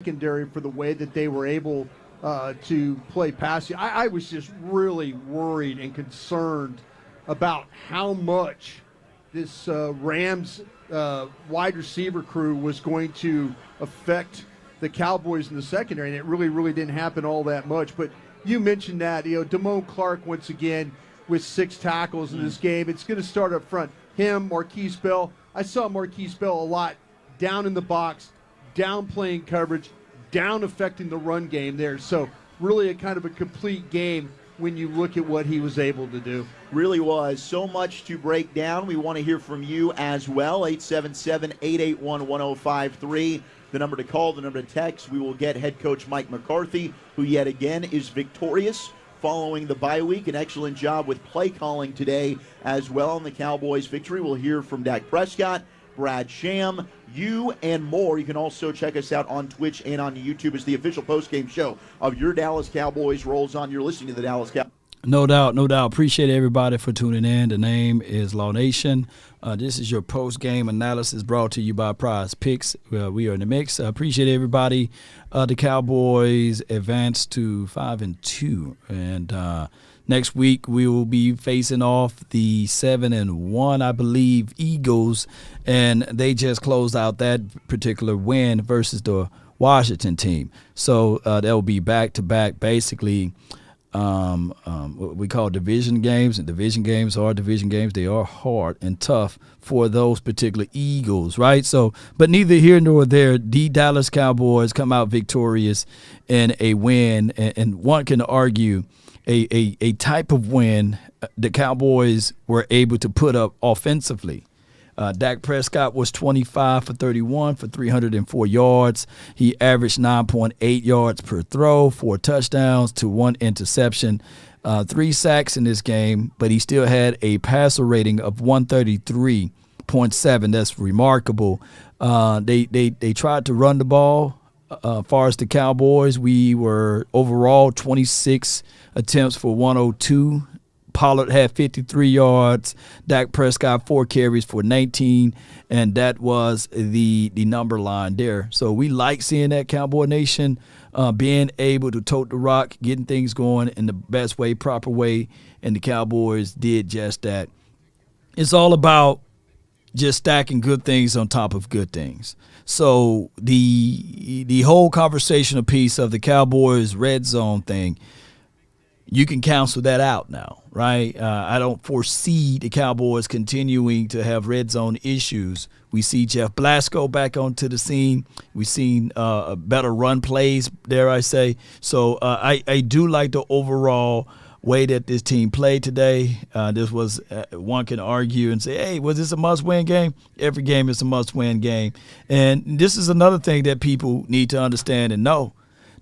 secondary for the way that they were able to play pass. I was just really worried and concerned about how much this Rams wide receiver crew was going to affect the Cowboys in the secondary, and it really didn't happen all that much. But you mentioned that, Damone Clark once again with 6 tackles in this game. It's going to start up front. Him, Marquise Bell. I saw Marquise Bell a lot down in the box, down playing coverage, down affecting the run game there. So really a kind of a complete game when you look at what he was able to do. Really was. So much to break down. We want to hear from you as well. 877-881-1053. The number to call, the number to text. We will get head coach Mike McCarthy, who yet again is victorious following the bye week. An excellent job with play calling today as well on the Cowboys' victory. We'll hear from Dak Prescott, Brad Sham, you, and more. You can also check us out on Twitch and on YouTube as the official postgame show of your Dallas Cowboys rolls on. You're listening to the Dallas Cowboys. No doubt, no doubt. Appreciate everybody for tuning in. The name is Law Nation. This is your post-game analysis brought to you by Prize Picks. We are in the mix. Appreciate everybody. The Cowboys advanced to 5-2, and next week we will be facing off the 7-1, I believe, Eagles, and they just closed out that particular win versus the Washington team. So that will be back-to-back, basically. What we call division games, and division games are division games. They are hard and tough for those particular Eagles, right? So, but neither here nor there, the Dallas Cowboys come out victorious in a win, and one can argue a type of win the Cowboys were able to put up offensively. Dak Prescott was 25 for 31 for 304 yards. He averaged 9.8 yards per throw, 4 touchdowns to 1 interception, 3 sacks in this game, but he still had a passer rating of 133.7. That's remarkable. They tried to run the ball. As far as the Cowboys, we were overall 26 attempts for 102. Pollard had 53 yards. Dak Prescott 4 carries for 19, and that was the number line there. So we like seeing that, Cowboy Nation, being able to tote the rock, getting things going in the best way, proper way, and the Cowboys did just that. It's all about just stacking good things on top of good things. So the whole conversational piece of the Cowboys red zone thing, you can cancel that out now, right? I don't foresee the Cowboys continuing to have red zone issues. We see Jeff Blasco back onto the scene. We've seen better run plays, dare I say. So I do like the overall way that this team played today. This was, one can argue and say, hey, was this a must-win game? Every game is a must-win game. And this is another thing that people need to understand and know,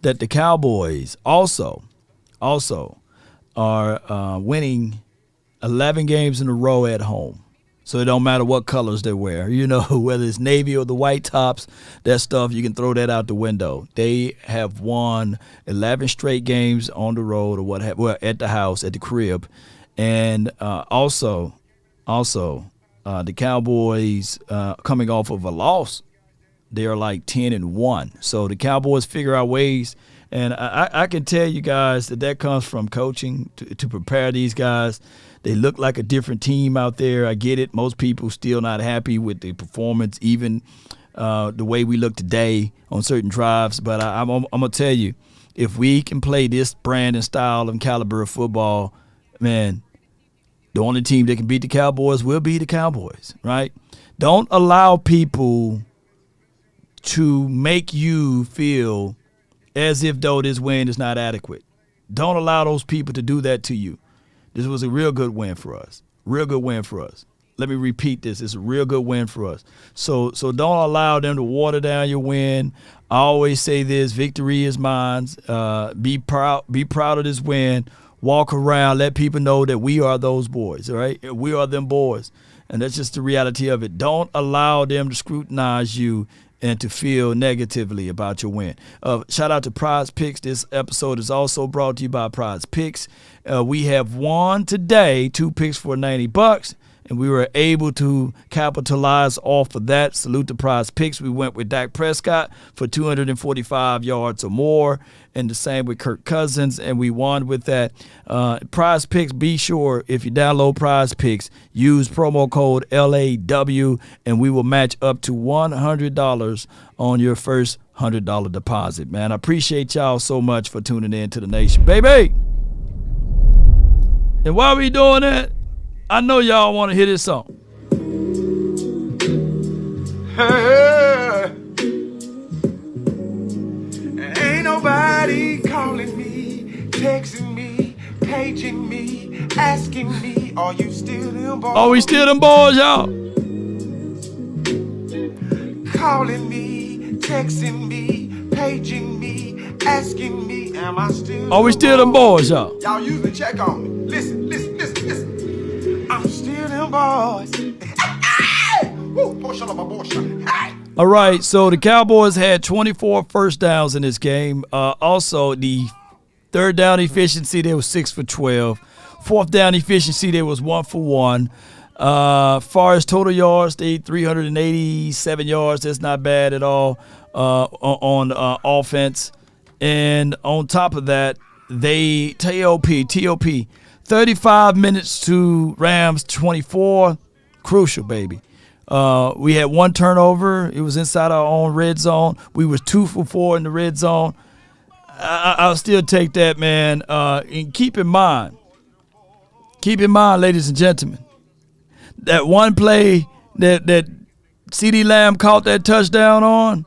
that the Cowboys also are winning 11 games in a row at home. So it don't matter what colors they wear. Whether it's navy or the white tops, that stuff, you can throw that out the window. They have won 11 straight games on the road or at the house, at the crib. And also, the Cowboys coming off of a loss, they're like 10-1. So the Cowboys figure out ways. And I can tell you guys that comes from coaching to prepare these guys. They look like a different team out there. I get it. Most people still not happy with the performance, even the way we look today on certain drives. But I'm going to tell you, if we can play this brand and style and caliber of football, man, the only team that can beat the Cowboys will be the Cowboys, right? Don't allow people to make you feel as if though this win is not adequate. Don't allow those people to do that to you. This was a real good win for us. Real good win for us. Let me repeat this. It's a real good win for us. So don't allow them to water down your win. I always say this, victory is mine. Be proud of this win. Walk around, let people know that we are those boys, all right? We are them boys. And that's just the reality of it. Don't allow them to scrutinize you and to feel negatively about your win. Shout out to Prize Picks. This episode is also brought to you by Prize Picks. We have won today 2 picks for $90, and we were able to capitalize off of that. Salute to Prize Picks. We went with Dak Prescott for 245 yards or more, and the same with Kirk Cousins, and we won with that. Prize Picks, be sure if you download Prize Picks, use promo code LAW, and we will match up to $100 on your first $100 deposit, man. I appreciate y'all so much for tuning in to the nation, baby. And while we doing that, I know y'all want to hear this song. Ain't nobody calling me, texting me, paging me, asking me, are you still them boys? Oh, we still them boys, y'all. Calling me, texting me, paging me, asking me, am I still Oh, we still them boys, y'all. Y'all usually check on me. Listen. I'm still them boys. All right, so the Cowboys had 24 first downs in this game. Also, the third down efficiency, they was 6 for 12. Fourth down efficiency, they was 1 for 1. Far as total yards, they 387 yards. That's not bad at all on offense. And on top of that, they TOP 35 minutes to Rams 24. Crucial, baby. We had 1 turnover. It was inside our own red zone. We was 2 for 4 in the red zone. I'll still take that, man. And keep in mind, ladies and gentlemen, that one play that CeeDee Lamb caught that touchdown on,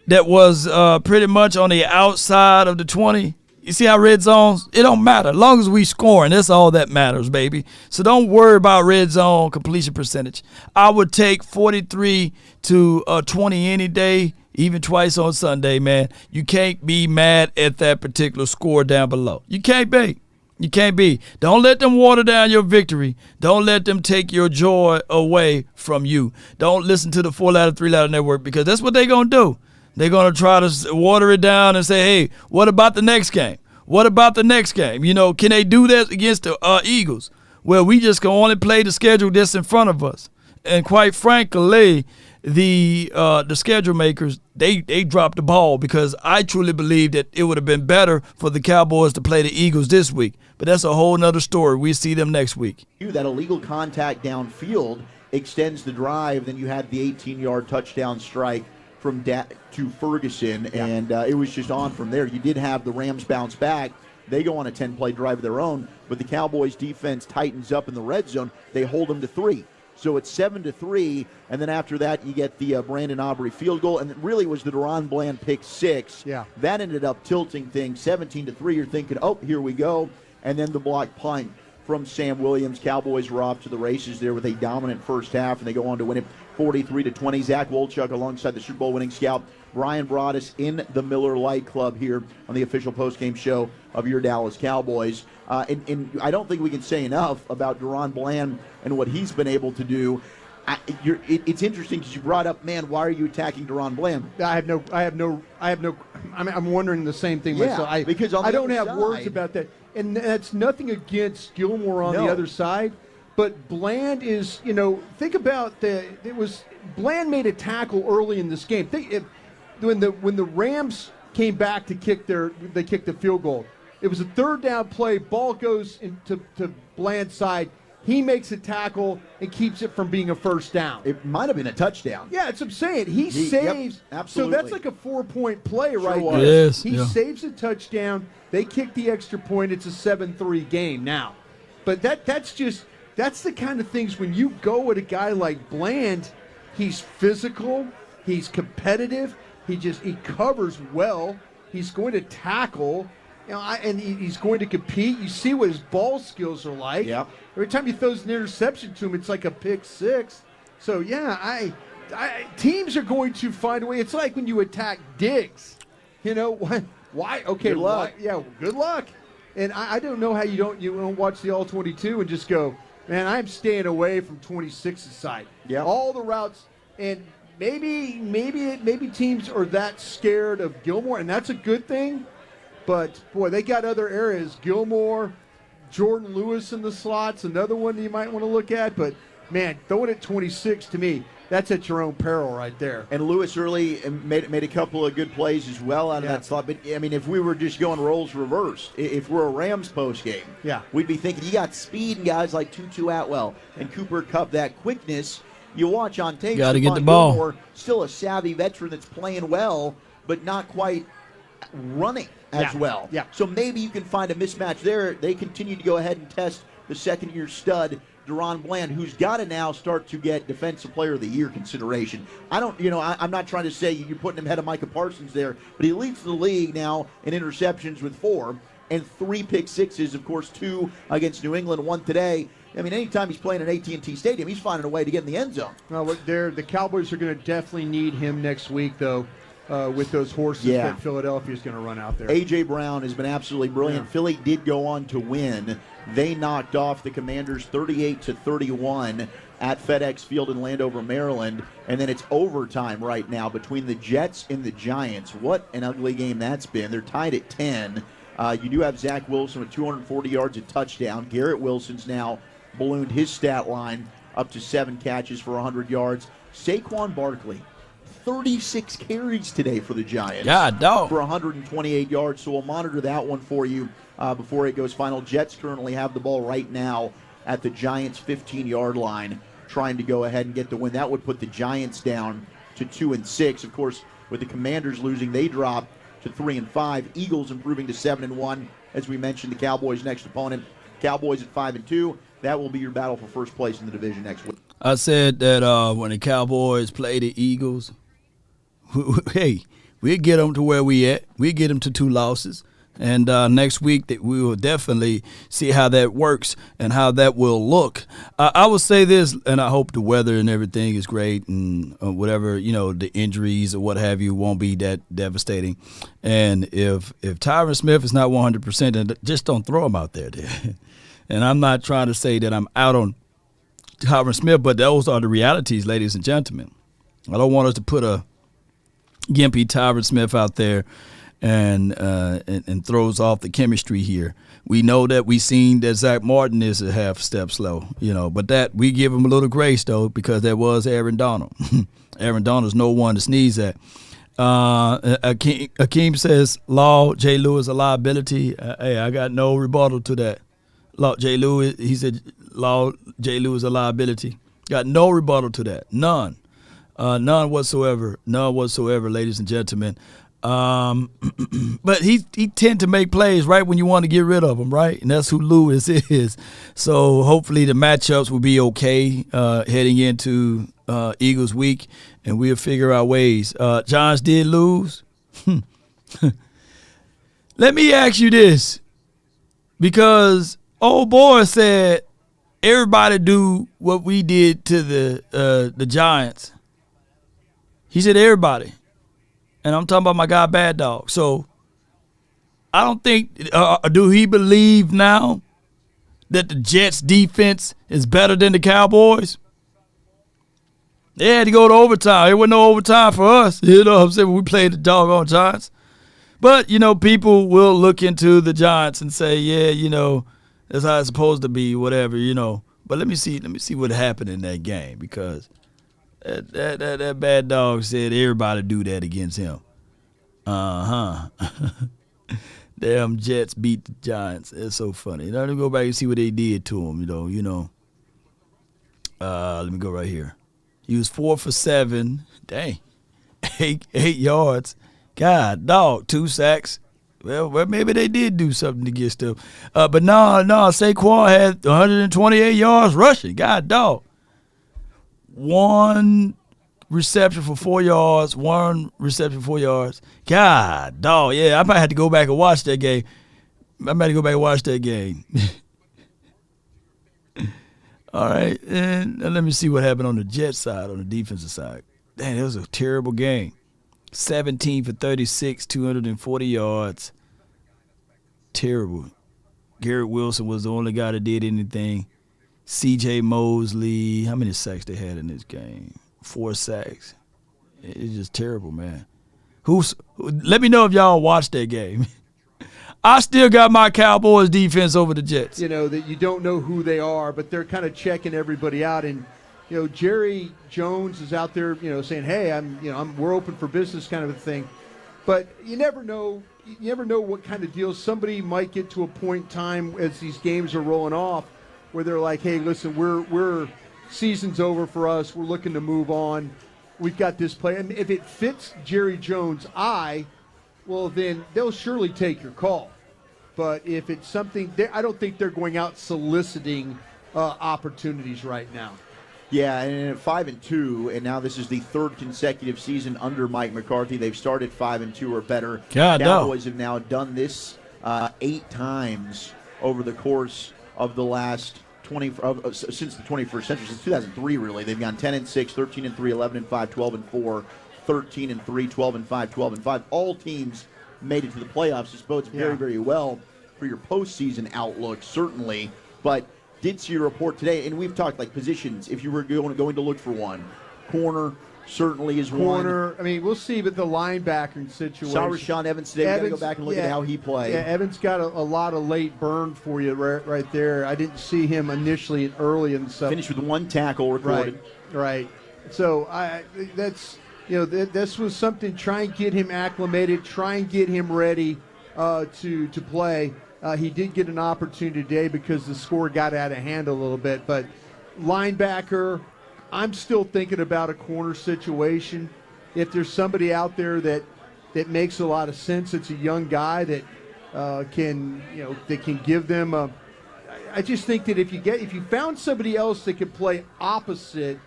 that was pretty much on the outside of the 20. You see how red zones, it don't matter. As long as we scoring, that's all that matters, baby. So don't worry about red zone completion percentage. I would take 43 to 20 any day, even twice on Sunday, man. You can't be mad at that particular score down below. You can't be. You can't be. Don't let them water down your victory. Don't let them take your joy away from you. Don't listen to the 4-Ladder, 3-Ladder Network, because that's what they're going to do. They're going to try to water it down and say, hey, what about the next game? What about the next game? You know, can they do that against the Eagles? Well, we just can only play the schedule that's in front of us. And quite frankly, the schedule makers, they dropped the ball, because I truly believe that it would have been better for the Cowboys to play the Eagles this week. But that's a whole nother story. We see them next week. That illegal contact downfield extends the drive. Then you had the 18-yard touchdown strike from to Ferguson, and it was just on from there. You did have the Rams bounce back. They go on a 10-play drive of their own, but the Cowboys defense tightens up in the red zone. They hold them to 3. So it's 7-3, and then after that you get the Brandon Aubrey field goal, and it really was the Deron Bland pick 6. Yeah. That ended up tilting things 17-3. You're thinking, oh, here we go. And then the block punt from Sam Williams. Cowboys were off to the races there with a dominant first half, and they go on to win it 43-20. Zach Wolchuk alongside the Super Bowl winning scout Brian Broaddus in the Miller Lite Club here on the official postgame show of your Dallas Cowboys. And I don't think we can say enough about Deron Bland and what he's been able to do. It's interesting because you brought up, man, why are you attacking Deron Bland? I'm wondering the same thing myself. Because on the I don't other have side, words about that. And that's nothing against Gilmore on the other side. But Bland is, think about Bland made a tackle early in this game. When the Rams came back to kicked the field goal, it was a third down play. Ball goes into Bland's side. He makes a tackle and keeps it from being a first down. It might have been a touchdown. Yeah, it's what I'm saying. He saves. Yep, absolutely. So that's like a 4-point play right was. there. Yes, He saves a touchdown. They kick the extra point. It's a 7-3 game now. But that's the kind of things when you go with a guy like Bland, he's physical, he's competitive, he covers well, he's going to tackle, and he's going to compete. You see what his ball skills are like. Yep. Every time he throws an interception to him, it's like a pick 6. So yeah, teams are going to find a way. It's like when you attack Diggs. Why? Okay, good luck. Good luck. And I don't know how you don't watch the all 22 and just go, man, I'm staying away from 26's side. Yeah. All the routes, and maybe teams are that scared of Gilmore, and that's a good thing. But boy, they got other areas. Gilmore, Jordan Lewis in the slots, another one that you might want to look at. But, man, throw it at 26 to me. That's at your own peril right there. And Lewis early made a couple of good plays as well out of that slot. But, I mean, if we were just going roles reversed, if we're a Rams postgame, we'd be thinking you got speed and guys like Tutu Atwell and Cooper Kupp, that quickness. You watch on tape. Got to get the ball. Gilmore, still a savvy veteran that's playing well, but not quite running as well. Yeah. So maybe you can find a mismatch there. They continue to go ahead and test the second-year stud, Deron Bland, who's got to now start to get Defensive Player of the Year consideration. I'm not trying to say you're putting him ahead of Micah Parsons there, but he leads the league now in interceptions with 4 and 3 pick sixes, of course, 2 against New England, 1 today. I mean, anytime he's playing at AT&T Stadium, he's finding a way to get in the end zone. Well, look, the Cowboys are going to definitely need him next week, though, with those horses that Philadelphia is going to run out there. A.J. Brown has been absolutely brilliant. Yeah. Philly did go on to win. They knocked off the Commanders 38-31 at FedEx Field in Landover, Maryland. And then it's overtime right now between the Jets and the Giants. What an ugly game that's been. They're tied at 10. You do have Zach Wilson with 240 yards, a touchdown. Garrett Wilson's now ballooned his stat line up to 7 catches for 100 yards. Saquon Barkley, 36 carries today for the Giants. God, dog. For 128 yards. So we'll monitor that one for you before it goes final. Jets currently have the ball right now at the Giants' 15-yard line, trying to go ahead and get the win. That would put the Giants down to 2-6. Of course, with the Commanders losing, they drop to 3-5. Eagles improving to 7-1. As we mentioned, the Cowboys' next opponent. Cowboys at 5-2. That will be your battle for first place in the division next week. I said that when the Cowboys play the Eagles, hey, we'll get them to where we at. We'll get them to 2 losses. And next week we will definitely see how that works and how that will look. I will say this, and I hope the weather and everything is great and whatever, the injuries or what have you won't be that devastating. And if Tyron Smith is not 100%, then just don't throw him out there. And I'm not trying to say that I'm out on Tyron Smith, but those are the realities, ladies and gentlemen. I don't want us to put a gimpy Tyron Smith out there and throws off the chemistry here. We know that we seen that Zach Martin is a half step slow, but that we give him a little grace though, because that was Aaron Donald. Aaron Donald's no one to sneeze at. Akeem says, Law, J. Lewis a liability. Hey, I got no rebuttal to that. Law, J. Lewis, he said, Law, J. Lewis a liability. Got no rebuttal to that. None. None whatsoever. None whatsoever, ladies and gentlemen. But he tend to make plays right when you want to get rid of him, right? And that's who Lewis is. So hopefully the matchups will be okay heading into Eagles week, and we'll figure out ways. Giants did lose. Let me ask you this, because old boy said everybody do what we did to the Giants. He said everybody. And I'm talking about my guy Bad Dog. So I don't think do he believe now that the Jets defense is better than the Cowboys? They had to go to overtime. There wasn't no overtime for us. You know what I'm saying? When we played the doggone Giants. But, people will look into the Giants and say, yeah, that's how it's supposed to be, whatever, But let me see what happened in that game, because that Bad Dog said everybody do that against him. Damn Jets beat the Giants. It's so funny. Let me go back and see what they did to him, let me go right here. He was 4 for 7. Dang. 8 yards. God, dog, 2 sacks. Well, maybe they did do something to get stuff. But no, Saquon had 128 yards rushing. God, dog. 1 reception for 4 yards. 1 reception for 4 yards. God, dog. Yeah, I might have to go back and watch that game. All right, and let me see what happened on the Jets side, on the defensive side. Dang, it was a terrible game. 17 for 36, 240 yards. Terrible. Garrett Wilson was the only guy that did anything. C.J. Mosley, how many sacks they had in this game? 4 sacks. It's just terrible, man. Let me know if y'all watched that game. I still got my Cowboys defense over the Jets. You know, that you don't know who they are, but they're kind of checking everybody out. And, you know, Jerry Jones is out there, you know, saying, hey, we're open for business kind of a thing. But you never know. You never know what kind of deals somebody might get to a point in time as these games are rolling off where they're like, hey, listen, we're season's over for us. We're looking to move on. We've got this play. And if it fits Jerry Jones' eye, well, then they'll surely take your call. But if it's something, I don't think they're going out soliciting opportunities right now. Yeah, and at 5-2, and now this is the third consecutive season under Mike McCarthy. They've started 5-2 or better. Cowboys have now done this 8 times over the course of the last since the 21st century, since 2003. Really, they've gone 10-6, 13-3, 11-5, 12-4, 13-3, 12-5, 12-5. All teams made it to the playoffs. This bodes very, very well for your postseason outlook, certainly. But did see a report today, and we've talked like positions. If you were going to look for one, corner certainly is one. I mean, we'll see, but the linebacker situation. Saw Rashaan Evans today. We've got to go back and look at how he played. Yeah, Evans got a lot of late burn for you right there. I didn't see him initially and early and stuff. Finished with 1 tackle recorded. Right. So this was something. Try and get him acclimated. Try and get him ready to play. He did get an opportunity today because the score got out of hand a little bit. But linebacker, I'm still thinking about a corner situation. If there's somebody out there that makes a lot of sense, it's a young guy that can give them a. I just think that if you found somebody else that could play opposite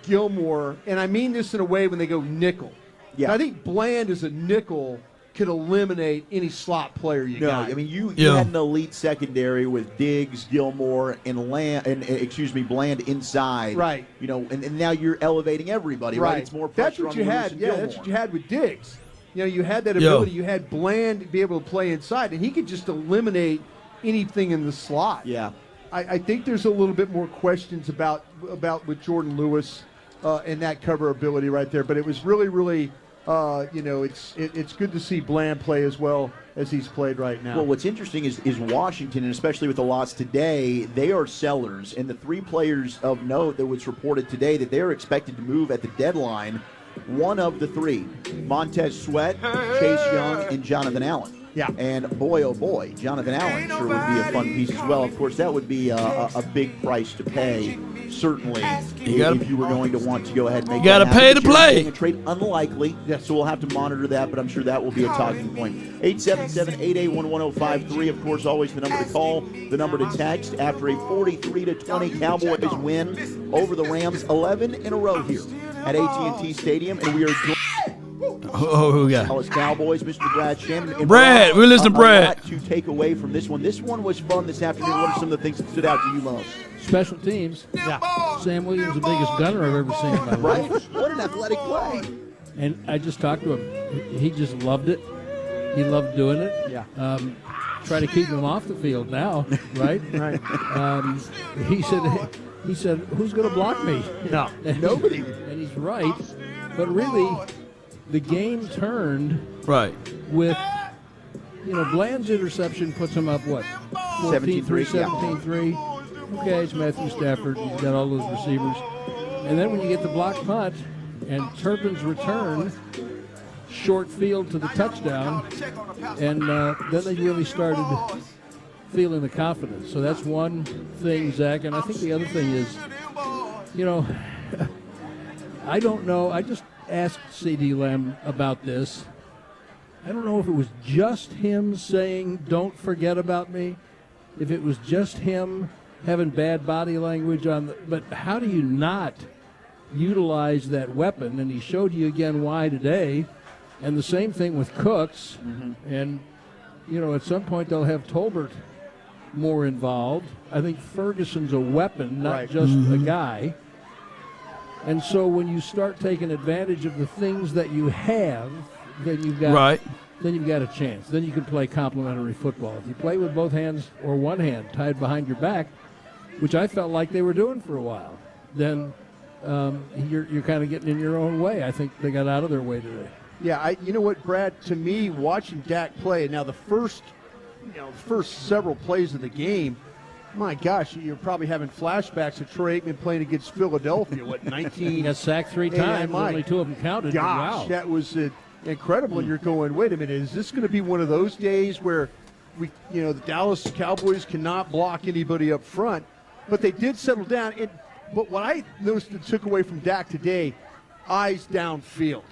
Gilmore, and I mean this in a way when they go nickel. Yeah. I think Bland as a nickel could eliminate any slot player you got. I mean, you had an elite secondary with Diggs, Gilmore, and Bland inside. Right. You know, and now you're elevating everybody, right? It's more pressure that's what on you Lewis had. and Yeah, Gilmore. that's what you had with Diggs. You know, you had that ability. You had Bland to be able to play inside, and he could just eliminate anything in the slot. Yeah. I think there's a little bit more questions about with Jordan Lewis and that cover ability right there. But it was really, really. It's good to see Bland play as well as he's played right now. Well, what's interesting is Washington, and especially with the loss today, they are sellers. And the 3 players of note that was reported today that they're expected to move at the deadline, one of the 3, Montez Sweat, Chase Young, and Jonathan Allen. Yeah. And boy, oh boy, Jonathan Allen sure would be a fun piece as well. Of course, that would be a big price to pay, certainly, if you were going to want to go ahead and make that happen. You got to pay to play. A trade unlikely, so we'll have to monitor that, but I'm sure that will be a talking point. 877-881-1053, of course, always the number to call, the number to text. After a 43-20 Cowboys win over the Rams, 11 in a row here at AT&T Stadium, and we are joined who we got? Dallas Cowboys, Mr. Brad Shannon. And Brad, we listen to Brad. A lot to take away from this one. This one was fun this afternoon. What are some of the things that stood out to you most? Special teams. Yeah. Sam Williams, the biggest gunner I've ever seen in my life. Right? What an athletic play. And I just talked to him. He just loved it. He loved doing it. Yeah. Try to keep him off the field now, right? Right. He said, who's going to block me? No. Nobody. And he's right. But really, the game turned with, Bland's interception puts him up, 14-3, 17-3. Okay, it's Matthew Stafford. He's got all those receivers. And then when you get the block punt and Turpin's return, short field to the touchdown, and then they really started feeling the confidence. So that's one thing, Zach. And I think the other thing is, I don't know. I just asked C.D. Lamb about this. I don't know if it was just him saying, don't forget about me, if it was just him having bad body language but how do you not utilize that weapon? And he showed you again why today. And the same thing with Cooks. Mm-hmm. And, at some point they'll have Tolbert more involved. I think Ferguson's a weapon, not just a guy. And so when you start taking advantage of the things that you have, then you've got a chance. Then you can play complementary football. If you play with both hands or one hand tied behind your back, which I felt like they were doing for a while, then you're kind of getting in your own way. I think they got out of their way today. Yeah, you know what, Brad? To me, watching Dak play, now the first first several plays of the game, my gosh, you're probably having flashbacks of Troy Aikman playing against Philadelphia. What, 19? He got sacked 3 times. Only 2 of them counted. Gosh, wow. that was incredible. And you're going, wait a minute, is this going to be one of those days where the Dallas Cowboys cannot block anybody up front? But they did settle down. But what I noticed that took away from Dak today, eyes downfield.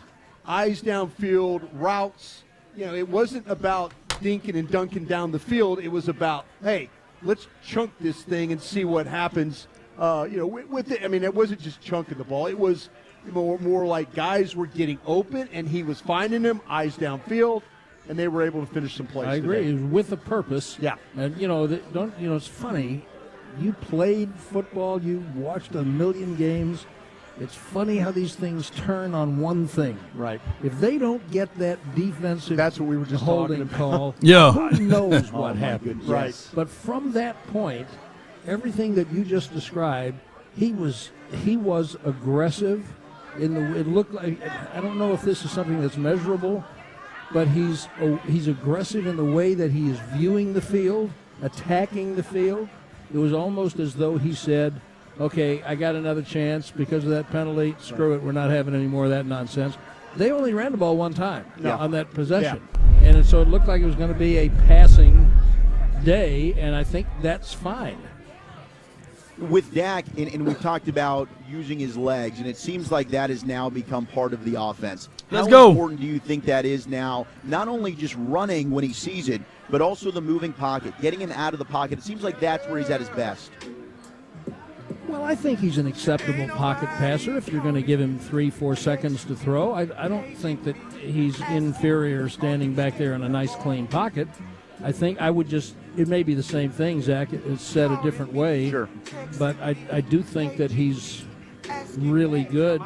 Eyes downfield, routes. It wasn't about dinking and dunking down the field. It was about, hey, let's chunk this thing and see what happens. With it, it wasn't just chunking the ball. It was more like guys were getting open, and he was finding them, eyes downfield, and they were able to finish some plays. I agree. Today. It was with a purpose. Yeah. And it's funny. You played football. You watched a million games. It's funny how these things turn on one thing. Right. If they don't get that defensive That's what we were just holding talking call, Yeah. who knows what happens. Right. But from that point, everything that you just described, he was aggressive. It looked like, I don't know if this is something that's measurable, but he's aggressive in the way that he is viewing the field, attacking the field. It was almost as though he said, okay, I got another chance because of that penalty. Screw it, we're not having any more of that nonsense. They only ran the ball one time on that possession. Yeah. And so it looked like it was going to be a passing day, and I think that's fine. With Dak, and we've talked about using his legs, and it seems like that has now become part of the offense. Let's How go. important do you think that is now, not only just running when he sees it, but also the moving pocket, getting him out of the pocket? It seems like that's where he's at his best. Well, I think he's an acceptable pocket passer if you're going to give him 3-4 seconds to throw. I don't think that he's inferior standing back there in a nice, clean pocket. I think it may be the same thing, Zach. It's said a different way. Sure. But I do think that he's really good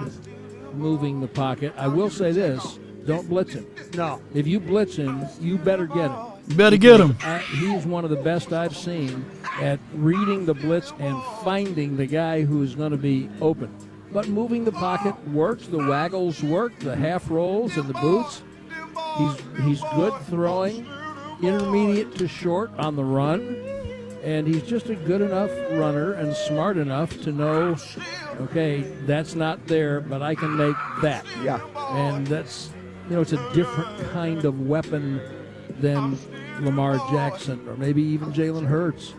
moving the pocket. I will say this, don't blitz him. No. If you blitz him, you better get him. You better get him. He's one of the best I've seen at reading the blitz and finding the guy who is going to be open. But moving the pocket works. The waggles work, the half rolls and the boots. He's good throwing, intermediate to short on the run. And he's just a good enough runner and smart enough to know, okay, that's not there, but I can make that. Yeah. And that's, it's a different kind of weapon than Lamar Jackson or maybe even Jalen Hurts.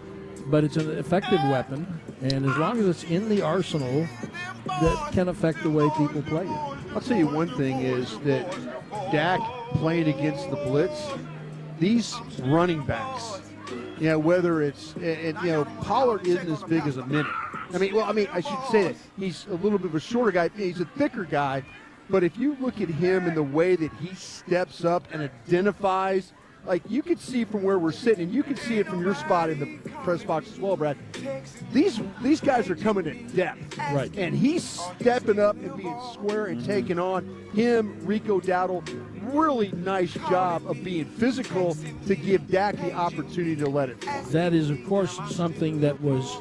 But it's an effective weapon, and as long as it's in the arsenal, that can affect the way people play it. I'll tell you one thing is that Dak playing against the blitz, these running backs, whether it's, Pollard isn't as big as a minute. I should say that he's a little bit of a shorter guy. He's a thicker guy, but if you look at him and the way that he steps up and identifies, like you could see from where we're sitting, and you can see it from your spot in the press box as well, Brad. These guys are coming at depth, right? And he's stepping up and being square and taking on him. Rico Dowdle, really nice job of being physical to give Dak the opportunity to let it fly. That is, of course, something that was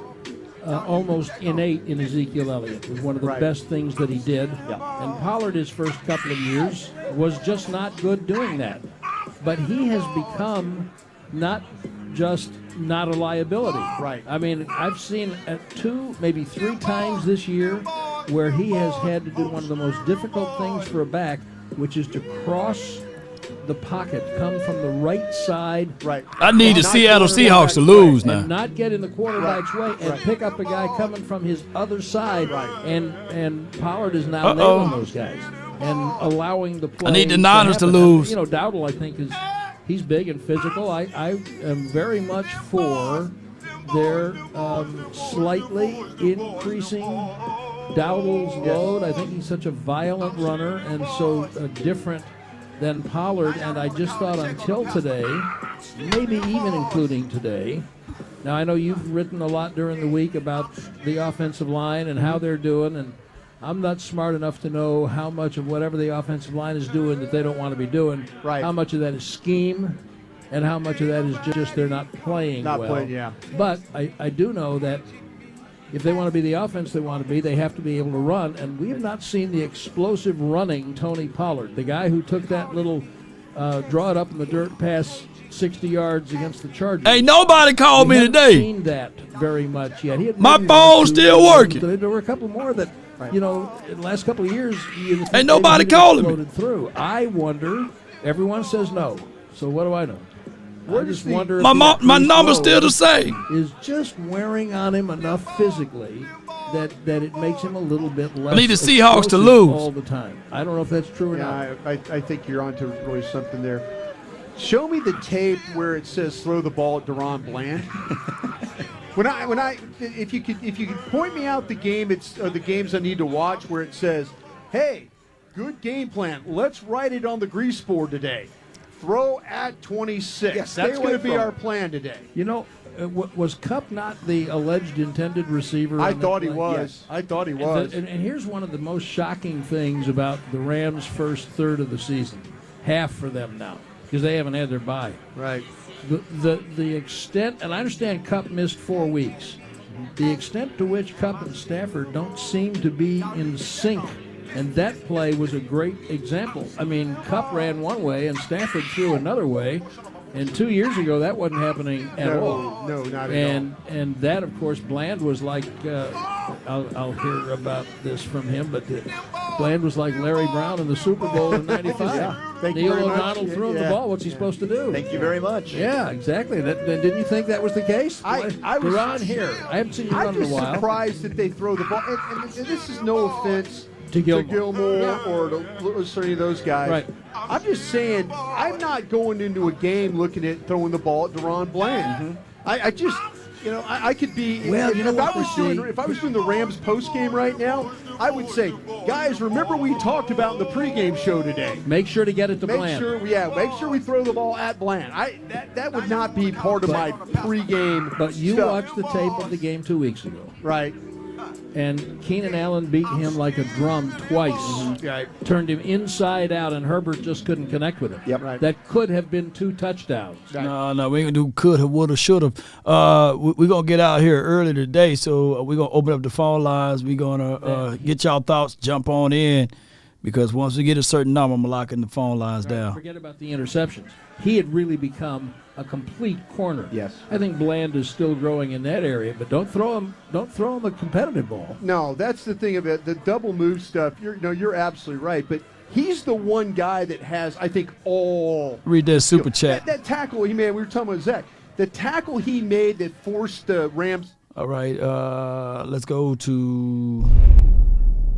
almost innate in Ezekiel Elliott. It was one of the best things that he did. Yeah. And Pollard, his first couple of years, was just not good doing that. But he has become not just not a liability. Right. I've seen 2, maybe 3 times this year where he has had to do one of the most difficult things for a back, which is to cross the pocket, come from the right side. Right. I need the Seattle Seahawks to lose now. And not get in the quarterback's way and pick up a guy coming from his other side. Right. And Pollard is now nailing those guys and allowing the play. I need the Niners to happen. lose. Dowdle, I think, he's big and physical. I am very much for their slightly increasing Dowdle's load. I think he's such a violent runner and so different than Pollard. And I just thought until today, maybe even including today. Now, I know you've written a lot during the week about the offensive line and how they're doing, and I'm not smart enough to know how much of whatever the offensive line is doing that they don't want to be doing, how much of that is scheme and how much of that is just they're not playing well. But I do know that if they want to be the offense they want to be, they have to be able to run, and we have not seen the explosive running Tony Pollard, the guy who took that little draw it up in the dirt, pass 60 yards against the Chargers. Ain't nobody called me haven't today. Seen that very much yet. He had My maybe phone's one or two, still working. There were a couple more that, in the last couple of years, you would think Ain't nobody maybe he'd have calling me. exploded through. I wonder. Everyone says no. So what do I know? I just wonder. My if my number's still the same. Is just wearing on him enough physically that it makes him a little bit less. I need the Seahawks to explosive lose all the time. I don't know if that's true or not. I think you're onto really something there. Show me the tape where it says throw the ball at Deron Bland. If you could point me out the game, the games I need to watch where it says, hey, good game plan. Let's write it on the grease board today. Throw at 26. Yes, that's going to be our plan today. Was Kupp not the alleged intended receiver? I on that thought he play? was. Yes. I thought he was. And here's one of the most shocking things about the Rams' first third of the season. Half for them now, because they haven't had their bye. Right. The extent, and I understand Kupp missed 4 weeks, the extent to which Kupp and Stafford don't seem to be in sync. And that play was a great example. I mean, Kupp ran one way and Stafford threw another way. And 2 years ago, that wasn't happening at all. No, not at all. And that, of course, Bland was like, I'll hear about this from him, but Bland was like Larry Brown in the Super Bowl in '95. Thank you Neil very much. O'Donnell threw him the ball. What's he supposed to do? Thank you very much. Yeah, exactly. Didn't you think that was the case? I was Ron here. I haven't seen you run I'm in a just while. surprised that they throw the ball. And this is no offense To Gilmore. Gilmore or to any of those guys. Right. I'm just saying, I'm not going into a game looking at throwing the ball at Deron Bland. I just, I could be. Well, if, you know if I what, was if I was doing the Rams post game right now, I would say, guys, remember we talked about in the pregame show today. Make sure to get it to Make Bland. sure we throw the ball at Bland. That would not be part of my pregame. But you stuff. watched the tape of the game 2 weeks ago. Right. And Keenan Allen beat him like a drum twice. Right. Turned him inside out, and Herbert just couldn't connect with him. Yep. Right. That could have been 2 touchdowns. No, we ain't gonna do could have, would have, should have. We're gonna get out here early today, so we're gonna open up the phone lines. We're gonna get y'all thoughts, jump on in, because once we get a certain number, I'm locking the phone lines down. Forget about the interceptions. He had really become a complete corner. Yes. I think Bland is still growing in that area, but don't throw him a competitive ball. No, that's the thing about the double move stuff. You're absolutely right, but he's the one guy that has, I think, all. Read that super chat. That tackle he made. We were talking about Zach. The tackle he made that forced the Rams. All right, let's go to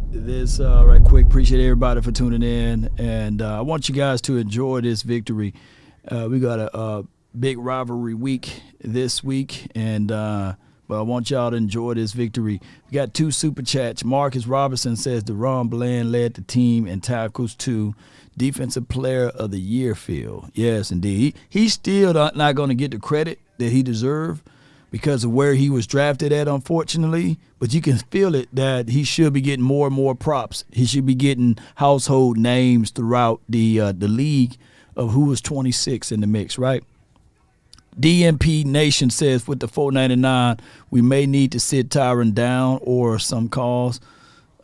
this right quick. Appreciate everybody for tuning in, and I want you guys to enjoy this victory. We got a big rivalry week this week, and but I want y'all to enjoy this victory. We got 2 super chats. Marcus Robertson says Deron Bland led the team in tackles to Defensive Player of the Year field. Yes, indeed. He's still not going to get the credit that he deserved because of where he was drafted at, unfortunately. But you can feel it that he should be getting more and more props. He should be getting household names throughout the league of who was 26 in the mix, right? DMP Nation says with the $4.99, we may need to sit Tyron down or some calls.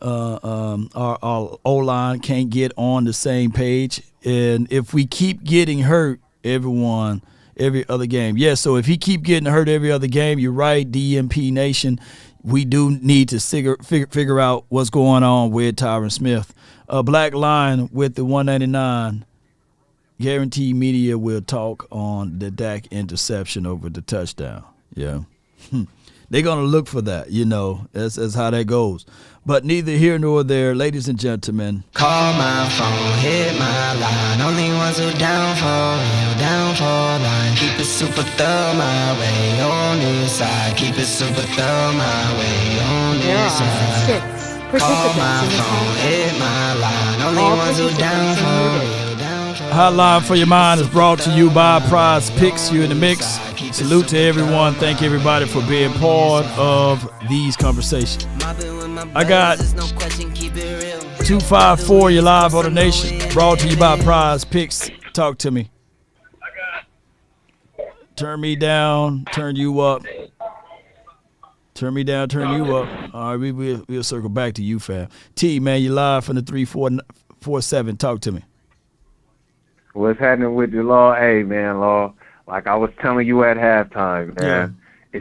Our O-line can't get on the same page. And if we keep getting hurt, every other game. Yeah, so if he keep getting hurt every other game, you're right, DMP Nation. We do need to figure out what's going on with Tyron Smith. Black Lion with the $1.99. Guaranteed Media will talk on the Dak interception over the touchdown. Yeah. They're going to look for that, That's how that goes. But neither here nor there, ladies and gentlemen. Call my phone, hit my line. Only ones who down for line. Keep it super thorough my way on this side. Keep it super thorough my way on There this are side. 6 Call my participants in the phone, call. hit my line. Only All ones who down participants for Hotline for Your Mind is brought to you by Prize Picks. You in the mix. Salute to everyone. Thank everybody for being part of these conversations. I got 254. You're live on the nation. Brought to you by Prize Picks. Talk to me. Turn me down. Turn you up. Turn me down. Turn you up. All right, we'll circle back to you, fam. T, man, you live from the 3447. Talk to me. What's happening with you, Law? Hey, man, Law. Like I was telling you at halftime, man. Yeah.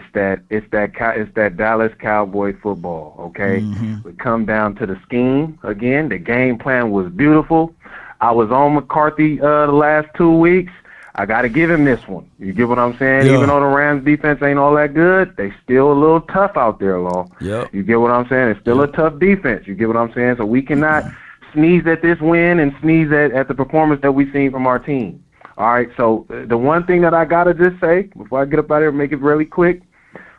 It's that Dallas Cowboy football. Okay, we come down to the scheme again. The game plan was beautiful. I was on McCarthy the last 2 weeks. I got to give him this one. You get what I'm saying? Yeah. Even though the Rams defense ain't all that good, they still a little tough out there, Law. Yep. You get what I'm saying? It's still a tough defense. You get what I'm saying? So we cannot sneeze at this win and sneeze at the performance that we've seen from our team. All right, so the one thing that I got to just say before I get up out of here and make it really quick,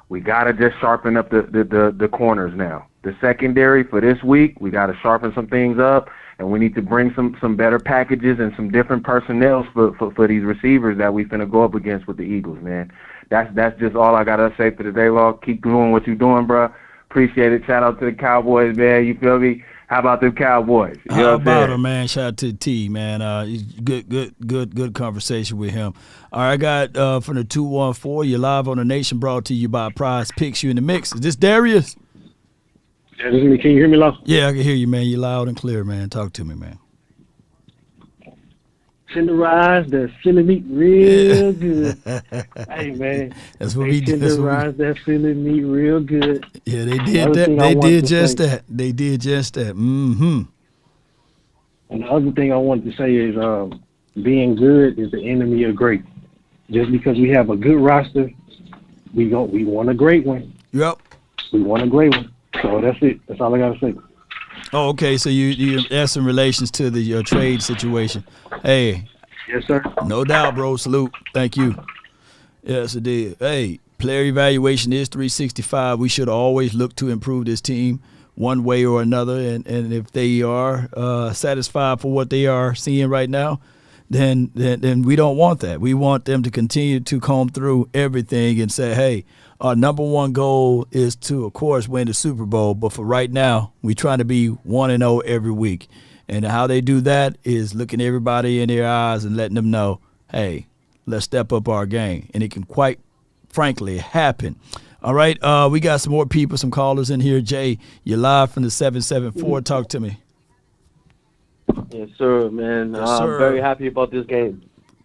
we got to just sharpen up the corners now. The secondary for this week, we got to sharpen some things up, and we need to bring some better packages and some different personnel for these receivers that we finna go up against with the Eagles, man. That's just all I got to say for today, Law. Keep doing what you're doing, bro. Appreciate it. Shout out to the Cowboys, man. You feel me? How about them Cowboys? You know How about him, man? Shout out to the T, man. Good conversation with him. All right, I got from the 214. You're live on the Nation, brought to you by Prize Picks. You in the mix. Is this Darius? Yeah, this is me. Can you hear me, Law? Yeah, I can hear you, man. You're loud and clear, man. Talk to me, man. Tenderize that Philly meat real good. Hey, man. That's what we do. Tenderize that Philly meat real good. Yeah, they did that. They did just that. They did just that. Mm-hmm. And the other thing I wanted to say is being good is the enemy of great. Just because we have a good roster, we want a great one. Yep. We want a great one. So that's it. That's all I got to say. Oh, okay. So you asked in relations to the trade situation. Hey. Yes, sir. No doubt, bro. Salute. Thank you. Yes, it did. Hey, player evaluation is 365. We should always look to improve this team one way or another. And if they are satisfied for what they are seeing right now, then we don't want that. We want them to continue to comb through everything and say, hey, our number one goal is to, of course, win the Super Bowl. But for right now, we're trying to be 1-0 every week. And how they do that is looking everybody in their eyes and letting them know, hey, let's step up our game. And it can quite frankly happen. All right, we got some more people, some callers in here. Jay, you're live from the 774. Talk to me. Yes, sir, man. Yes, sir. I'm very happy about this game.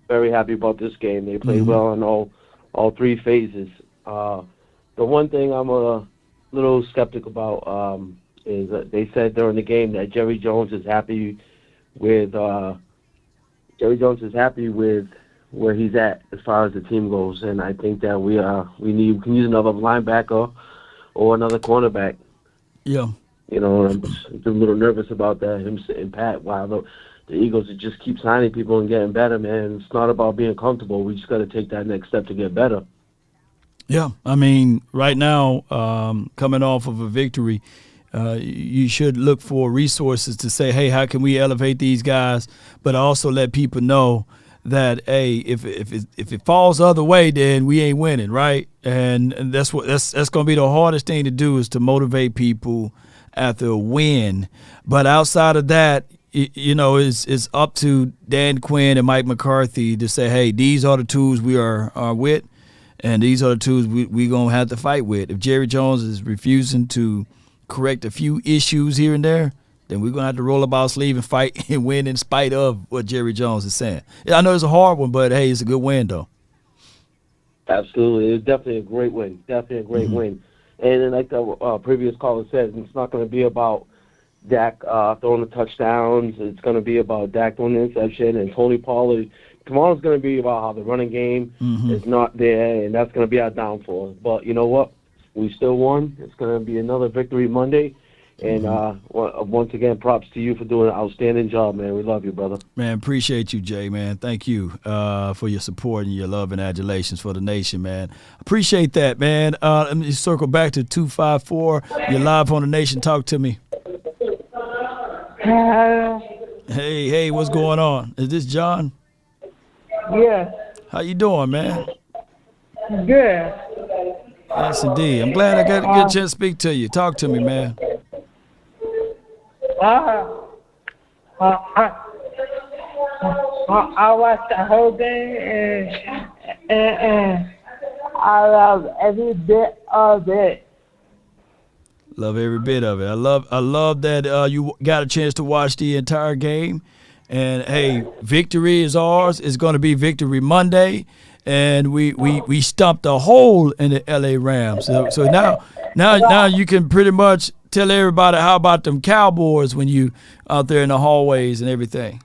Very happy about this game. They played well in all three phases. The one thing I'm a little skeptical about is that they said during the game that Jerry Jones is happy with where he's at as far as the team goes, and I think that we can use another linebacker or another cornerback. Yeah. You know, I'm just a little nervous about that. Him sitting pat while the Eagles just keep signing people and getting better, man. It's not about being comfortable. We just got to take that next step to get better. Yeah, I mean, right now, coming off of a victory, you should look for resources to say, hey, how can we elevate these guys, but also let people know that, hey, if it falls the other way, then we ain't winning, right? And that's going to be the hardest thing to do, is to motivate people after a win. But outside of that, you know, it's up to Dan Quinn and Mike McCarthy to say, hey, these are the tools we are with. And these are the tools we're going to have to fight with. If Jerry Jones is refusing to correct a few issues here and there, then we're going to have to roll up our sleeve and fight and win in spite of what Jerry Jones is saying. Yeah, I know it's a hard one, but, hey, it's a good win, though. Absolutely. It's definitely a great win. Definitely a great win. And then like the previous caller said, it's not going to be about Dak throwing the touchdowns. It's going to be about Dak throwing the interception and Tony Pollard. Tomorrow's going to be about how the running game is not there, and that's going to be our downfall. But you know what? We still won. It's going to be another victory Monday. And once again, props to you for doing an outstanding job, man. We love you, brother. Man, appreciate you, Jay, man. Thank you for your support and your love and adulations for the nation, man. Appreciate that, man. Let me circle back to 254. You're live on the Nation. Talk to me. Hey, what's going on? Is this John? Yeah. How you doing, man? Good. Yes, indeed. I'm glad I got a good chance to speak to you. Talk to me, man. I watched the whole game and I love every bit of it. Love every bit of it. I love that you got a chance to watch the entire game, And hey, victory is ours. It's going to be Victory Monday, and we stumped a hole in the LA Rams. So now you can pretty much tell everybody how about them Cowboys when you out there in the hallways and everything.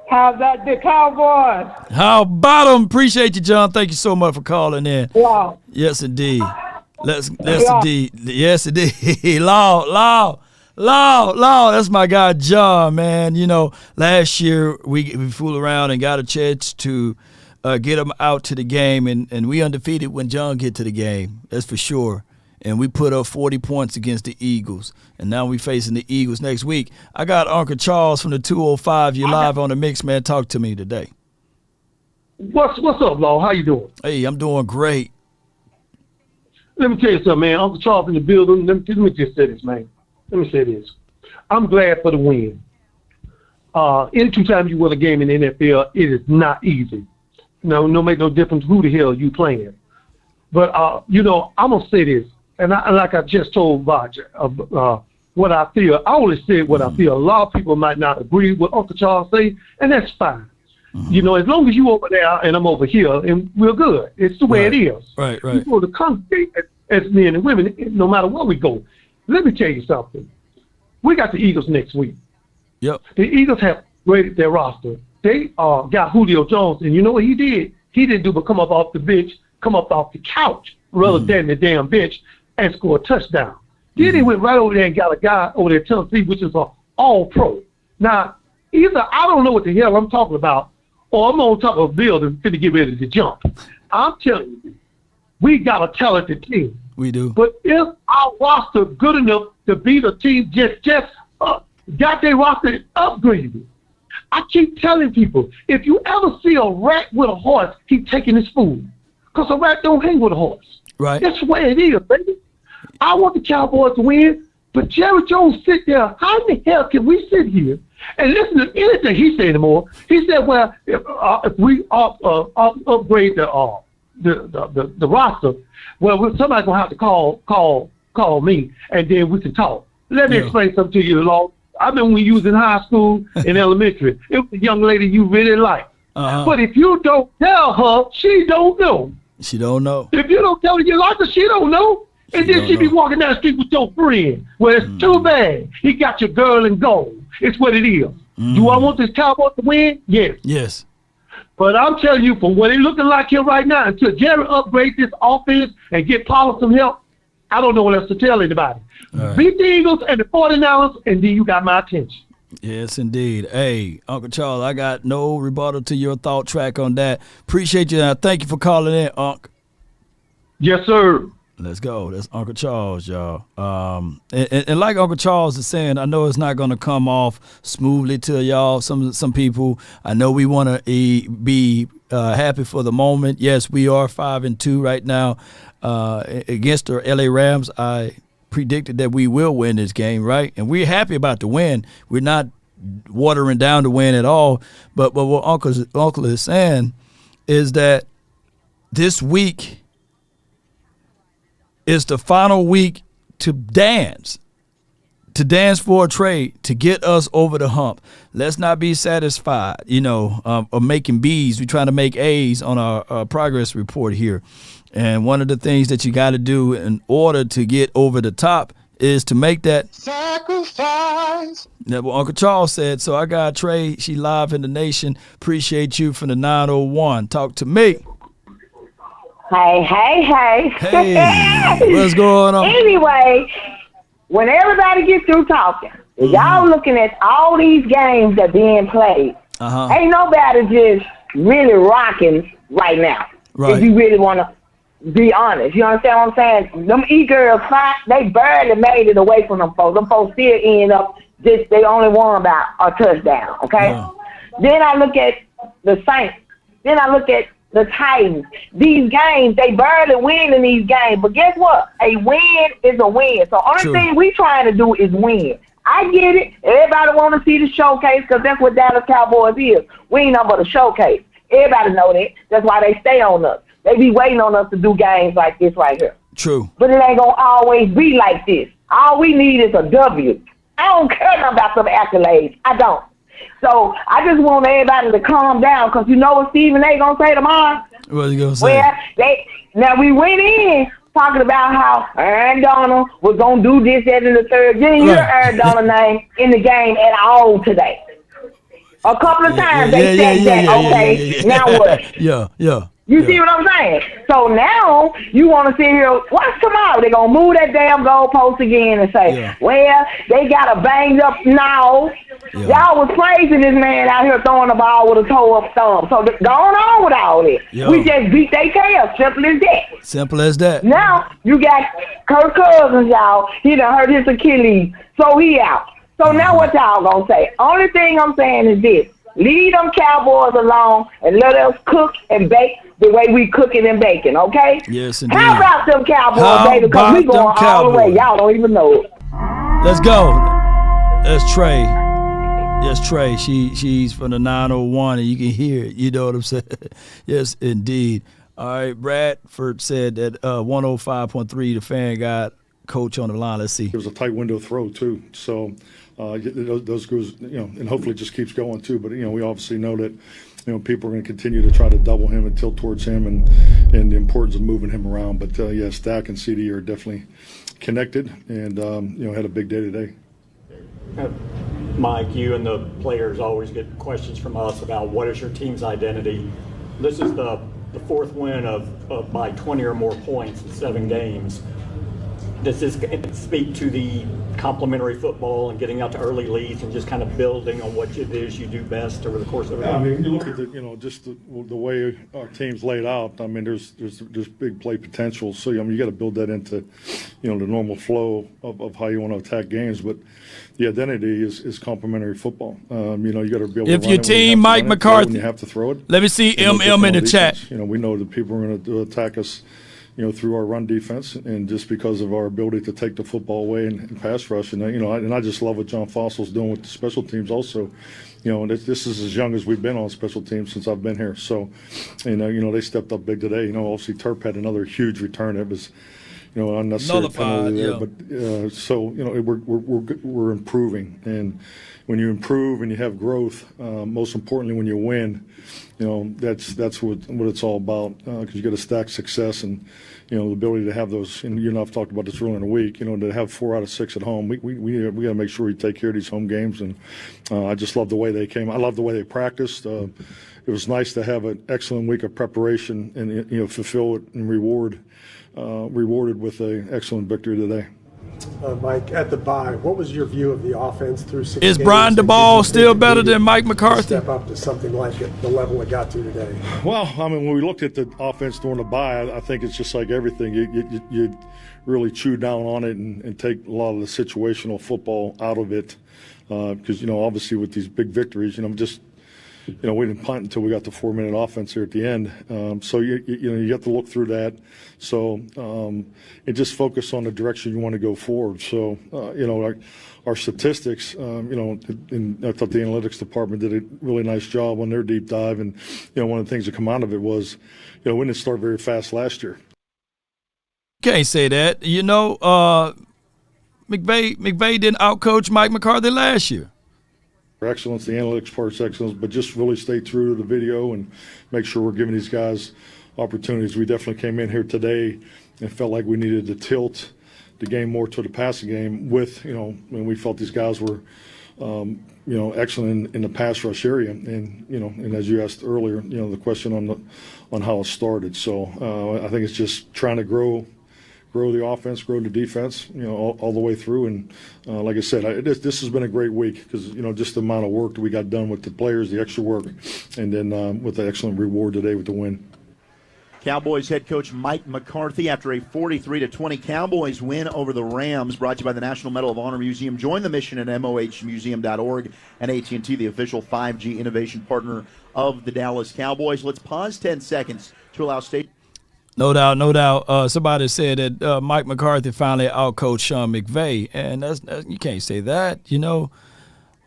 How about the Cowboys? How about them? Appreciate you, John. Thank you so much for calling in. Wow. Yes, indeed. Indeed. Yes, indeed. Law. That's my guy, John, man. You know, last year we fooled around and got a chance to get him out to the game, and we undefeated when John get to the game. That's for sure. And we put up 40 points against the Eagles. And now we facing the Eagles next week. I got Uncle Charles from the 205. You're live on the mix, man. Talk to me today. What's up, Law? How you doing? Hey, I'm doing great. Let me tell you something, man. Uncle Charles in the building. Let me just say this, man. Let me say this. I'm glad for the win. Any two times you win a game in the NFL, it is not easy. No make no difference who the hell you playing. But, I'm going to say this. And like I just told Roger, what I feel, I only said what I feel. A lot of people might not agree with Uncle Charles say, and that's fine. You know, as long as you over there and I'm over here, and we're good. It's the way it is. Right. We go to congregate as men and women, no matter where we go. Let me tell you something. We got the Eagles next week. Yep. The Eagles have graded their roster. They got Julio Jones, and you know what he did? He didn't do but come up off the bench, come up off the couch rather than the damn bench and score a touchdown. Then he went right over there and got a guy over there, Tennessee, which is an all-pro. Now, either I don't know what the hell I'm talking about, or I'm on top of a building finna get ready to jump. I'm telling you, we got a talented team. We do. But if our roster good enough to beat a team just got their roster upgraded, I keep telling people, if you ever see a rat with a horse, he's taking his food. Because a rat don't hang with a horse. Right. That's the way it is, baby. I want the Cowboys to win, but Jerry Jones sit there. How in the hell can we sit here and listen to anything he said anymore? He said, well, if we upgrade the roster, well, somebody's going to have to call me, and then we can talk. Let me explain something to you, Law. I remember when you was in high school and elementary. It was a young lady you really liked. But if you don't tell her, she don't know. She don't know. If you don't tell her you like her, she don't know. And then she be walking down the street with your friend. Well, it's too bad. He got your girl in gold. It's what it is. Do I want this Cowboys to win? Yes. Yes. But I'm telling you, from what it's looking like here right now, until Jerry upgrades this offense and get Pollard some help, I don't know what else to tell anybody. Right. Beat the Eagles and the 49ers, and then you got my attention. Yes, indeed. Hey, Uncle Charles, I got no rebuttal to your thought track on that. Appreciate you. Thank you for calling in, Unc. Yes, sir. Let's go. That's Uncle Charles, y'all. And like Uncle Charles is saying, I know it's not going to come off smoothly to y'all. Some people, I know we want to be happy for the moment. Yes, we are 5-2 right now against the LA Rams. I predicted that we will win this game, right? And we're happy about the win. We're not watering down the win at all. But what Uncle is saying is that this week is the final week to dance for a trade to get us over the hump. Let's not be satisfied, of making B's. We're trying to make A's on our progress report here. And one of the things that you got to do in order to get over the top is to make that sacrifice. That's what Uncle Charles said. So I got Trey. She live in the nation. Appreciate you from the 901. Talk to me. Hey. Hey, what's going on? Anyway, when everybody gets through talking, y'all looking at all these games that being played. Ain't nobody just really rocking right now. Right. If you really want to be honest. You understand what I'm saying? Them E-girls, they barely made it away from them folks. Them folks still end up they only won about a touchdown, okay? Yeah. Then I look at the Saints. Then I look at the Titans. These games, they barely win in these games. But guess what? A win is a win. So only thing we trying to do is win. I get it. Everybody want to see the showcase because that's what Dallas Cowboys is. We ain't nothing but a showcase. Everybody know that. That's why they stay on us. They be waiting on us to do games like this right here. True. But it ain't going to always be like this. All we need is a W. I don't care nothing about some accolades. I don't. So I just want everybody to calm down, because you know what Stephen A. gonna say tomorrow? What's he gonna say? Well, we went in talking about how Aaron Donald was gonna do this, that, and the third. You didn't hear Aaron Donald's name in the game at all today. A couple of times they said that. Now what? You see what I'm saying? So now you want to sit here. What's tomorrow? They're going to move that damn goalpost again and say, well, they got a banged up now. Y'all was praising this man out here throwing the ball with a toe-up thumb. So going on with all this. We just beat their tail. Simple as that. Simple as that. Now you got Kirk Cousins, y'all. He done hurt his Achilles. So he out. So now what y'all going to say? Only thing I'm saying is this. Leave them Cowboys alone and let us cook and bake the way we cooking and baking, okay? Yes, indeed. How about them Cowboys, baby? Because we going all the way. Y'all don't even know it. Let's go. That's Trey. Yes, Trey. She's from the 901, and you can hear it. You know what I'm saying? Yes, indeed. All right, Bradford said that 105.3, the Fan got Coach on the line. Let's see. It was a tight window throw, too. So those goes, and hopefully it just keeps going, too. But, we obviously know that, people are going to continue to try to double him and tilt towards him and the importance of moving him around. But, Stack and CD are definitely connected and, had a big day today. Mike, you and the players always get questions from us about what is your team's identity. This is the fourth win of by 20 or more points in 7 games. Does this speak to the complementary football and getting out to early leads and just kind of building on what it is you do best over the course of it? Yeah, I mean, you look at just the way our team's laid out. I mean, there's big play potential. So you got to build that into the normal flow of how you want to attack games. But the identity is complementary football. You got to be able. If to your team, Mike McCarthy, when you have to throw it. Let me see MM in the chat. We know that people are going to attack us. Through our run defense, and just because of our ability to take the football away and pass rush, and I just love what John Fossil's doing with the special teams. Also, this is as young as we've been on special teams since I've been here. So, they stepped up big today. Obviously Terp had another huge return. It was, unnecessary penalty there. But so we're improving, and when you improve and you have growth, most importantly when you win, that's what it's all about. Because you got to stack success and the ability to have those. And I've talked about this earlier in the week. To have 4 out of 6 at home, we got to make sure we take care of these home games. And I just love the way they came. I love the way they practiced. It was nice to have an excellent week of preparation and fulfill it and rewarded with an excellent victory today. Mike, at the bye, what was your view of the offense through 6 Is games? Brian DeBall still better than Mike McCarthy? Step up to something like the level it got to today. Well, I mean, when we looked at the offense during the bye, I think it's just like everything. You really chew down on it and take a lot of the situational football out of it because, obviously with these big victories, we didn't punt until we got the 4-minute offense here at the end. So you have to look through that. So and just focus on the direction you want to go forward. So our statistics, and I thought the analytics department did a really nice job on their deep dive. And one of the things that come out of it was, we didn't start very fast last year. Can't say that. McVay didn't outcoach Mike McCarthy last year. Excellence, the analytics part's excellence, but just really stay true to the video and make sure we're giving these guys opportunities. We definitely came in here today and felt like we needed to tilt the game more to the passing game with, when we felt these guys were, excellent in the pass rush area. And as you asked earlier, the question on how it started. So I think it's just trying to grow the offense, grow the defense, all the way through. And like I said, this has been a great week because, just the amount of work that we got done with the players, the extra work, and then with the excellent reward today with the win. Cowboys head coach Mike McCarthy after a 43-20 Cowboys win over the Rams, brought to you by the National Medal of Honor Museum. Join the mission at mohmuseum.org and AT&T, the official 5G innovation partner of the Dallas Cowboys. Let's pause 10 seconds to allow state. No doubt. Somebody said that Mike McCarthy finally outcoached Sean McVay, and that's you can't say that.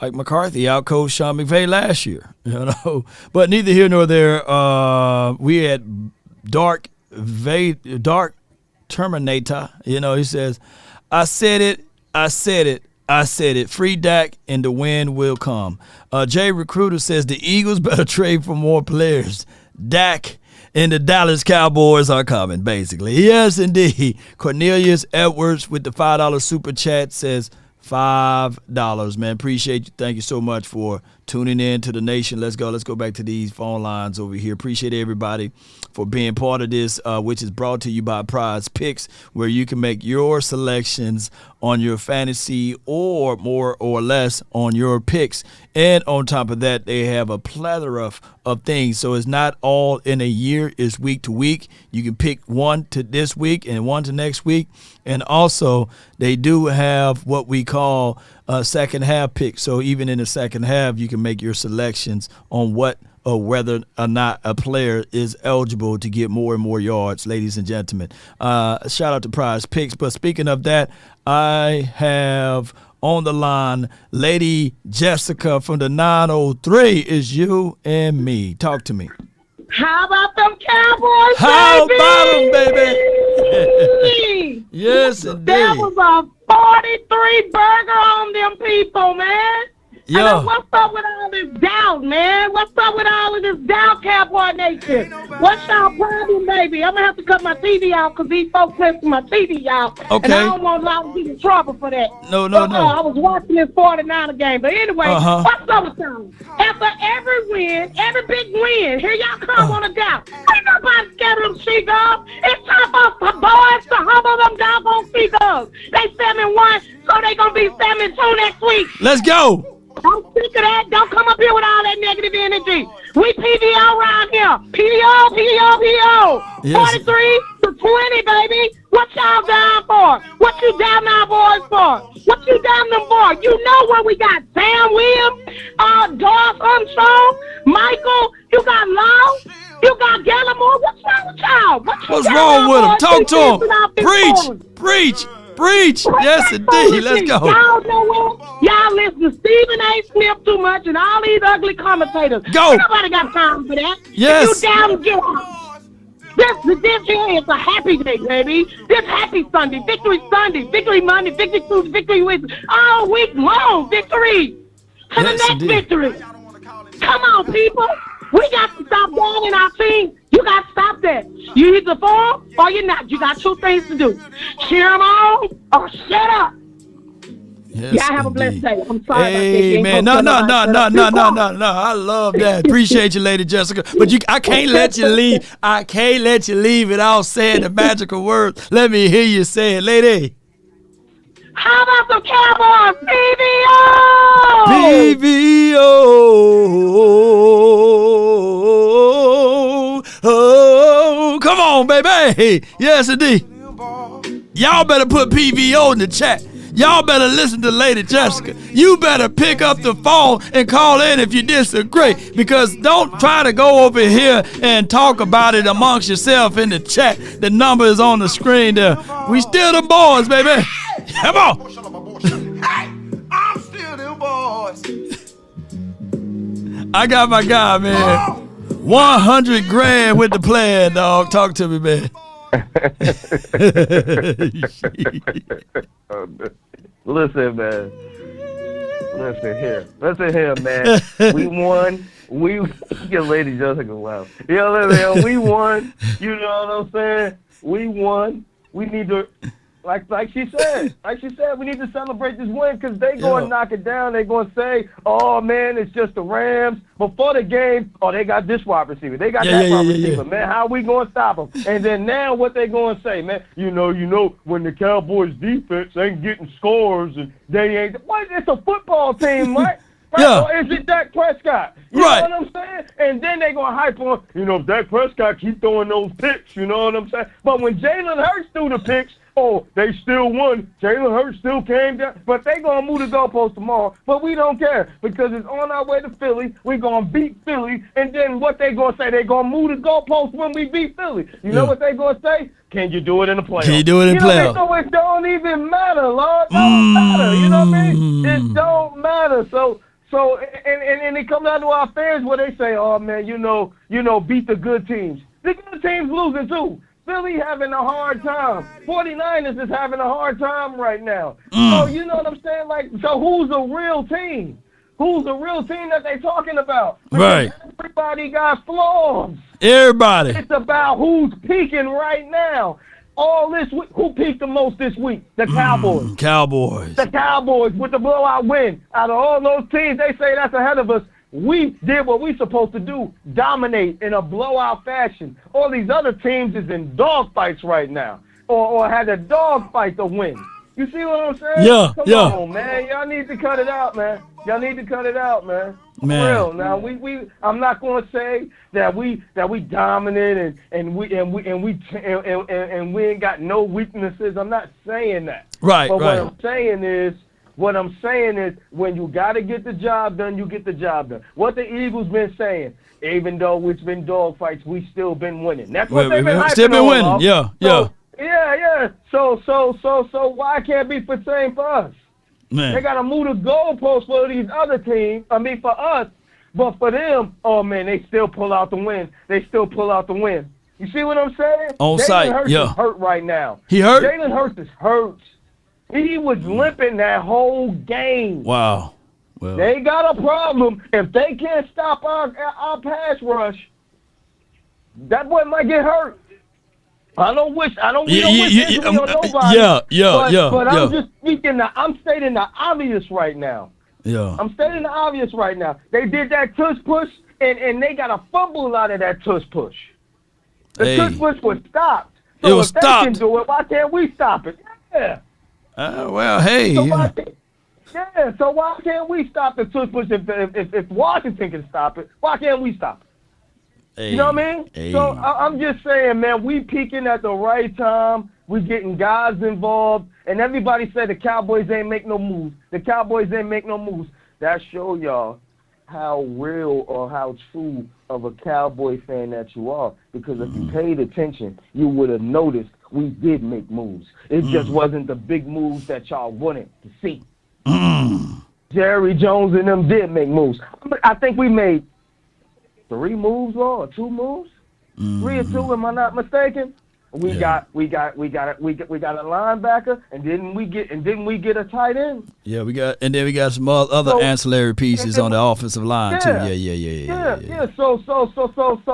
Mike McCarthy outcoached Sean McVay last year. But neither here nor there. We had Dark Terminator. He says, "I said it. I said it. Free Dak and the win will come. Jay Recruiter says the Eagles better trade for more players. Dak and the Dallas Cowboys are coming, basically. Yes, indeed. Cornelius Edwards with the $5 super chat says $5, man. Appreciate you. Thank you so much for tuning in to the nation. Let's go back to these phone lines over here. Appreciate everybody for being part of this, which is brought to you by Prize Picks, where you can make your selections on your fantasy or more or less on your picks. And on top of that, they have a plethora of things. So it's not all in a year. It's week to week. You can pick one to this week and one to next week. And also, they do have what we call second half picks. So even in the second half, you can make your selections on what or whether or not a player is eligible to get more and more yards, ladies and gentlemen. Shout out to Prize Picks. But speaking of that, I have on the line Lady Jessica from the 903. Is you and me. Talk to me. How about them Cowboys, How baby? about them, baby? Yes, indeed. That was a 43 burger on them people, man. Yeah. What's up with all this doubt, man? What's up with all of this doubt, Cowboy Nation? What's y'all problem, baby? I'm going to have to cut my TV out because these folks left my TV out. Okay. And I don't want to get in trouble for that. No. I was watching this 49er game. But anyway, what's up with y'all? After every win, every big win, here y'all come on a doubt. Ain't nobody scared of them Seagulls. It's time for the boys to humble them doggone Seagulls. They 7-1, so they going to be 7-2 next week. Let's go. Don't speak of that. Don't come up here with all that negative energy. We PVO around here. PVO. Yes. 43-20, baby. What y'all down for? What you down our boys for? What you down them for? You know what we got. Sam Williams, Doss Armstrong, Michael. You got Law. You got Gallimore. What's wrong with y'all? What's wrong with them? Talk to them. Preach. Yes, indeed. Let's go. Y'all know what? Y'all listen to Stephen A. Smith too much and all these ugly commentators. Go. Ain't nobody got time for that. Yes. If you down, get out. This here is a happy day, baby. This happy Sunday. Victory Monday, victory Tuesday, victory Wednesday. All week long, victory. To the next victory. Come on, people. We got to stop dogging our team. You got to stop that. You either for or you're not. You got two things to do. Cheer them on or shut up. Yes, y'all have a blessed day. I'm sorry Amen. about that. No. I love that. Appreciate you, Lady Jessica. But I can't let you leave. I can't let you leave without saying the magical words. Let me hear you say it, lady. How about some Cowboys? PVO. Oh, come on, baby. Yes, indeed. Y'all better put PVO in the chat. Y'all better listen to Lady Jessica. You better pick up the phone and call in if you disagree. Because don't try to go over here and talk about it amongst yourself in the chat. The number is on the screen there. We still the boys, baby. Come on. Hey, I'm still them boys. I got my guy, man. 100 grand with the plan, dog. Talk to me, man. Listen, man. Listen here, man. We won. We get Lady Jessica laugh. Listen, we won. You know what I'm saying? We won. We need to, like she said, we need to celebrate this win because they going to knock it down. They going to say, "Oh man, it's just the Rams." Before the game, they got this wide receiver. They got that wide receiver. Man, how we going to stop them? And then now, what they going to say, man? You know, when the Cowboys defense ain't getting scores and they ain't. What? It's a football team, right? Yeah. Or is it Dak Prescott? You know what I'm saying? And then they going to hype on, Dak Prescott keep throwing those picks, you know what I'm saying? But when Jalen Hurts threw the picks, they still won. Jalen Hurts still came down. But they going to move the goalpost tomorrow. But we don't care because it's on our way to Philly. We're going to beat Philly. And then what they going to say? They going to move the goalpost when we beat Philly. You know what they going to say? Can you do it in the playoffs? Can you do it in the playoffs? So it don't even matter, Lord. It don't matter. You know what I mean? It don't matter. So and it comes down to our fans where they say, "Oh man, beat the good teams." The good teams losing too. Philly having a hard time. 49ers is having a hard time right now. So you know what I'm saying? Like, so who's a real team? Who's the real team that they talking about? Because right. Everybody got flaws. Everybody. It's about who's peaking right now. All this week, who peaked the most this week? The Cowboys. Cowboys. The Cowboys with the blowout win. Out of all those teams, they say that's ahead of us. We did what we supposed to do, dominate in a blowout fashion. All these other teams is in dogfights right now, or had a dogfight to win. You see what I'm saying? Yeah, Come yeah. on, man. Y'all need to cut it out, man. Y'all need to cut it out, man. For Man. real. Now I'm not gonna say that we dominant and we ain't got no weaknesses. I'm not saying that. Right, but right. What I'm saying is when you gotta get the job done, you get the job done. What the Eagles been saying, even though it's been dogfights, we still been winning. That's what they've been hyping still been on, winning. Love. Yeah, yeah. Yeah. So why can't it be the same for us? Man. They gotta move the goalposts for these other teams. I mean, for us, but for them, oh man, they still pull out the win. You see what I'm saying? On Jalen site, Hurts yeah. is hurt right now. He hurt? Jalen Hurts is hurt. He was limping that whole game. Wow. Well. They got a problem. If they can't stop our pass rush, that boy might get hurt. We don't wish injury on nobody. But I'm just I'm stating the obvious right now. Yeah. I'm stating the obvious right now. They did that tush push, and they got a fumble out of that tush push. The tush push was stopped. So It was if they stopped. can do it, why can't we stop it? Yeah. Well, hey. So why can't we stop the tush push if Washington can stop it? Why can't we stop it? Hey. You know what I mean? Hey. So I'm just saying, man, we peaking at the right time. We getting guys involved, and everybody said the Cowboys ain't make no moves. That show y'all how real or how true of a Cowboy fan that you are. Because if you paid attention, you would have noticed we did make moves. It just wasn't the big moves that y'all wanted to see. Jerry Jones and them did make moves. I think we made 3 moves, or 2 moves, 3 or 2. Am I not mistaken? We got a linebacker, and didn't we get a tight end? Yeah, we got some other ancillary pieces on the offensive line too. Yeah. So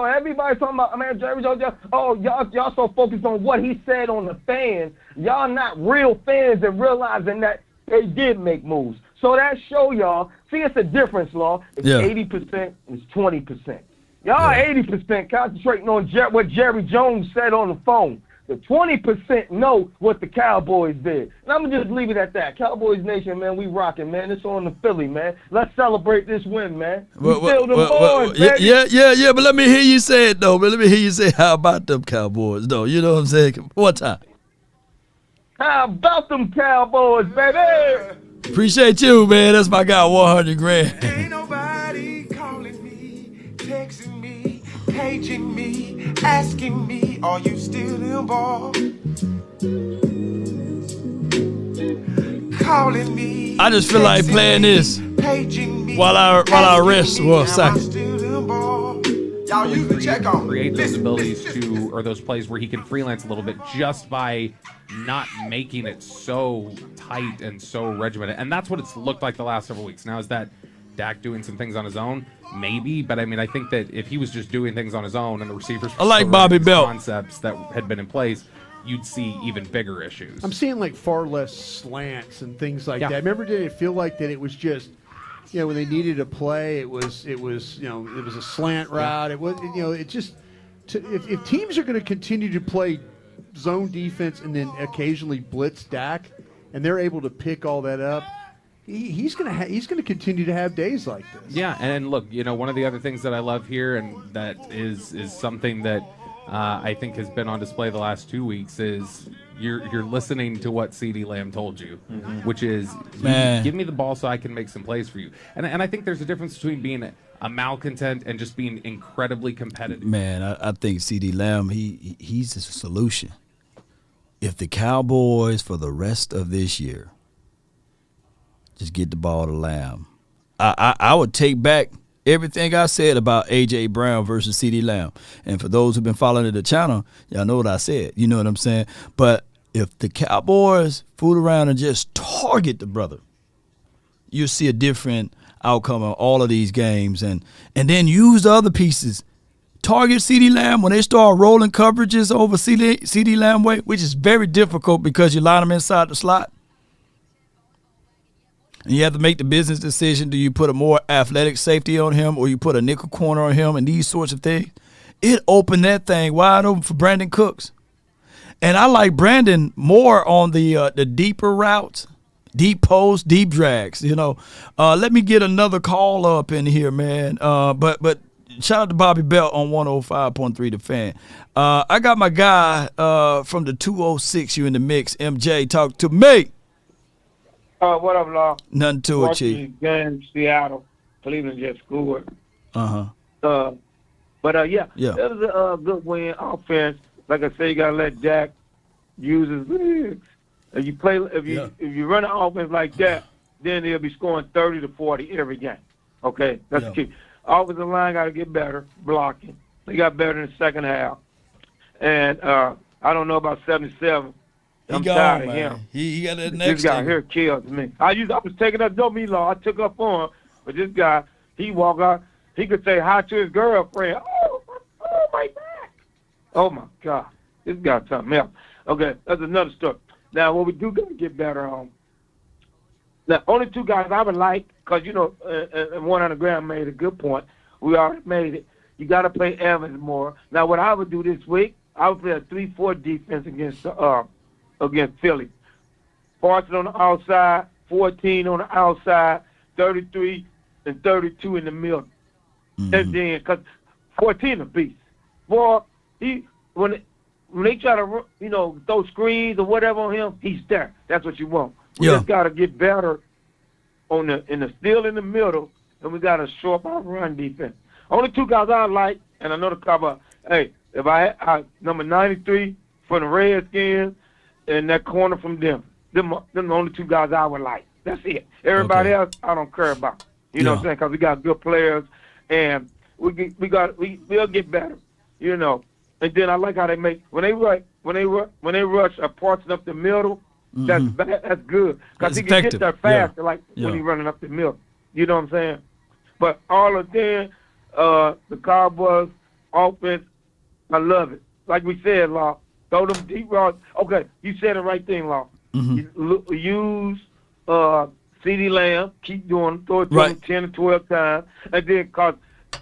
everybody talking about, man, Jerry Jones. Y'all so focused on what he said on the fans. Y'all not real fans and realizing that they did make moves. So that show y'all. See, it's a difference, Law. It's 80%, it's 20%. Y'all 80% concentrating on what Jerry Jones said on the phone. The 20% know what the Cowboys did. And I'm going to just leave it at that. Cowboys Nation, man, we rocking, man. It's on the Philly, man. Let's celebrate this win, man. We still the boys, baby. Yeah, but let me hear you say it, though. But let me hear you say, how about them Cowboys, though? You know what I'm saying? One time. How about them Cowboys, baby? Appreciate you, man. That's my guy, 100 grand. Ain't nobody calling me, texting me, paging me, asking me, are you still involved? Calling me. I just feel like playing this while I rest for a second. Y'all usually check on create those abilities to, or those plays where he can freelance a little bit just by not making it so tight and so regimented. And that's what it's looked like the last several weeks. Now, is that Dak doing some things on his own? Maybe, but I mean, I think that if he was just doing things on his own and the receivers I like Bobby Belt concepts that had been in place, you'd see even bigger issues. I'm seeing like far less slants and things like that. Remember, did it feel like that it was just, when they needed a play, it was a slant route. It was, it just, if teams are going to continue to play zone defense and then occasionally blitz Dak, and they're able to pick all that up, he's going to continue to have days like this. Yeah, and look, one of the other things that I love here, and that is something that I think has been on display the last 2 weeks, is you're listening to what CeeDee Lamb told you, which is, give me the ball so I can make some plays for you. And I think there's a difference between being a malcontent and just being incredibly competitive. Man, I think CeeDee Lamb, he's the solution. If the Cowboys for the rest of this year just get the ball to Lamb, I would take back everything I said about A.J. Brown versus C.D. Lamb. And for those who've been following the channel, y'all know what I said. You know what I'm saying? But if the Cowboys fool around and just target the brother, you'll see a different outcome of all of these games. And then use the other pieces. Target C.D. Lamb when they start rolling coverages over C.D. Lamb way, which is very difficult because you line them inside the slot. And you have to make the business decision. Do you put a more athletic safety on him or you put a nickel corner on him and these sorts of things? It opened that thing wide open for Brandon Cooks. And I like Brandon more on the deeper routes, deep posts, deep drags, you know. Let me get another call up in here, man. But shout out to Bobby Belt on 105.3 The Fan. I got my guy from the 206, you in the mix, MJ. Talk to me. What up, Law? Nothing to it, Chief. Game, Seattle, Cleveland just scored. Yeah. It was a good win offense. Like I say, you gotta let Dak use his legs. If you run an offense like that, then they'll be scoring 30 to 40 every game. Okay, that's the key. Offensive line got to get better blocking. They got better in the second half, and I don't know about 77. I'm tired of him. He got that next. This guy here kills me. I was taking up, don't me Law. I took up on him, but this guy, he walk out. He could say hi to his girlfriend. Oh my back. Oh my God, this guy something else. Okay, that's another story. Now, what we do got to get better on. The only two guys I would like, because, you know, and one on the ground made a good point. We already made it. You got to play Evans more. Now, what I would do this week, I would play a 3-4 defense against Philly. Parsons on the outside, 14 on the outside, 33 and 32 in the middle. And then, because 14 a beast. Boy, when they try to, you know, throw screens or whatever on him, he's there. That's what you want. We just got to get better still in the middle, and we got to shore up our run defense. Only two guys I like, and I know the cover. Hey, if I had number 93 for the Redskins and that corner from them the only two guys I would like. That's it. Everybody else, I don't care about. You know what I'm saying? Because we got good players, and we'll get better. You know. And then I like how they make when they rush Parsons up the middle. That's good because he can get there faster, when he's running up the middle. You know what I'm saying? But all of them, the Cowboys offense, I love it. Like we said, Law, throw them deep routes. Okay, you said the right thing, Law. Use C.D. Lamb, keep doing, throw it to him 10 to 12 times, and then because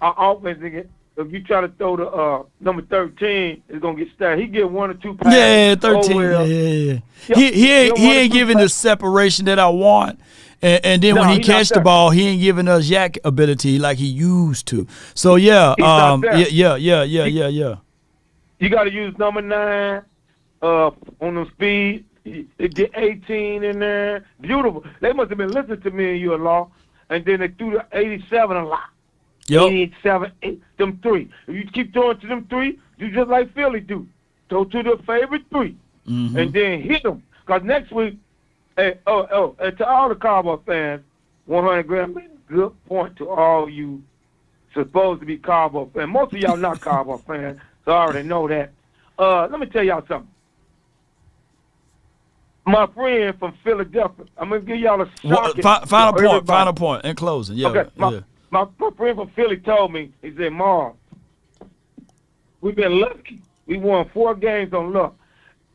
our offense again. If you try to throw the number 13, it's gonna get started. He get 1 or 2 passes. Yeah, 13. He ain't giving the separation that I want. And then when he catch the ball, he ain't giving us yak ability like he used to. So yeah. You got to use number 9 on the speed. It get 18 in there. Beautiful. They must have been listening to me and you a Law, and then they threw the 87 a lot. 87, 8, them 3. If you keep throwing to them 3, do just like Philly do. Throw to the favorite 3, and then hit them. Because next week, and to all the Cowboy fans, 100 grand made a good point to all you supposed to be Cowboy fans. Most of y'all not Cowboy fans, so I already know that. Let me tell y'all something. My friend from Philadelphia, I'm going to give y'all a shocking. Final point in closing. My friend from Philly told me, he said, Marv, we've been lucky. We won 4 games on luck.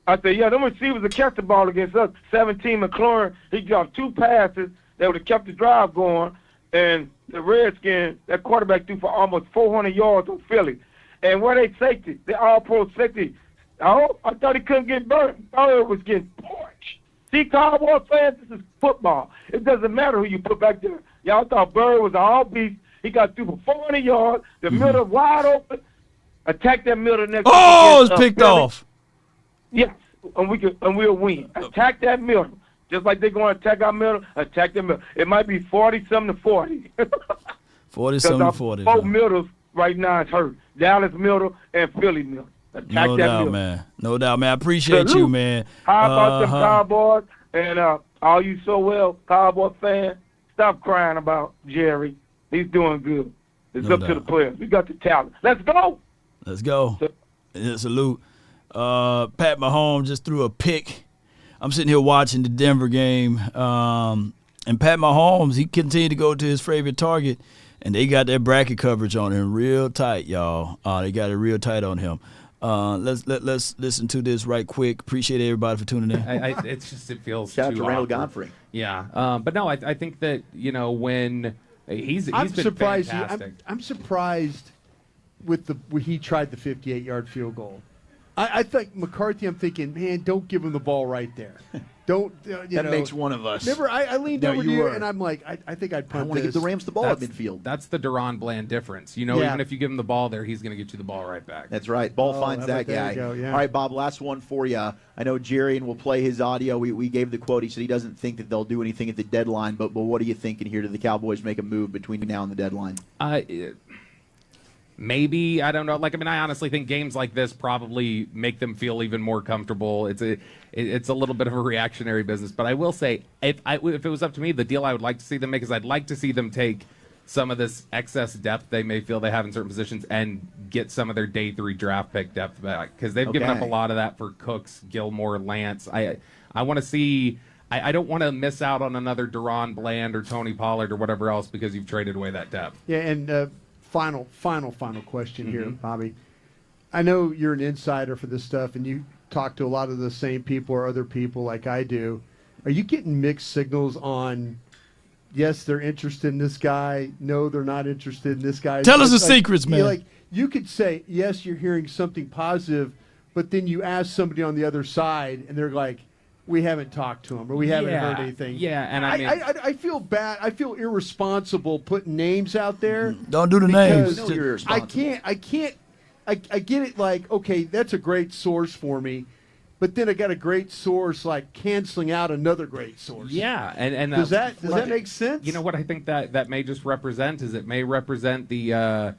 I said, them receivers that kept the ball against us. 17 McLaurin, he dropped 2 passes that would have kept the drive going. And the Redskins, that quarterback threw for almost 400 yards on Philly. And where they safety, they all pro safety. I thought he couldn't get burned. Bird was getting torched. See, Cowboy fans, this is football. It doesn't matter who you put back there. Y'all thought Bird was an all-beast. He got through for 400 yards. The middle wide open. Attack that middle next. Oh, it's picked off. Yes, and we'll win. Attack that middle. Just like they're going to attack our middle, attack the middle. It might be 40-something to 40. 40-something to 40. Both middles right now is hurt. Dallas middle and Philly middle. Attack no that doubt, middle. Man. No doubt, man. I appreciate you, man. How about them Cowboys? And all you so well Cowboy fans, stop crying about Jerry. He's doing good. It's No up to doubt. the players. We got the talent. Let's go. Let's go. Yeah, salute. Pat Mahomes just threw a pick. I'm sitting here watching the Denver game, and Pat Mahomes, he continued to go to his favorite target, and they got their bracket coverage on him real tight, y'all. They got it real tight on him. Let's listen to this right quick. Appreciate everybody for tuning in. It feels Shout out too to Randall awkward. Godfrey. Yeah, but no, I think that when he's I'm been surprised. fantastic. I'm surprised with when he tried the 58-yard field goal. I think McCarthy. I'm thinking, man, don't give him the ball right there. Don't. That makes one of us. Remember, I leaned No, over to you you, were. and I'm like, I think I'd I punt want to this. give the Rams the ball at midfield. That's the Deron Bland difference. Yeah. Even if you give him the ball there, he's going to get you the ball right back. That's right. Ball Oh, finds how about that guy. there you go, yeah. All right, Bob, last one for you. I know Jerry, and we'll play his audio. We gave the quote. He said he doesn't think that they'll do anything at the deadline, but what are you thinking here? Do the Cowboys make a move between now and the deadline? Maybe, I don't know. I honestly think games like this probably make them feel even more comfortable. It's a little bit of a reactionary business, but I will say, if it was up to me, the deal I would like to see them make is I'd like to see them take some of this excess depth they may feel they have in certain positions and get some of their day 3 draft pick depth back, because they've given up a lot of that for Cooks, Gilmore, Lance. I want to see. I don't want to miss out on another Deron Bland or Tony Pollard or whatever else because you've traded away that depth. Yeah, and final question here, Bobby. I know you're an insider for this stuff, and you talk to a lot of the same people or other people like I do. Are you getting mixed signals on, yes, they're interested in this guy, no, they're not interested in this guy? Tell us the secrets, man. You could say, yes, you're hearing something positive, but then you ask somebody on the other side, and they're like, we haven't talked to him, or we haven't heard anything. Yeah, and I feel bad. I feel irresponsible putting names out there. Don't do the names. because you're irresponsible. I get it. Like, okay, that's a great source for me, but then I got a great source like canceling out another great source. Yeah, and does that make sense? You know what I think that may just represent is it may represent the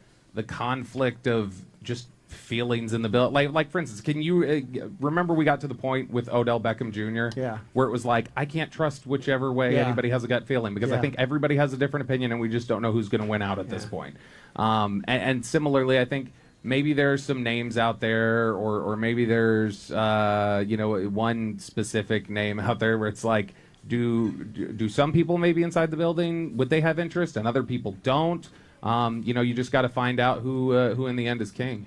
conflict of just feelings in the bill. Like for instance, can you remember we got to the point with Odell Beckham Jr. Yeah. where it was like, I can't trust whichever way anybody has a gut feeling, because I think everybody has a different opinion and we just don't know who's going to win out at this point. And similarly, I think maybe there's some names out there, or maybe there's one specific name out there where it's like, do some people maybe inside the building, would they have interest and other people don't? You just got to find out who in the end is king.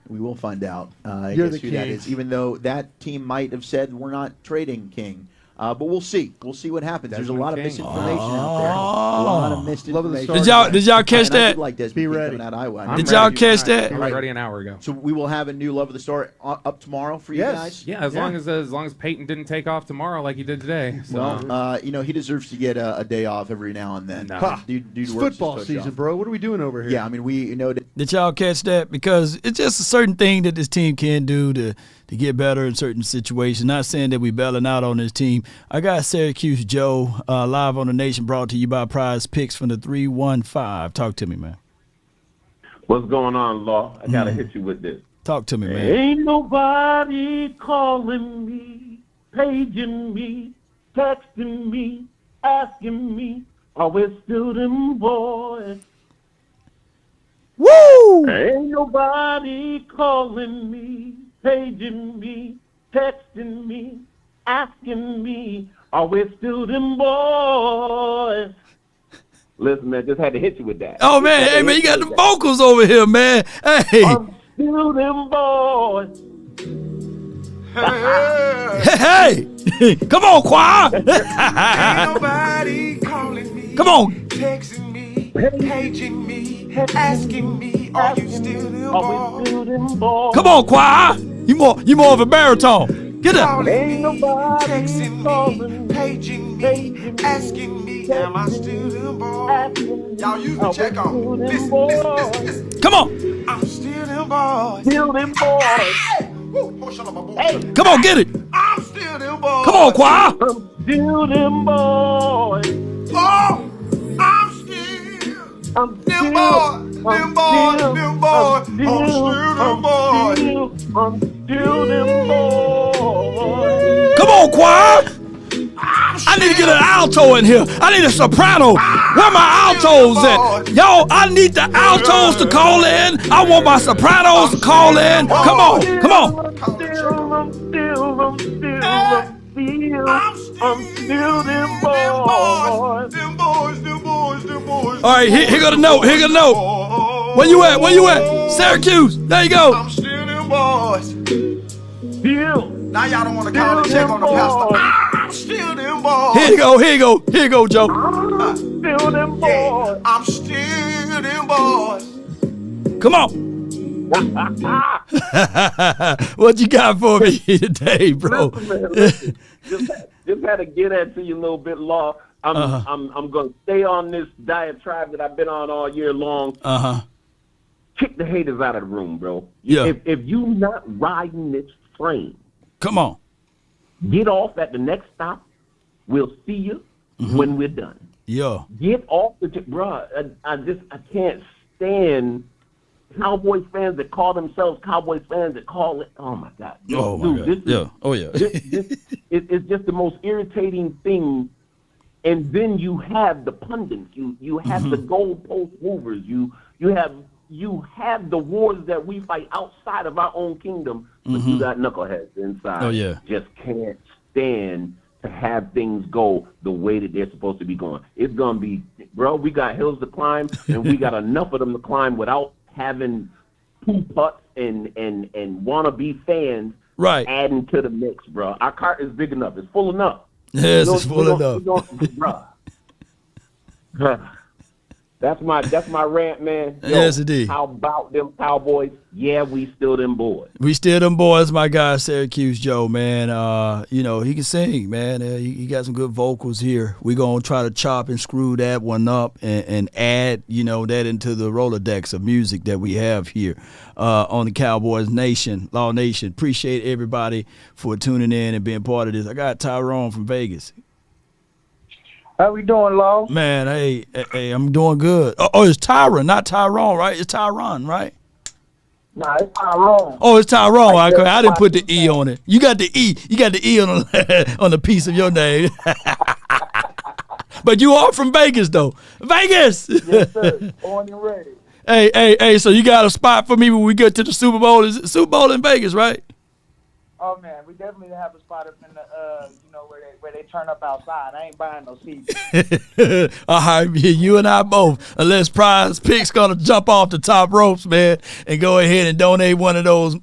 We will find out. I You're guess the who that king. is, even though that team might have said we're not trading King. But we'll see. We'll see what happens. There's a lot of misinformation out there. A lot of misinformation. Did y'all catch And I that? did like Desmond Be King ready. coming out of Iowa. I'm Did y'all ready. catch that? I was ready an hour ago. So we will have a new Love of the Star up tomorrow for you guys. Yeah, as long as Peyton didn't take off tomorrow like he did today. So. Well, he deserves to get a day off every now and then. It's football season, bro. What are we doing over here? Yeah, I mean, we know that. Did y'all catch that? Because it's just a certain thing that this team can do to get better in certain situations. Not saying that we bailing out on this team. I got Syracuse Joe live on the Nation, brought to you by Prize Picks from the 315. Talk to me, man. What's going on, Law? I gotta hit you with this. Talk to me, man. Ain't nobody calling me, paging me, texting me, asking me, are we still them boys? Woo! Ain't nobody calling me, paging me, texting me, asking me, are we still them boys? Listen, man, just had to hit you with that. Oh, man. Hey, man, you got the vocals over here, man. Hey. I'm still them boys. Hey. Come on, choir. Ain't nobody calling me, Come on. texting me, paging me, asking me, are you still the boy? Come on, choir. You more of a baritone. Get up. Calling me, texting me, paging me, asking me, am I still the boy? Y'all use the check on. Listen. Come on. I'm still them boys. Still them boys. Hey, Come on, get it. I'm still them boys. Come on, choir. I'm still them boys. Oh, I'm still them boys. Them boys. I'm still them boys. I'm still them boys. Come on, choir. I need to get an alto in here. I need a soprano. Where my altos at? Yo, I need the altos to call in. I want my sopranos to call in. Come on. I'm still them boys. All right, here go the note. Here go the note. Where you at? Syracuse. There you go. I'm still them boys. Still. Now y'all don't want to call and check on the pastor. I'm still them boys. Here you go, Joe. I'm still them boys. I'm still them boys. Come on. What you got for me today, bro? Listen. Just had to get that to you a little bit, Law. I'm going to stay on this diatribe that I've been on all year long. Kick the haters out of the room, bro. Yeah. If you not riding this train, come on. Get off at the next stop. We'll see you when we're done. Yeah. Get off bro. I can't stand Cowboys fans that call themselves Cowboys fans that call it. Oh my God. It's just the most irritating thing. And then you have the pundits. You have the goalpost movers. You have the wars that we fight outside of our own kingdom, but you got knuckleheads inside. Oh yeah. Just can't stand to have things go the way that they're supposed to be going. It's gonna be, bro. We got hills to climb, and we got enough of them to climb without having poo putts and wannabe fans adding to the mix, bro. Our cart is big enough. It's full enough. Yes, it's full enough. Bro. That's my rant, man. Yo, yes, indeed. How about them Cowboys? Yeah, we still them boys. We still them boys, my guy, Syracuse Joe, man. He can sing, man. He got some good vocals here. We're going to try to chop and screw that one up and add, that into the Rolodex of music that we have here on the Cowboys Nation, Law Nation. Appreciate everybody for tuning in and being part of this. I got Tyrone from Vegas. How we doing, Law? Man, hey, I'm doing good. Oh, it's Tyron, not Tyrone, right? It's Tyron, right? Nah, it's Tyrone. Oh, it's Tyrone. I didn't put the E on it. You got the E. You got the E on the piece of your name. But you are from Vegas, though. Vegas. Yes, sir. Born and ready. Hey. So you got a spot for me when we get to the Super Bowl? Is it Super Bowl in Vegas, right? Oh man, we definitely have a spot up in the where they turn up outside. I ain't buying no seats. All right, you and I both. Unless Prize Pick's gonna jump off the top ropes, man, and go ahead and donate one of those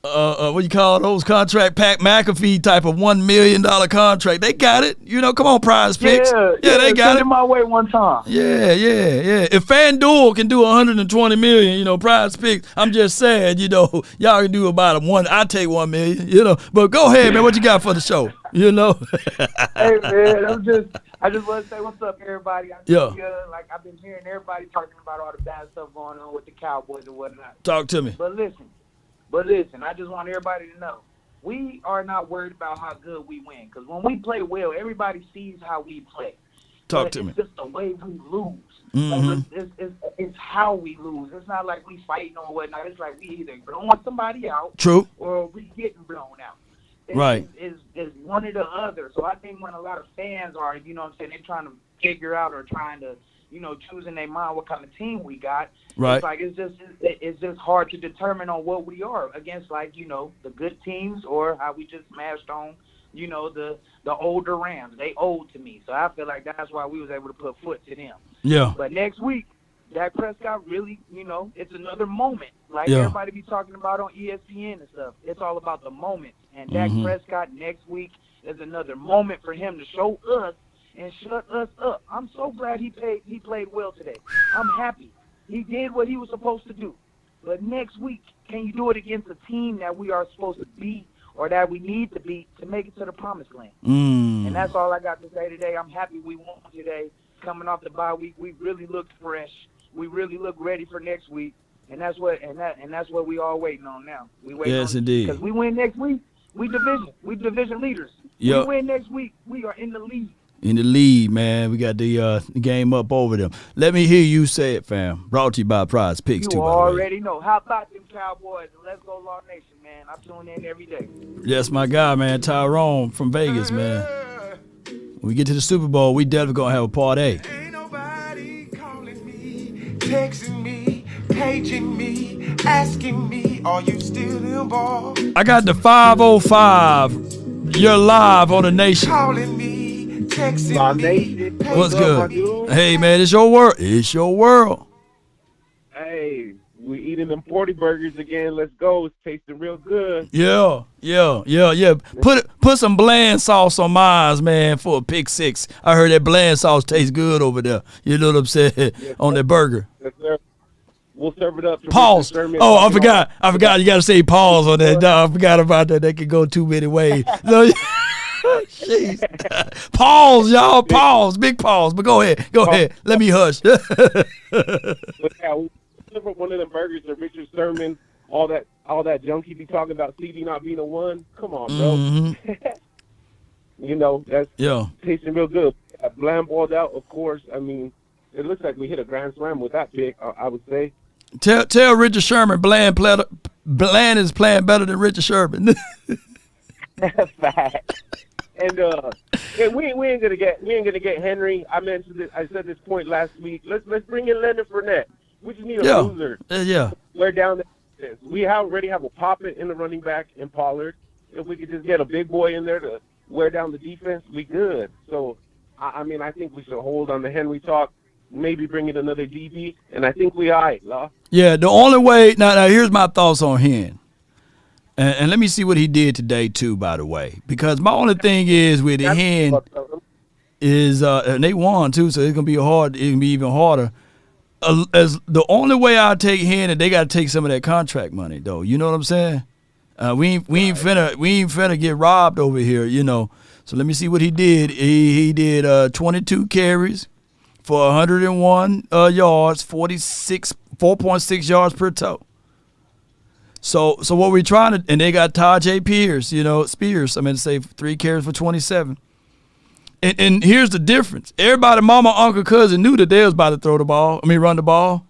what you call those contract Pat McAfee type of $1 million contract. They got it. Come on, Prize Picks. Yeah, they got send it. my way one time. Yeah. If FanDuel can do $120 million, Prize Picks, I'm just saying, y'all can do about I take $1 million, But go ahead, man. What you got for the show? Hey man, I just want to say what's up, everybody. I've been hearing everybody talking about all the bad stuff going on with the Cowboys and whatnot. Talk to me. But listen, I just want everybody to know, we are not worried about how good we win. Because when we play well, everybody sees how we play. Talk to me. It's just the way we lose. Mm-hmm. It's how we lose. It's not like we fighting or whatnot. It's like we either blowing somebody out True. or we getting blown out. It's one or the other. So I think when a lot of fans are, they're trying to figure out or trying to, choose in their mind what kind of team we got. Right. It's like it's just hard to determine on what we are against, the good teams or how we just smashed on, the older Rams. They old to me, so I feel like that's why we was able to put foot to them. Yeah. But next week, Dak Prescott really, it's another moment. Everybody be talking about on ESPN and stuff. It's all about the moment. And Dak Prescott next week is another moment for him to show us and shut us up. I'm so glad he played well today. I'm happy. He did what he was supposed to do. But next week, can you do it against a team that we are supposed to beat or that we need to beat to make it to the promised land? And that's all I got to say today. I'm happy we won today. Coming off the bye week, we really looked fresh. We really look ready for next week. And that's what we all waiting on now. Indeed. Because we win next week, we division leaders. Yep. We win next week, we are in the lead. In the lead, man. We got the game up over them. Let me hear you say it, fam. Brought to you by Prize Picks, too, You by the way. already know. How about them Cowboys? Let's go Law Nation, man. I tune in every day. Yes, my guy, man. Tyrone from Vegas, man. When we get to the Super Bowl, we definitely gonna have a part A. Texting me, paging me, asking me, are you still involved? I got the 505. You're live on the Nation. Calling me, texting me. What's good? Hey man, it's your world. It's your world. Hey, we eating them 40 burgers again. Let's go. It's tasting real good. Yeah. Put some bland sauce on mine, man, for a pick six. I heard that bland sauce tastes good over there. You know what I'm saying? On that burger. Yes, sir. We'll serve it up. To Pause. Richard Sherman. Oh, I forgot. You got to say pause on that. No, I forgot about that. They could go too many ways. So, jeez. Pause, y'all. Pause. Big pause. But go ahead. Let me hush. But yeah, we'll serve up one of them burgers to Richard Sherman. All that junk he be talking about CD not being a one. Come on, bro. Mm-hmm. You know, that's tasting real good. Bland balled out, of course. I mean, it looks like we hit a grand slam with that pick, I would say. Tell Richard Sherman Bland is playing better than Richard Sherman. Fact. And we ain't gonna get Henry. I mentioned it. I said this point last week. Let's bring in Leonard Fournette. We just need a loser. Wear down the. We already have a poppet in the running back in Pollard. If we could just get a big boy in there to wear down the defense, we good. So, I mean, I think we should hold on the Henry talk. Maybe bring in another DB, and I think we all right, Law. Yeah, the only way now here's my thoughts on Hen. And let me see what he did today too, by the way. Because my only thing is with the Hen is and they won too, so it's gonna be hard. It can be even harder. As the only way I take Hen, and they got to take some of that contract money though. You know what I'm saying? We ain't finna get robbed over here. You know. So let me see what he did. He did 22 carries for 101 yards, 4.6 yards per toe. So what we're trying to, and they got Tajay Spears. I mean, say 3 carries for 27. And here's the difference. Everybody, mama, uncle, cousin knew that they was about to run the ball.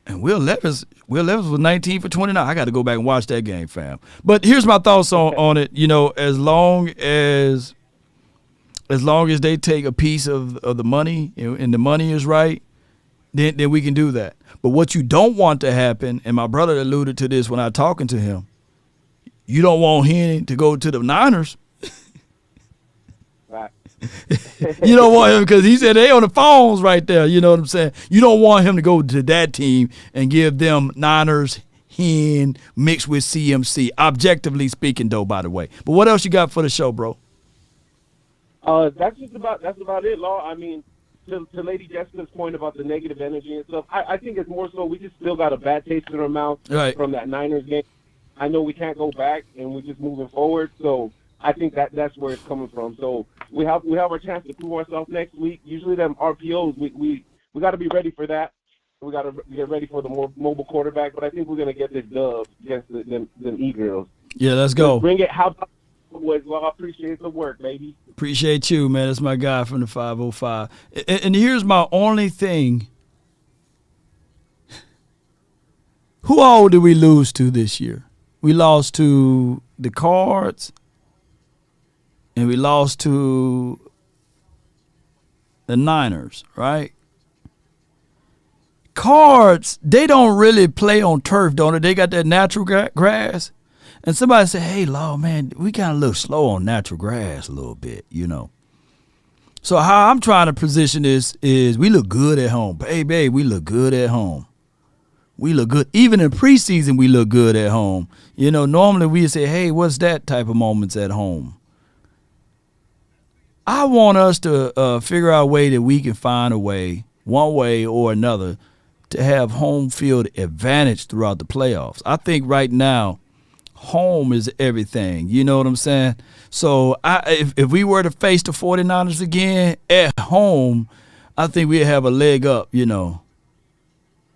And Will Levis was 19 for 29. I got to go back and watch that game, fam. But here's my thoughts on it. You know, as long as they take a piece of the money and the money is right, then we can do that. But what you don't want to happen, and my brother alluded to this when I was talking to him, you don't want him to go to the Niners. Right. You don't want him because he said they on the phones right there. You know what I'm saying? You don't want him to go to that team and give them Niners Hen mixed with CMC. Objectively speaking, though, by the way. But what else you got for the show, bro? That's about it, Law. I mean, to Lady Jessica's point about the negative energy and stuff, I think it's more so we just still got a bad taste in our mouth from that Niners game. I know we can't go back, and we're just moving forward. So I think that's where it's coming from. So we have our chance to prove ourselves next week. Usually them RPOs, we got to be ready for that. We got to get ready for the more mobile quarterback. But I think we're gonna get this dub against them E-girls. Yeah, let's go. Just bring it. How about Cowboys? Well, I appreciate the work, baby. Appreciate you, man. That's my guy from the 505. And here's my only thing. Who all did we lose to this year? We lost to the Cards, and we lost to the Niners, right? Cards, they don't really play on turf, don't they? They got that natural grass. And somebody said, hey, Law, man, we kind of look slow on natural grass a little bit, you know. So how I'm trying to position this is we look good at home. Baby, we look good at home. We look good. Even in preseason, we look good at home. You know, normally we say, hey, what's that type of moments at home? I want us to figure out a way that we can find a way, one way or another, to have home field advantage throughout the playoffs. I think right now, home is everything. You know what I'm saying? So if we were to face the 49ers again at home, I think we'd have a leg up, you know.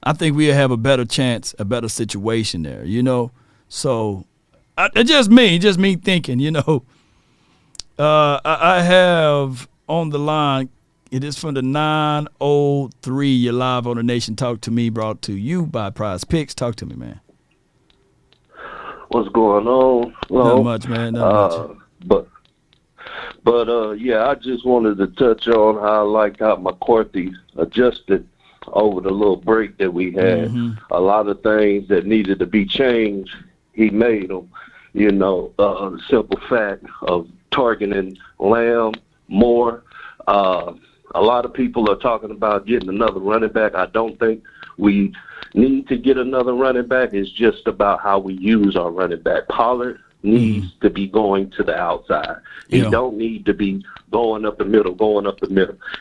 I think we'd have a better chance, a better situation there, you know. So just me thinking, you know. I have on the line, it is from the 903. You're live on the Nation. Talk to me, brought to you by Prize Picks. Talk to me, man. What's going on? Not much, man. Not much. But yeah, I just wanted to touch on how I like how McCarthy adjusted over the little break that we had. A lot of things that needed to be changed, he made them. You know, the simple fact of targeting Lamb more. A lot of people are talking about getting another running back. I don't think we need to get another running back. It's just about how we use our running back. Pollard needs to be going to the outside. He don't need to be going up the middle.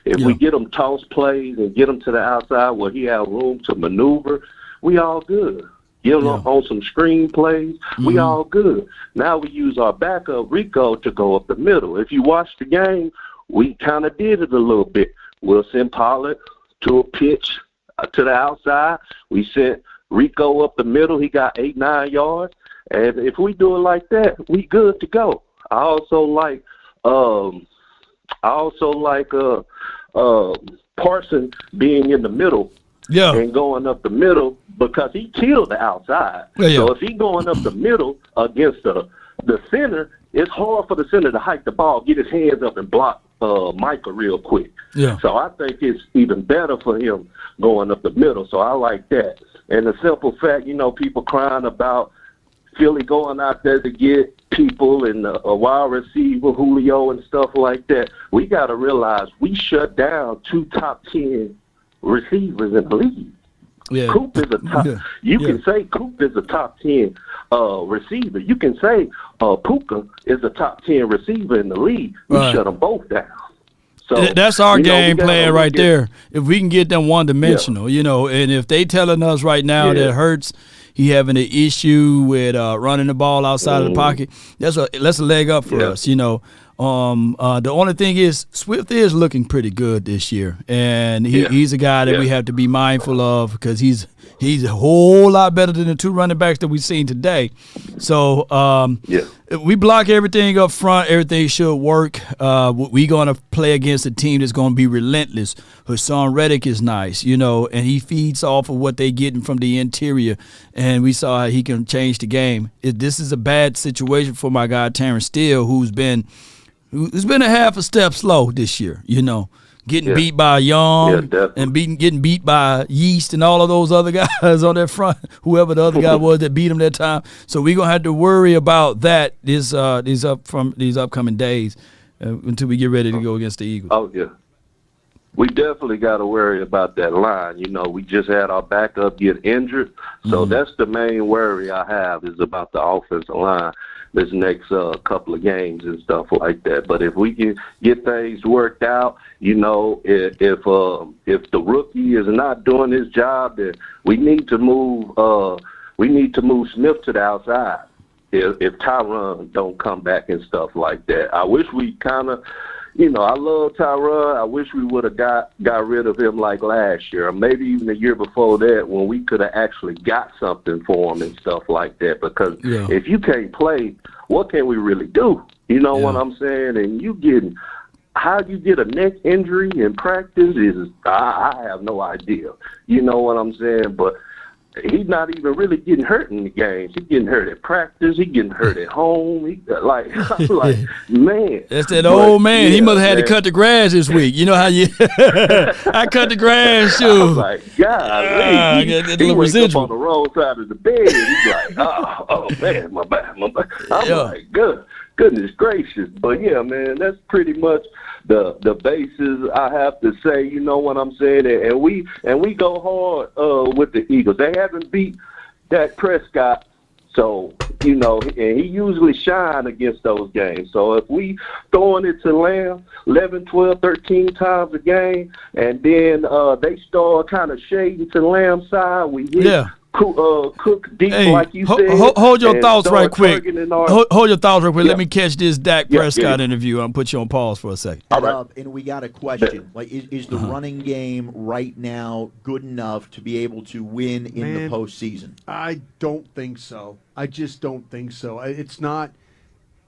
If we get him toss plays and get him to the outside where he has room to maneuver, we all good. Get him on some screen plays, we all good. Now we use our backup, Rico, to go up the middle. If you watch the game, we kind of did it a little bit. We'll send Pollard to a pitch to the outside. We sent Rico up the middle. He got 8-9 yards. And if we do it like that, we good to go. I also like Parson being in the middle and going up the middle because he killed the outside. So if he going up the middle against the center, it's hard for the center to hike the ball, get his hands up and block Micah real quick. So I think it's even better for him going up the middle. So I like that. And the simple fact, you know, people crying about Philly going out there to get people and a wide receiver, Julio and stuff like that. We got to realize we shut down 2 top 10 receivers in the league. Coop is a top. You can say Coop is a top 10 receiver. You can say Puka is a top 10 receiver in the league. We shut them both down. So that's our game plan right there. If we can get them one-dimensional, you know, and if they telling us right now that Hurts, he having an issue with running the ball outside of the pocket, that's a leg up for us, you know. The only thing is Swift is looking pretty good this year, and he's a guy that we have to be mindful of because he's a whole lot better than the 2 running backs that we've seen today. So we block everything up front. Everything should work. We're going to play against a team that's going to be relentless. Hassan Reddick is nice, you know, and he feeds off of what they're getting from the interior, and we saw how he can change the game. This is a bad situation for my guy Terrence Steele, who's been a half a step slow this year, you know, getting beat by Young and getting beat by Yeast and all of those other guys on that front, whoever the other guy was that beat him that time. So we're going to have to worry about that these upcoming days until we get ready to go against the Eagles. Oh, yeah. We definitely got to worry about that line. You know, we just had our backup get injured. So that's the main worry I have is about the offensive line this next couple of games and stuff like that. But if we can get things worked out, you know, if the rookie is not doing his job, then we need to move Smith to the outside. If Tyron don't come back and stuff like that. I wish we kind of, you know, I love Tyron. I wish we would have got rid of him like last year, or maybe even the year before that, when we could have actually got something for him and stuff like that. Because if you can't play, what can we really do? You know what I'm saying? And how you get a neck injury in practice is I have no idea. You know what I'm saying? But he's not even really getting hurt in the games. He's getting hurt at practice. He's getting hurt at home. I'm like, man. That's that old man. He must have had to cut the grass this week. You know how you I cut the grass, too. I was like, God, he wakes up on the wrong side of the bed. He's like, oh man, my back. I'm like, goodness gracious. But yeah, man, that's pretty much the basis I have to say. You know what I'm saying? And we go hard with the Eagles. They haven't beat Dak Prescott, so you know, and he usually shine against those games. So if we throwing it to Lamb 11, 12, 13 times a game, and then they start kind of shading to Lamb's side, we hit Cook deep, like you said. Hold your thoughts right quick. Hold your thoughts right quick. Let me catch this Dak Prescott interview. I'll put you on pause for a second. All right. And we got a question. Like, is the running game right now good enough to be able to win in the postseason? I don't think so. I just don't think so. It's not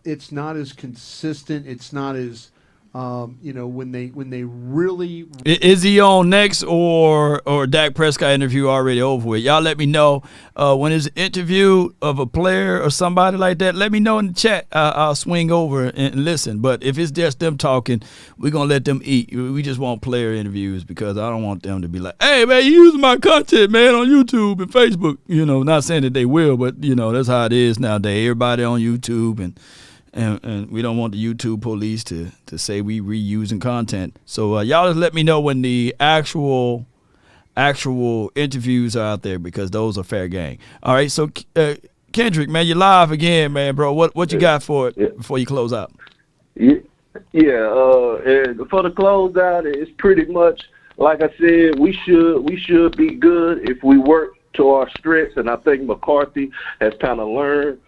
as consistent. It's not as When they really Is he on next or Dak Prescott interview already over with? Y'all let me know when there's an interview of a player or somebody like that. Let me know in the chat. I'll swing over and listen. But if it's just them talking, we're going to let them eat. We just want player interviews because I don't want them to be like, hey, man, you using my content, man, on YouTube and Facebook. Not saying that they will, but, that's how it is nowadays. Everybody on YouTube and we don't want the YouTube police to say we reusing content. So y'all just let me know when the actual interviews are out there because those are fair game. All right, so Kendrick, man, you're live again, man, bro. What you got for it before you close out? And for the closeout, it's pretty much like I said. We should be good if we work to our strengths, and I think McCarthy has kind of learned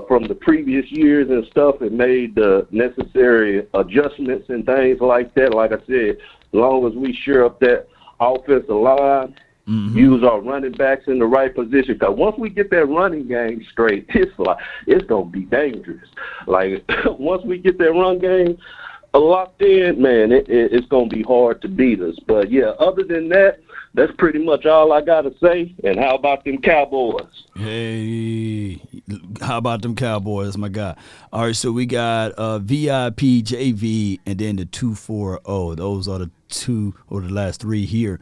from the previous years and stuff and made the necessary adjustments and things like that. Like I said, as long as we shore up that offensive line, use our running backs in the right position. Because once we get that running game straight, it's going to be dangerous. Like, once we get that run game locked in, man, it's going to be hard to beat us. But, yeah, other than that, that's pretty much all I got to say. And how about them Cowboys? Hey, how about them Cowboys, my guy? All right, so we got VIP, JV, and then the 240. Those are the two or the last three here.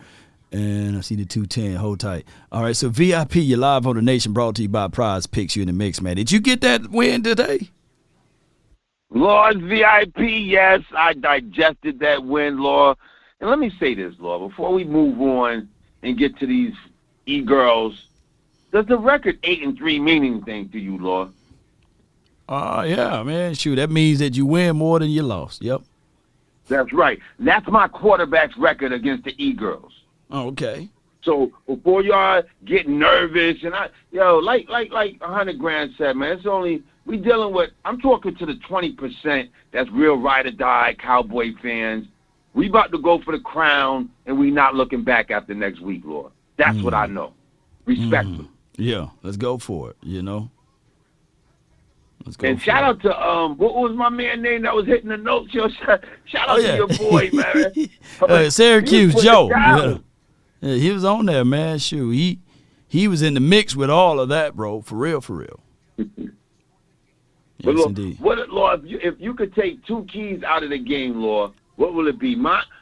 And I see the 210. Hold tight. All right, so VIP, you're live on the Nation, brought to you by Prize Picks. You in the mix, man. Did you get that win today? Lord VIP, yes, I digested that win, Lord. And let me say this, Lord, before we move on and get to these e-girls, does the record 8-3 mean anything to you, Lord? Yeah, man. Shoot, that means that you win more than you lost. Yep. That's right. That's my quarterback's record against the e-girls. Oh, okay. So before y'all get nervous and like 100 Grand said, man, it's only we dealing with. I'm talking to the 20% that's real ride or die Cowboy fans. We about to go for the crown, and we not looking back after next week, Lord. That's what I know. Respectfully. Yeah, let's go for it. Let's go. And shout out to what was my man name that was hitting the notes? Yo, shout out to your boy, man. Syracuse Joe. Yeah, he was on there, man. Shoot, he was in the mix with all of that, bro. For real. Yes, but Lord, indeed. Lord, if you could take two keys out of the game, Lord, what will it be?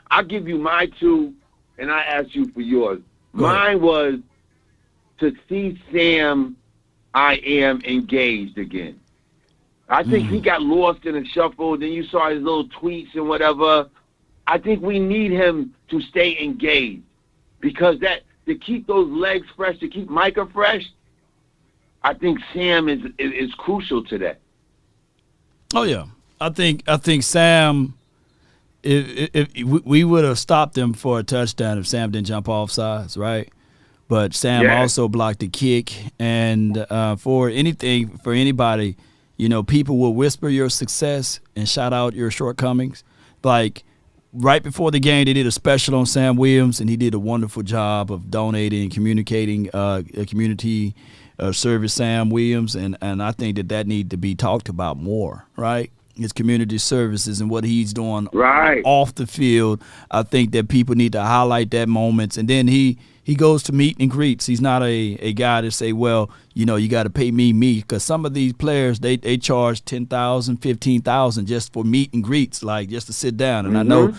I'll give you my two, and I ask you for yours. Mine was to see Sam I am engaged again. I think he got lost in the shuffle. Then you saw his little tweets and whatever. I think we need him to stay engaged because to keep those legs fresh, to keep Micah fresh, I think Sam is crucial to that. Oh yeah, I think Sam. If we would have stopped him for a touchdown if Sam didn't jump off sides, right? But Sam also blocked the kick, and for anybody, people will whisper your success and shout out your shortcomings. Like right before the game, they did a special on Sam Williams, and he did a wonderful job of donating, communicating, a community service. Sam Williams, and I think that needs to be talked about more, right? His community services and what he's doing off the field. I think that people need to highlight that moments. And then he goes to meet and greets. He's not a guy to say, well, you got to pay me, because some of these players, they charge $10,000, $15,000 just for meet and greets, like just to sit down. And I know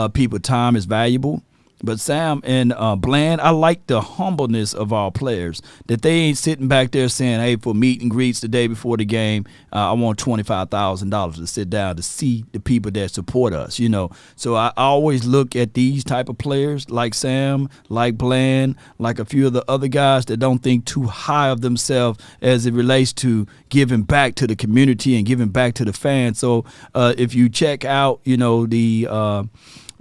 people time is valuable. But Sam and Bland, I like the humbleness of our players, that they ain't sitting back there saying, hey, for meet and greets the day before the game, I want $25,000 to sit down to see the people that support us, So I always look at these type of players like Sam, like Bland, like a few of the other guys that don't think too high of themselves as it relates to giving back to the community and giving back to the fans. So if you check out,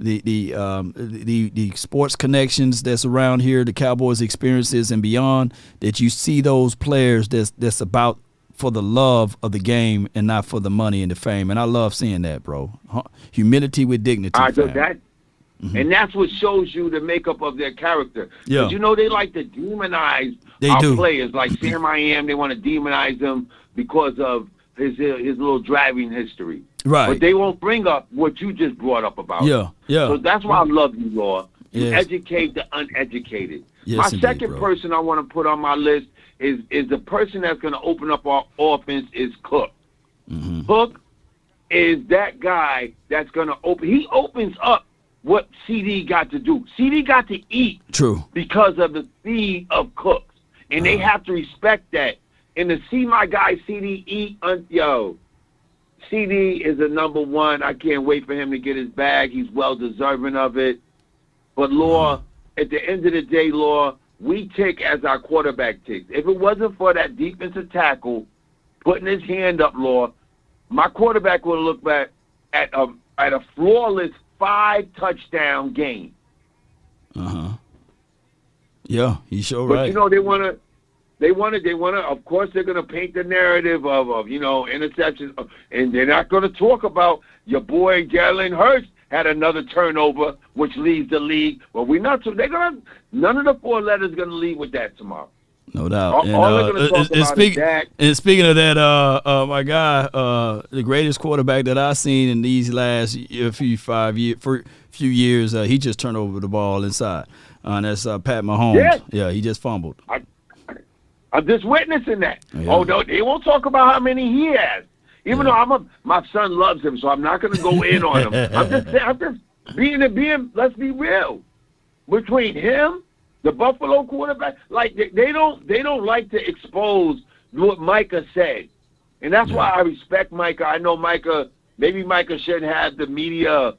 the sports connections that's around here, the Cowboys experiences and beyond, that you see those players that's about for the love of the game and not for the money and the fame. And I love seeing that, bro. Humility with dignity. And that's what shows you the makeup of their character. Yeah. Because they like to demonize players. Like Sam I am, they want to demonize him because of his little driving history. Right. But they won't bring up what you just brought up about. Yeah, yeah. So that's why I love you, Law. You Yes. educate the uneducated. Yes, My indeed, second bro. person I want to put on my list is the person that's going to open up our offense is Cook. Mm-hmm. Cook is that guy that's going to open. He opens up what CD got to do. CD got to eat True. because of the speed of Cooks, and they have to respect that. And to see my guy CD eat, CD is a number one. I can't wait for him to get his bag. He's well deserving of it. But Law, at the end of the day, Law, we take as our quarterback takes. If it wasn't for that defensive tackle putting his hand up, Law, my quarterback would look back at a flawless 5-touchdown game. Yeah, you sure But right. you know they want to. Of course, they're going to paint the narrative of interceptions, and they're not going to talk about your boy Jalen Hurts had another turnover, which leads the league. Well, we're not. So they're going to. None of the 4 letters going to lead with that tomorrow. No doubt. All they're going to talk about is Dak. And speaking of that, my guy, the greatest quarterback that I've seen in these last few years, he just turned over the ball inside. That's Pat Mahomes. Yes. Yeah, he just fumbled. I'm just witnessing that. Yeah. Oh no, they won't talk about how many he has. Even though my son loves him, so I'm not going to go in on him. I'm just being. Let's be real. Between him, the Buffalo quarterback, like they don't like to expose what Micah said, and that's why I respect Micah. I know maybe Micah shouldn't have the media.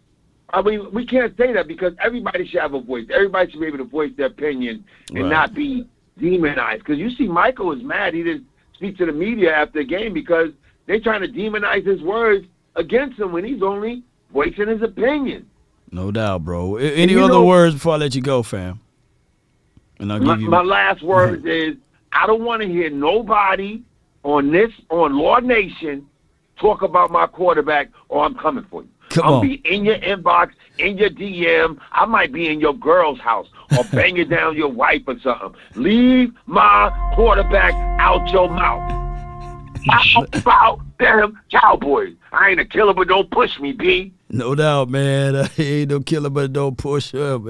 I mean, we can't say that because everybody should have a voice. Everybody should be able to voice their opinion and not be demonized. Because you see, Michael was mad. He didn't speak to the media after the game because they're trying to demonize his words against him when he's only voicing his opinion. No doubt, bro. Any other words before I let you go, fam? And I'll give you my last words is I don't want to hear nobody on Law Nation talk about my quarterback or I'm coming for you. I'll be in your inbox, in your DM. I might be in your girl's house or banging down your wife or something. Leave my quarterback out your mouth. How about them Cowboys? I ain't a killer, but don't push me, B. No doubt, man. He ain't no killer, but don't push up.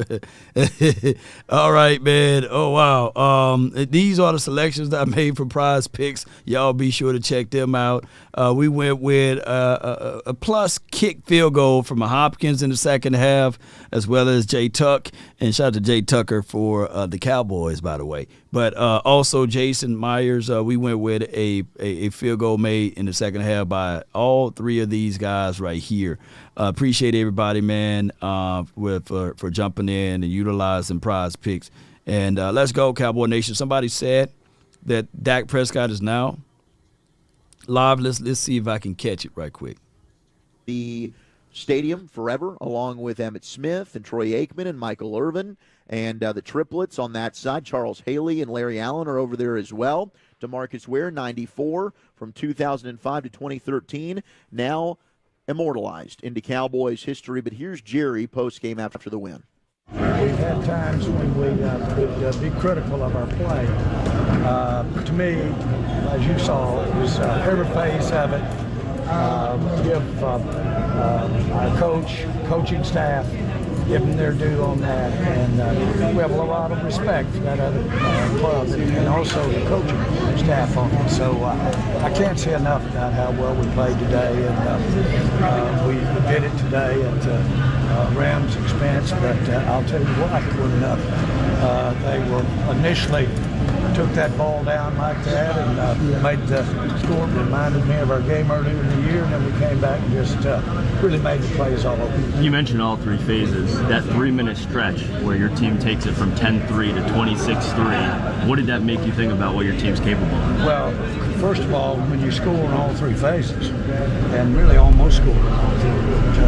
All right, man. Oh, wow. These are the selections that I made for Prize Picks. Y'all be sure to check them out. We went with a plus kick field goal from Hopkins in the second half, as well as Jay Tuck. And shout out to Jay Tucker for the Cowboys, by the way. But also Jason Myers, we went with a field goal made in the second half by all 3 of these guys right here. Appreciate everybody, man, for jumping in and utilizing Prize Picks. And let's go, Cowboy Nation. Somebody said that Dak Prescott is now live. Let's see if I can catch it right quick. The stadium forever, along with Emmitt Smith and Troy Aikman and Michael Irvin. And the triplets on that side, Charles Haley and Larry Allen are over there as well. DeMarcus Ware, 94 from 2005 to 2013. Now immortalized into Cowboys history. But here's Jerry post-game after the win. We've had times when we could be critical of our play. To me, as you saw, it was every phase of it. Give our coaching staff, give them their due on that. And we have a lot of respect for that other club and also the coaching staff on it. So I can't say enough about how well we played today. And we did it today at Rams' expense. But I'll tell you what, when they were initially took that ball down like that and made the score, reminded me of our game earlier in the year, and then we came back and just really made the plays all over. You mentioned all 3 phases. That 3-minute stretch where your team takes it from 10-3 to 26-3, what did that make you think about what your team's capable of? Well, first of all, when you score in all 3 phases, and really almost scored in all 3, which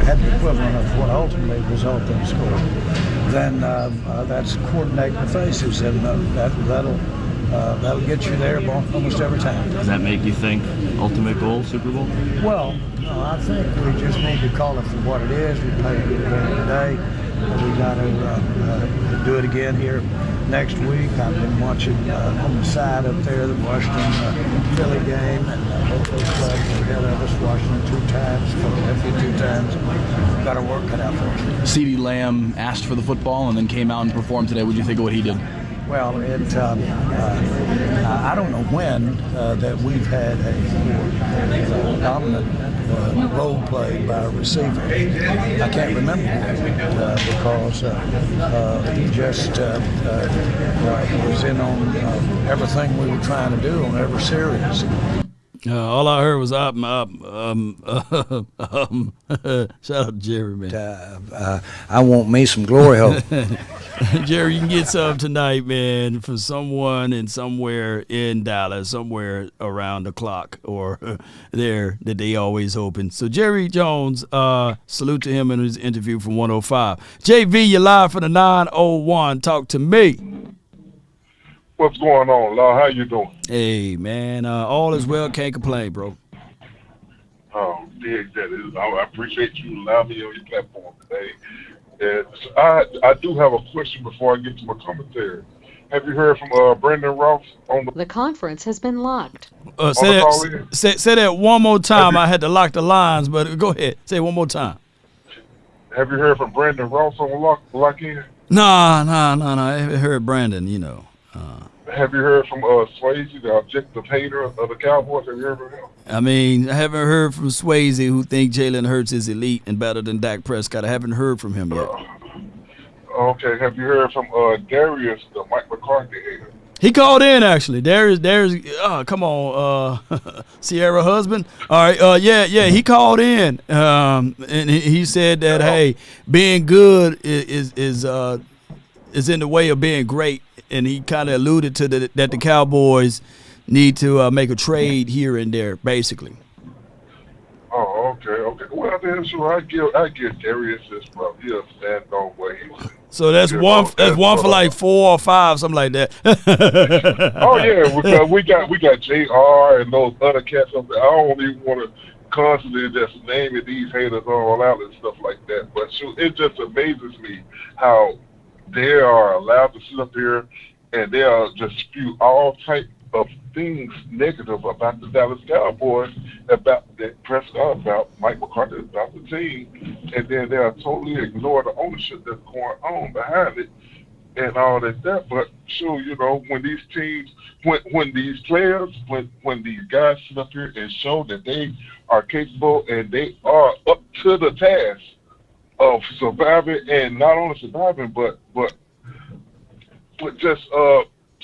had the equivalent of what ultimately resulted in a score, then that's coordinating the phases, and that'll get you there almost every time. Does that make you think ultimate goal, Super Bowl? Well, I think we just need to call it for what it is. We played a good game today. We got to do it again here next week. I've been watching on the side up there the Washington Philly game, and both those clubs ahead of us, Washington 2 times, Philadelphia 2 times. Got our work cut out for us. CeeDee Lamb asked for the football and then came out and performed today. What do you think of what he did? Well, I don't know when that we've had a dominant role played by a receiver. I can't remember because he just was in on everything we were trying to do on every series. All I heard was shout out to Jerry, man. I want me some glory hole. Jerry, you can get some tonight, man, from someone and somewhere in Dallas, somewhere around the clock or there that they always open. So Jerry Jones, salute to him in his interview from 105. JV, you're live for the 901. Talk to me. What's going on, Law? How you doing? Hey, man, all is well. Can't complain, bro. Oh, dig that. I appreciate you allowing me on your platform today. And I do have a question before I get to my commentary. Have you heard from Brandon Ross on the... The conference has been locked. Say that one more time. I had to lock the lines, but go ahead. Say it one more time. Have you heard from Brandon Ross on the lock-in? No. I haven't heard Brandon, you know. Have you heard from Swayze, the objective hater of the Cowboys? Have you heard from him? I mean, I haven't heard from Swayze, who think Jalen Hurts is elite and better than Dak Prescott. I haven't heard from him yet. Okay. Have you heard from Darius, the Mike McCarthy hater? He called in, actually. Darius, come on, Sierra husband. All right, yeah, he called in, and he said that, hey, being good is in the way of being great. And he kind of alluded to that the Cowboys need to make a trade here and there, basically. Oh, okay. Well, then, sure, I give Darius this, bro. He'll stand on ways. So that's one for like 4 or 5, something like that. Oh yeah, because we got JR and those other cats up there. I don't even want to constantly just naming these haters all out and stuff like that. But shoot, it just amazes me how they are allowed to sit up here and they are just spew all type of things negative about the Dallas Cowboys, about Dak Prescott, about Mike McCarthy, about the team, and then they are totally ignore the ownership that's going on behind it and all that. But sure, you know, when these teams, when these players, when these guys sit up here and show that they are capable and they are up to the task of surviving, and not only surviving, but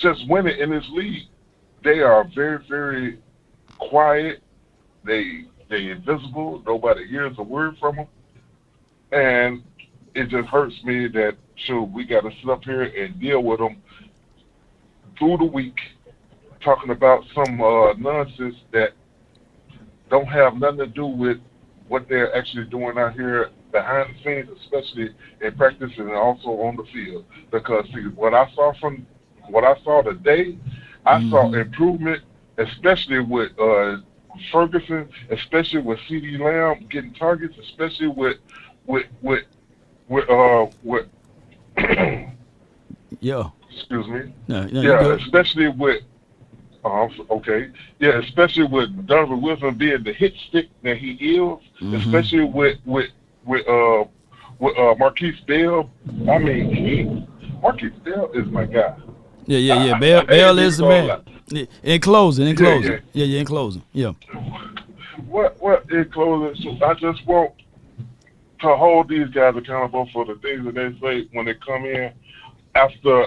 just winning in this league, they are very, very quiet. They invisible. Nobody hears a word from them, and it just hurts me that we got to sit up here and deal with them through the week, talking about some nonsense that don't have nothing to do with what they're actually doing out here behind the scenes, especially in practice and also on the field. Because see, what I saw today, I saw improvement, especially with Ferguson, especially with CeeDee Lamb getting targets, especially with yeah. Excuse me. No, yeah, especially with especially with Donovan Wilson being the hit stick that he is, especially with Marquise Bell. I mean, Marquise Bell is my guy. Yeah. Bell is the man. In closing. In closing. Yeah. What in closing? So I just want to hold these guys accountable for the things that they say when they come in after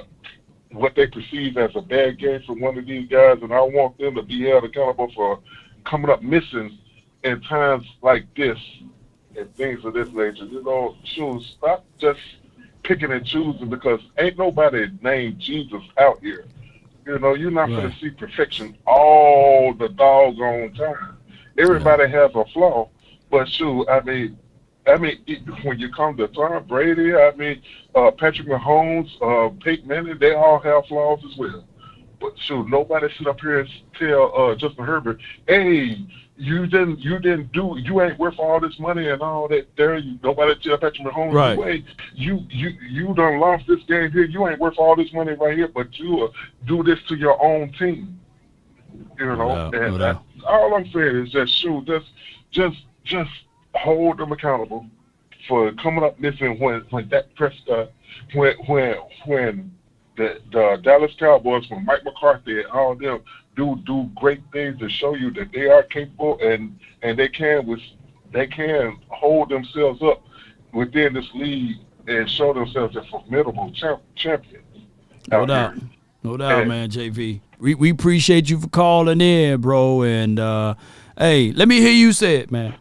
what they perceive as a bad game from one of these guys, and I want them to be held accountable for coming up missing in times like this and things of this nature. You know, stop just picking and choosing, because ain't nobody named Jesus out here. You know, you're not going to see perfection all the doggone time. Everybody has a flaw, but I mean, when you come to Tom Brady, Patrick Mahomes, Peyton Manning, they all have flaws as well. But nobody sit up here and tell Justin Herbert, hey, you ain't worth all this money and all that there. Nobody tell Patrick Mahomes, hey, you done lost this game here. You ain't worth all this money right here, but you do this to your own team. You know, and that's all I'm saying is just hold them accountable for coming up missing when Dak Prescott, when the Dallas Cowboys, when Mike McCarthy and all of them do great things to show you that they are capable and they can hold themselves up within this league and show themselves as formidable champions. No doubt, man, JV. We appreciate you for calling in, bro. And hey, let me hear you say it, man.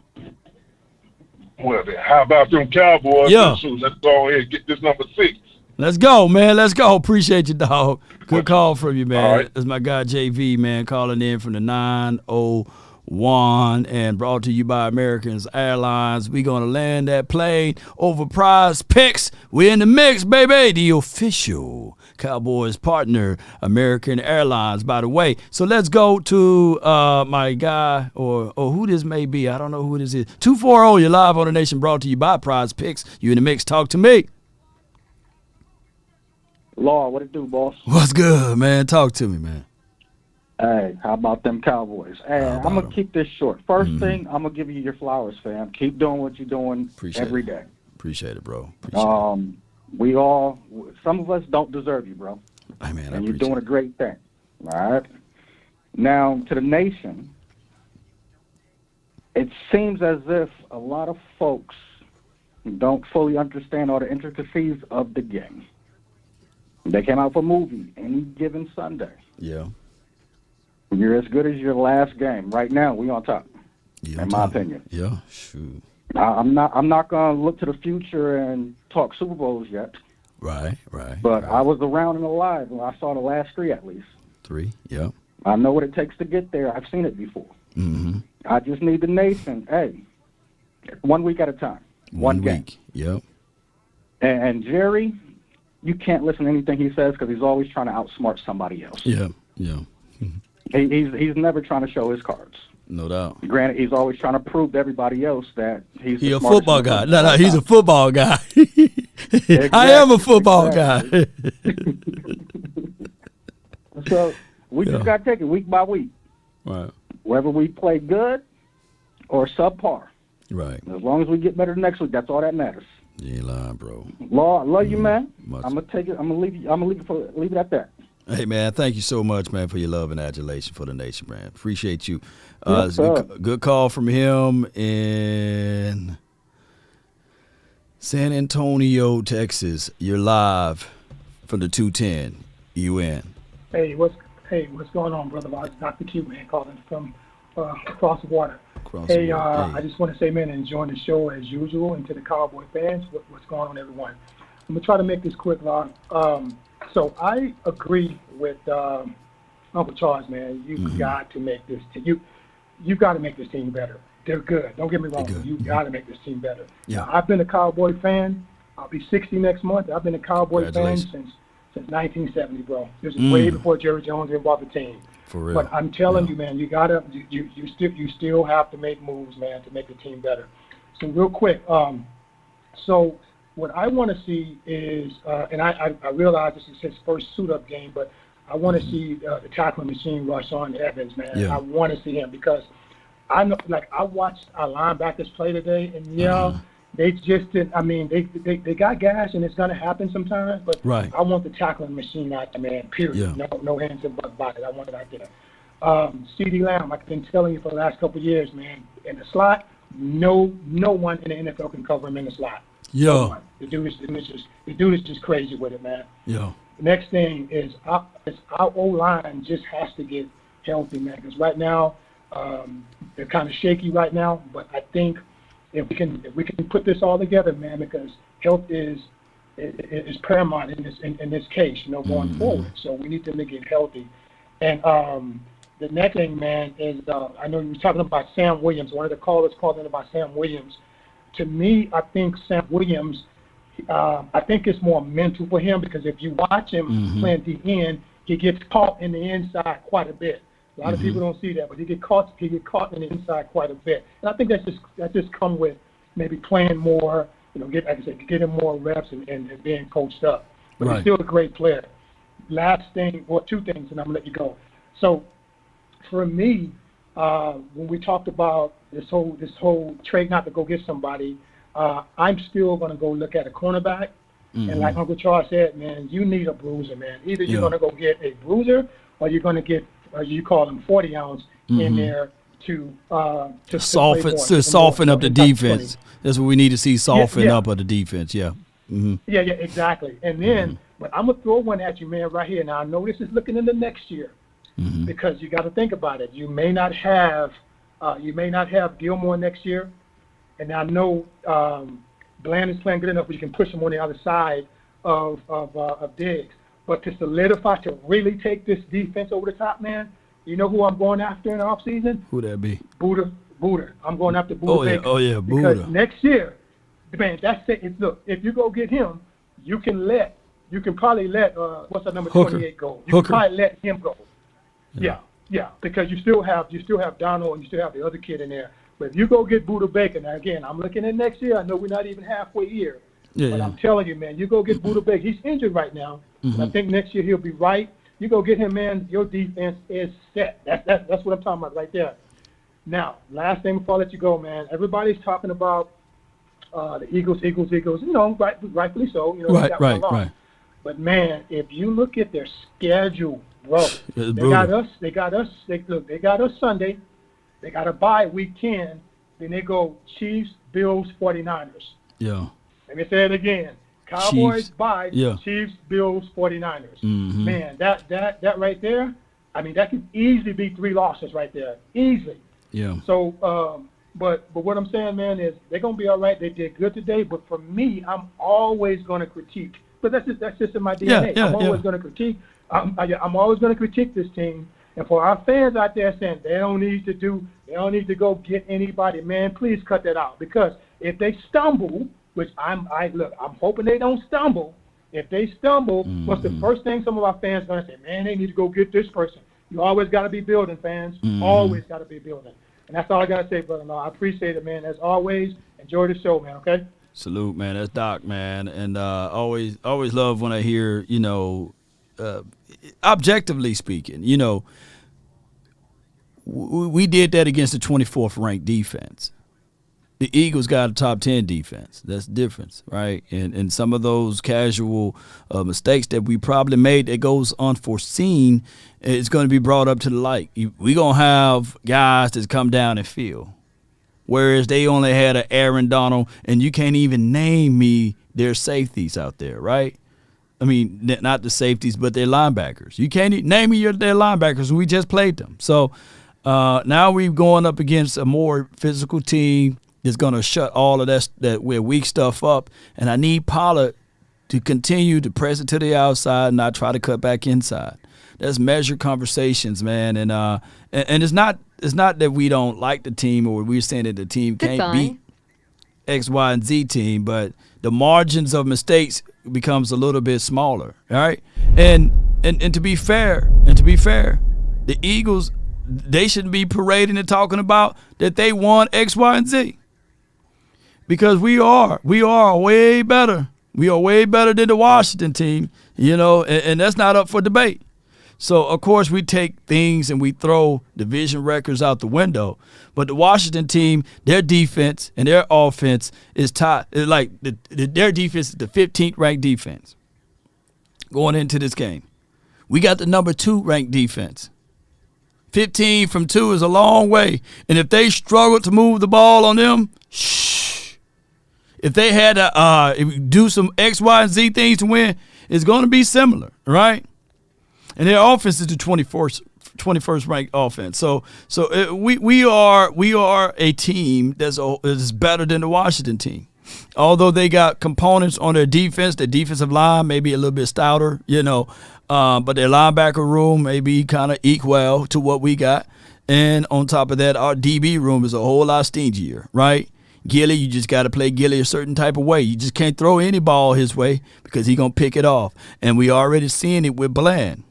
Well, then, how about them Cowboys? Yeah. Let's go ahead and get this number 6. Let's go, man. Let's go. Appreciate you, dog. Good call from you, man. All right. That's my guy, JV, man, calling in from the 901 and brought to you by American Airlines. We're going to land that plane over Prize Picks. We're in the mix, baby. The official Cowboys partner, American Airlines, by the way. So let's go to my guy or who this may be. I don't know who this is. 240, you're live on the Nation, brought to you by Prize Picks. You in the mix. Talk to me. Law, what it do, boss? What's good, man? Talk to me, man. Hey, how about them Cowboys? Hey, I'm going to keep this short. First thing, I'm going to give you your flowers, fam. Keep doing what you're doing every day. Appreciate it, bro. We all, some of us don't deserve you, bro. Hey, man, and you're doing a great thing. All right? Now, to the nation, it seems as if a lot of folks don't fully understand all the intricacies of the game. They came out for a movie any given Sunday. Yeah. You're as good as your last game. Right now, we on top, in my opinion. Yeah, shoot. I'm not going to look to the future and talk Super Bowls yet. Right. But I was around and alive when I saw the last 3 at least. 3, yeah. I know what it takes to get there. I've seen it before. Mm-hmm. I just need the nation. Hey, 1 week at a time. One game. Yep. And Jerry, you can't listen to anything he says because he's always trying to outsmart somebody else. Yeah. He's never trying to show his cards. No doubt. Granted, he's always trying to prove to everybody else that he's a football guy. No, he's a football guy. Exactly. I am a football guy. So we just got to take it week by week. Right. Whether we play good or subpar. Right. As long as we get better next week, that's all that matters. You ain't lying, bro. Law, I love you, man. Much. I'm gonna take it. I'm gonna leave it at that. Hey, man, thank you so much, man, for your love and adulation for the nation, man. Appreciate you. Yes, it's a good call from him in San Antonio, Texas. You're live from the 210 UN. Hey, what's going on, brother? It's Dr. Q, man, calling from across the water. I just want to say, man, enjoying the show as usual, and to the Cowboy fans, what's going on, everyone. I'm gonna try to make this quick, Lon. So I agree with Uncle Charles, man. You've got to make this you've got to make this team better. They're good. Don't get me wrong. You've got to make this team better. Yeah. Now, I've been a Cowboy fan. I'll be 60 next month. I've been a Cowboy fan since 1970, bro. This is way before Jerry Jones even bought the team. For real. But I'm telling you, man, you still have to make moves, man, to make the team better. So real quick, so what I want to see is, and I realize this is his first suit-up game, but I want to see the tackling machine rush on Evans, man. Yeah. I want to see him because I know, like, I watched our linebackers play today, and they just didn't. I mean, they got gas, and it's going to happen sometimes. But right. I want the tackling machine out there, man. Period. Yeah. No hands and butt body. I want it out there. CD Lamb, I've been telling you for the last couple of years, man. In the slot, no one in the NFL can cover him in the slot. Yo. The dude is just crazy with it, man. Yo. The next thing is our O-line just has to get healthy, man. Because right now they're kind of shaky right now. But I think if we can put this all together, man, because health is paramount in this case, going forward. So we need them to get healthy. And the next thing, man, is I know you were talking about Sam Williams. One of the callers called in about Sam Williams. To me, I think Sam Williams, I think it's more mental for him because if you watch him playing the end, he gets caught in the inside quite a bit. A lot of people don't see that, but he get caught in the inside quite a bit. And I think that just come with maybe playing more, getting more reps and being coached up. But he's still a great player. Last thing, or two things, and I'm gonna let you go. So for me, when we talked about this whole trade not to go get somebody, I'm still going to go look at a cornerback. Mm-hmm. And like Uncle Charles said, man, you need a bruiser, man. Either you're going to go get a bruiser or you're going to get, you call them 40 ounce in there to soften up the defense. That's what we need to see, soften up of the defense. Yeah. Mm-hmm. Yeah, exactly. And then, but I'm gonna throw one at you, man, right here. Now I know this is looking into next year because you got to think about it. You may not have Gilmore next year, and I know Bland is playing good enough where you can push him on the other side of Diggs. But to solidify, to really take this defense over the top, man, you know who I'm going after in the offseason? Who that be? Buddha. I'm going after Buddha Baker. Buddha. Because next year, man, that's it. Look, if you go get him, you can probably let what's that number Hooker. 28 go. You Hooker. can probably let him go. Yeah, because you still have Donald and you still have the other kid in there. But if you go get Buddha Baker, now again, I'm looking at next year. I know we're not even halfway here. But I'm telling you, man, you go get Buddha Baker. He's injured right now. But I think next year he'll be right. You go get him, man, your defense is set. That's what I'm talking about right there. Now, last thing before I let you go, man, everybody's talking about the Eagles, you know, rightfully so. You know, Right. But, man, if you look at their schedule, bro, they got us Sunday. They got a bye week 10. Then they go Chiefs, Bills, 49ers. Yeah. Let me say it again. Cowboys, Chiefs. bye, Chiefs, Bills, 49ers. Mm-hmm. Man, that right there, I mean, that could easily be 3 losses right there. Easily. Yeah. So, but what I'm saying, man, is they're going to be all right. They did good today. But for me, I'm always going to critique. But that's just in my DNA. I'm always going to critique. I'm always going to critique this team. And for our fans out there saying they don't need to go get anybody, man, please cut that out. Because if they stumble, which I'm hoping they don't stumble. If they stumble, what's the first thing some of our fans going to say? Man, they need to go get this person. You always got to be building, fans. Always got to be building. And that's all I got to say, brother. I appreciate it, man. As always, enjoy the show, man, okay? Salute, man. That's Doc, man. And always love when I hear, you know, objectively speaking, you know, we did that against the 24th ranked defense. The Eagles got a top 10 defense. That's the difference, right? And some of those casual mistakes that we probably made that goes unforeseen is going to be brought up to the light. We're going to have guys that come down and fill. Whereas they only had an Aaron Donald, and you can't even name me their safeties out there, right? I mean, not the safeties, but their linebackers. You can't name me their linebackers. We just played them. So now we're going up against a more physical team that's going to shut all of that weak stuff up. And I need Pollard to continue to press it to the outside and not try to cut back inside. That's measured conversations, man. And it's not that we don't like the team or we're saying that the team can't beat X, Y, and Z team, but the margins of mistakes becomes a little bit smaller, all right? And to be fair, the Eagles, they shouldn't be parading and talking about that they won X, Y, and Z. Because we are way better. We are way better than the Washington team, you know, and that's not up for debate. So, of course, we take things and we throw division records out the window. But the Washington team, their defense and their offense is tied. Like their defense is the 15th ranked defense going into this game. We got the number 2 ranked defense. 15 from 2 is a long way. And if they struggle to move the ball on them, if they had to do some X, Y, and Z things to win, it's going to be similar, right? And their offense is the 21st ranked offense. So we are a team that's better than the Washington team. Although they got components on their defense, their defensive line may be a little bit stouter, you know, but their linebacker room may be kind of equal to what we got. And on top of that, our DB room is a whole lot stingier, right? Gilly, you just got to play Gilly a certain type of way. You just can't throw any ball his way because he's going to pick it off. And we already seeing it with Bland.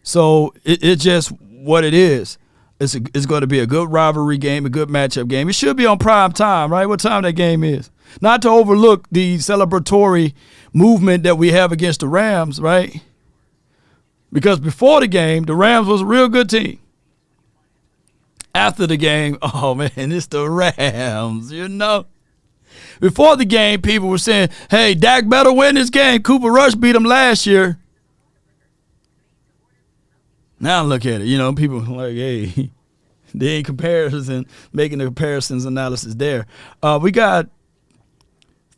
So it's just what it is. It's going to be a good rivalry game, a good matchup game. It should be on prime time, right? What time that game is? Not to overlook the celebratory movement that we have against the Rams, right? Because before the game, the Rams was a real good team. after the game, oh, man, it's the Rams, you know. Before the game, people were saying, hey, Dak better win this game. Cooper Rush beat him last year. Now look at it. You know, people are like, hey, they ain't comparison, making the comparisons analysis there. We got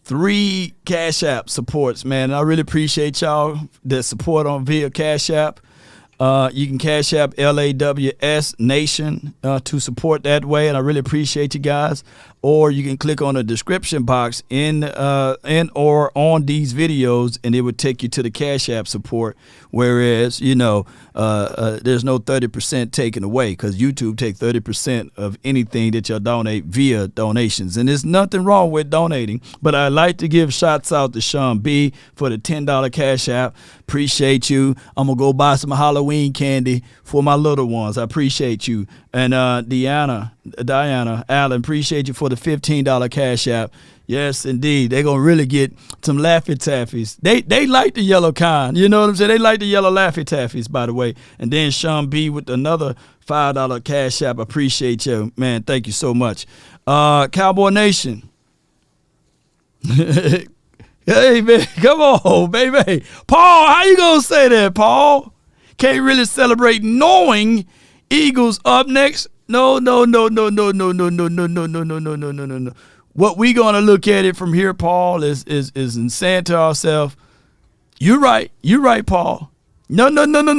3 Cash App supports, man. I really appreciate y'all that support on via Cash App. You can Cash App LAWS Nation to support that way, and I really appreciate you guys. Or you can click on the description box in or on these videos, and it would take you to the Cash App support. Whereas, you know, there's no 30% taken away because YouTube take 30% of anything that y'all donate via donations. And there's nothing wrong with donating, but I'd like to give shots out to Sean B for the $10 Cash App. Appreciate you. I'm going to go buy some Halloween candy for my little ones. I appreciate you. And Diana Allen, appreciate you for the $15 Cash App. Yes, indeed. They're going to really get some Laffy Taffies. They like the yellow kind. You know what I'm saying? They like the yellow Laffy Taffies, by the way. And then Sean B with another $5 Cash App. Appreciate you. Man, thank you so much. Cowboy Nation. Hey, man, come on, baby. Paul, how you going to say that, Paul? Can't really celebrate knowing Eagles up next. No. What we gonna look at it from here, Paul, is saying to ourselves, you're right, Paul. No.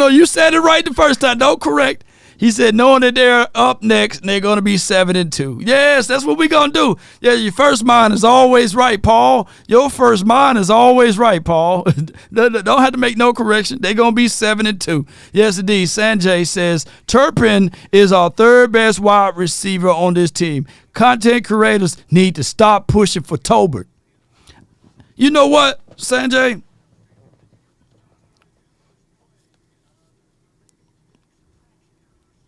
You said it right the first time. Don't correct. He said knowing that they're up next and they're gonna be 7-2. Yes, that's what we gonna do. Yeah, your first mind is always right, Paul. Your first mind is always right, Paul. Don't have to make no correction. They're gonna be 7-2. Yes, indeed. Sanjay says Turpin is our third best wide receiver on this team. Content creators need to stop pushing for Tolbert. You know what, Sanjay?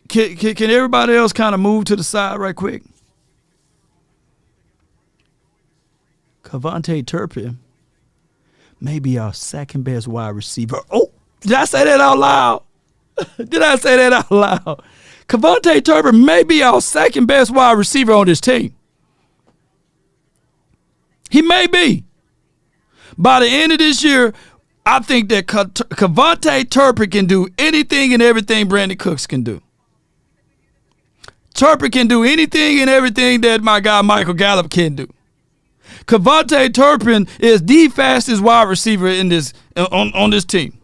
Can everybody else kind of move to the side right quick? Kevontae Turpin may be our second best wide receiver. Oh, did I say that out loud? Kevontae Turpin may be our second best wide receiver on this team. He may be. By the end of this year, I think that Kevontae Turpin can do anything and everything Brandon Cooks can do. Turpin can do anything and everything that my guy Michael Gallup can do. Kevontae Turpin is the fastest wide receiver in this on this team.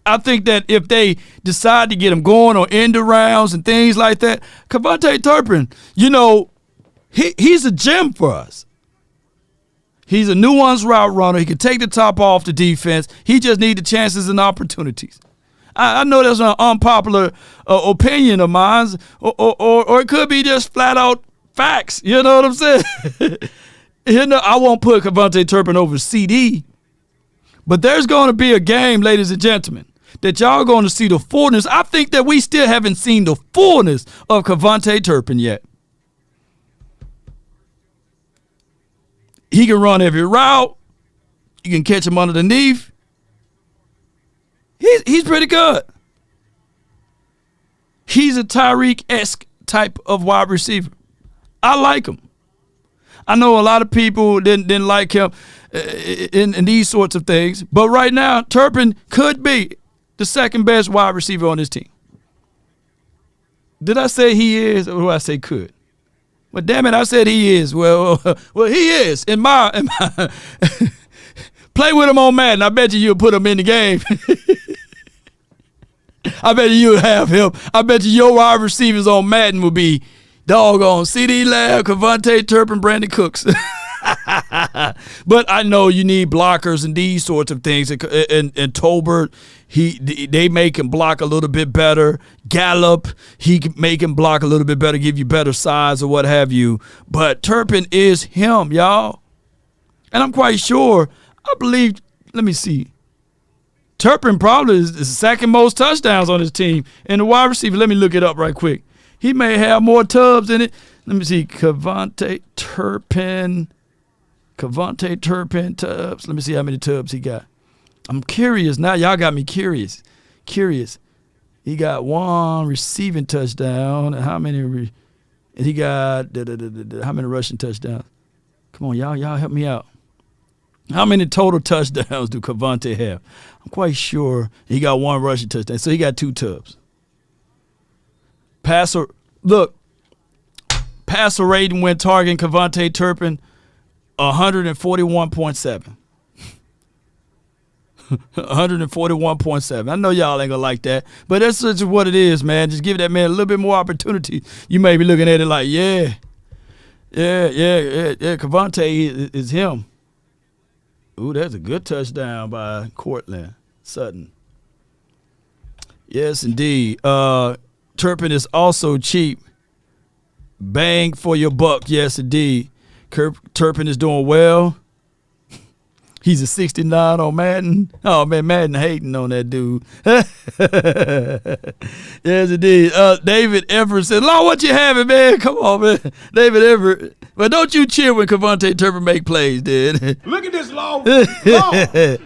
I think that if they decide to get him going on end rounds and things like that, Kevontae Turpin, you know, he's a gem for us. He's a nuanced route runner. He can take the top off the defense. He just needs the chances and opportunities. I know that's an unpopular opinion of mine, or it could be just flat out facts. You know what I'm saying? You know, I won't put Kevontae Turpin over CD, but there's going to be a game, ladies and gentlemen, that y'all going to see the fullness. I think that we still haven't seen the fullness of Kevontae Turpin yet. He can run every route. You can catch him underneath. He's pretty good. He's a Tyreek-esque type of wide receiver. I like him. I know a lot of people didn't like him in these sorts of things, but right now, Turpin could be the second best wide receiver on this team. Did I say he is, or did I say could? Well, damn it, I said he is. Well, he is. In my play with him on Madden. I bet you'll put him in the game. I bet you'll have him. I bet your wide receivers on Madden will be doggone CeeDee Lamb, Kevontae Turpin, Brandon Cooks. But I know you need blockers and these sorts of things. And Tolbert, they make him block a little bit better. Gallup, he can make him block a little bit better, give you better size or what have you. But Turpin is him, y'all. And I'm quite sure, I believe, let me see. Turpin probably is the second most touchdowns on his team. And the wide receiver, let me look it up right quick. He may have more tubs in it. Let me see. Kevontae Turpin tubs. Let me see how many tubs he got. I'm curious. Now y'all got me curious. He got one receiving touchdown. And how many And he got how many rushing touchdowns? Come on, y'all help me out. How many total touchdowns do Cavante have? I'm quite sure he got 1 rushing touchdown, so he got 2 tubs. Passer rating when targeting Cavante Turpin, 141.7. 141.7. I know y'all ain't gonna like that, but that's just what it is, man. Just give that man a little bit more opportunity. You may be looking at it like, yeah, Cavante is him. Ooh, that's a good touchdown by Cortland Sutton. Yes, indeed. Turpin is also cheap. Bang for your buck. Yes, indeed. Turpin is doing well. He's a 69 on Madden. Oh, man, Madden hating on that dude. Yes, indeed. David Everett said, Lord, what you having, man? Come on, man. David Everett. But don't you cheer when Cavante Turpin make plays, dude. Look at this, Law.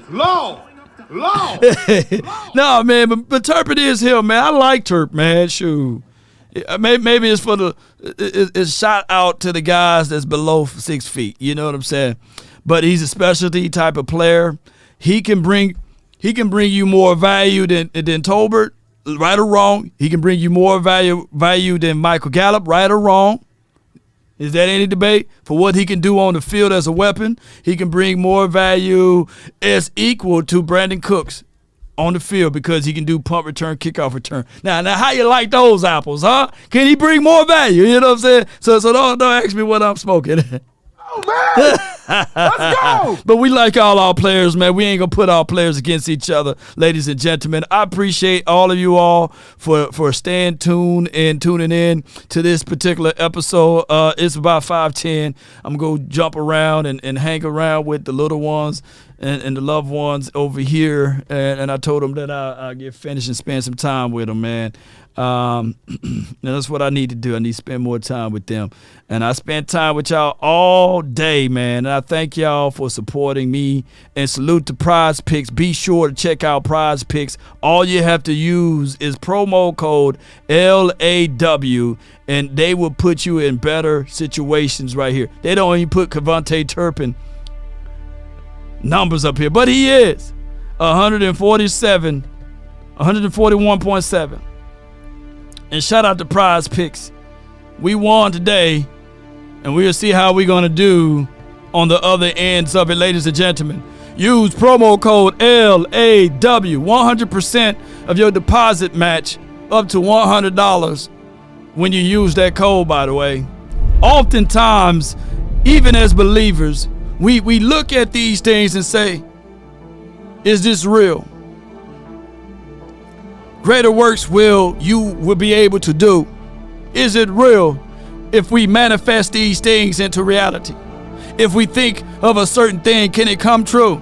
Law. No, man, but Turpin is him, man. I like Turp, man. Shoot. Maybe it's for it's shot out to the guys that's below 6 feet. You know what I'm saying? But he's a specialty type of player. He can bring you more value than Tolbert, right or wrong. He can bring you more value than Michael Gallup, right or wrong. Is that any debate? For what he can do on the field as a weapon, he can bring more value as equal to Brandon Cooks on the field because he can do punt return, kickoff return. Now how you like those apples, huh? Can he bring more value? You know what I'm saying? So don't ask me what I'm smoking. Oh, man. Let's go. But we like all our players, man. We ain't going to put our players against each other, ladies and gentlemen. I appreciate all of you all for staying tuned and tuning in to this particular episode. It's about 5:10. I'm going to go jump around and hang around with the little ones and the loved ones over here. And I told them that I'll get finished and spend some time with them, man. Now that's what I need to do. I need to spend more time with them. And I spent time with y'all all day, man. And I thank y'all for supporting me. And salute to Prize Picks. Be sure to check out Prize Picks. All you have to use is promo code LAW, and they will put you in better situations right here. They don't even put Cavante Turpin numbers up here, but he is 141.7. And shout out to Prize Picks. We won today, and we'll see how we're going to do on the other ends of it, ladies and gentlemen. Use promo code LAW. 100% of your deposit match up to $100 when you use that code, by the way. Oftentimes, even as believers, we look at these things and say, is this real? Greater works you will be able to do. Is it real if we manifest these things into reality? If we think of a certain thing, can it come true?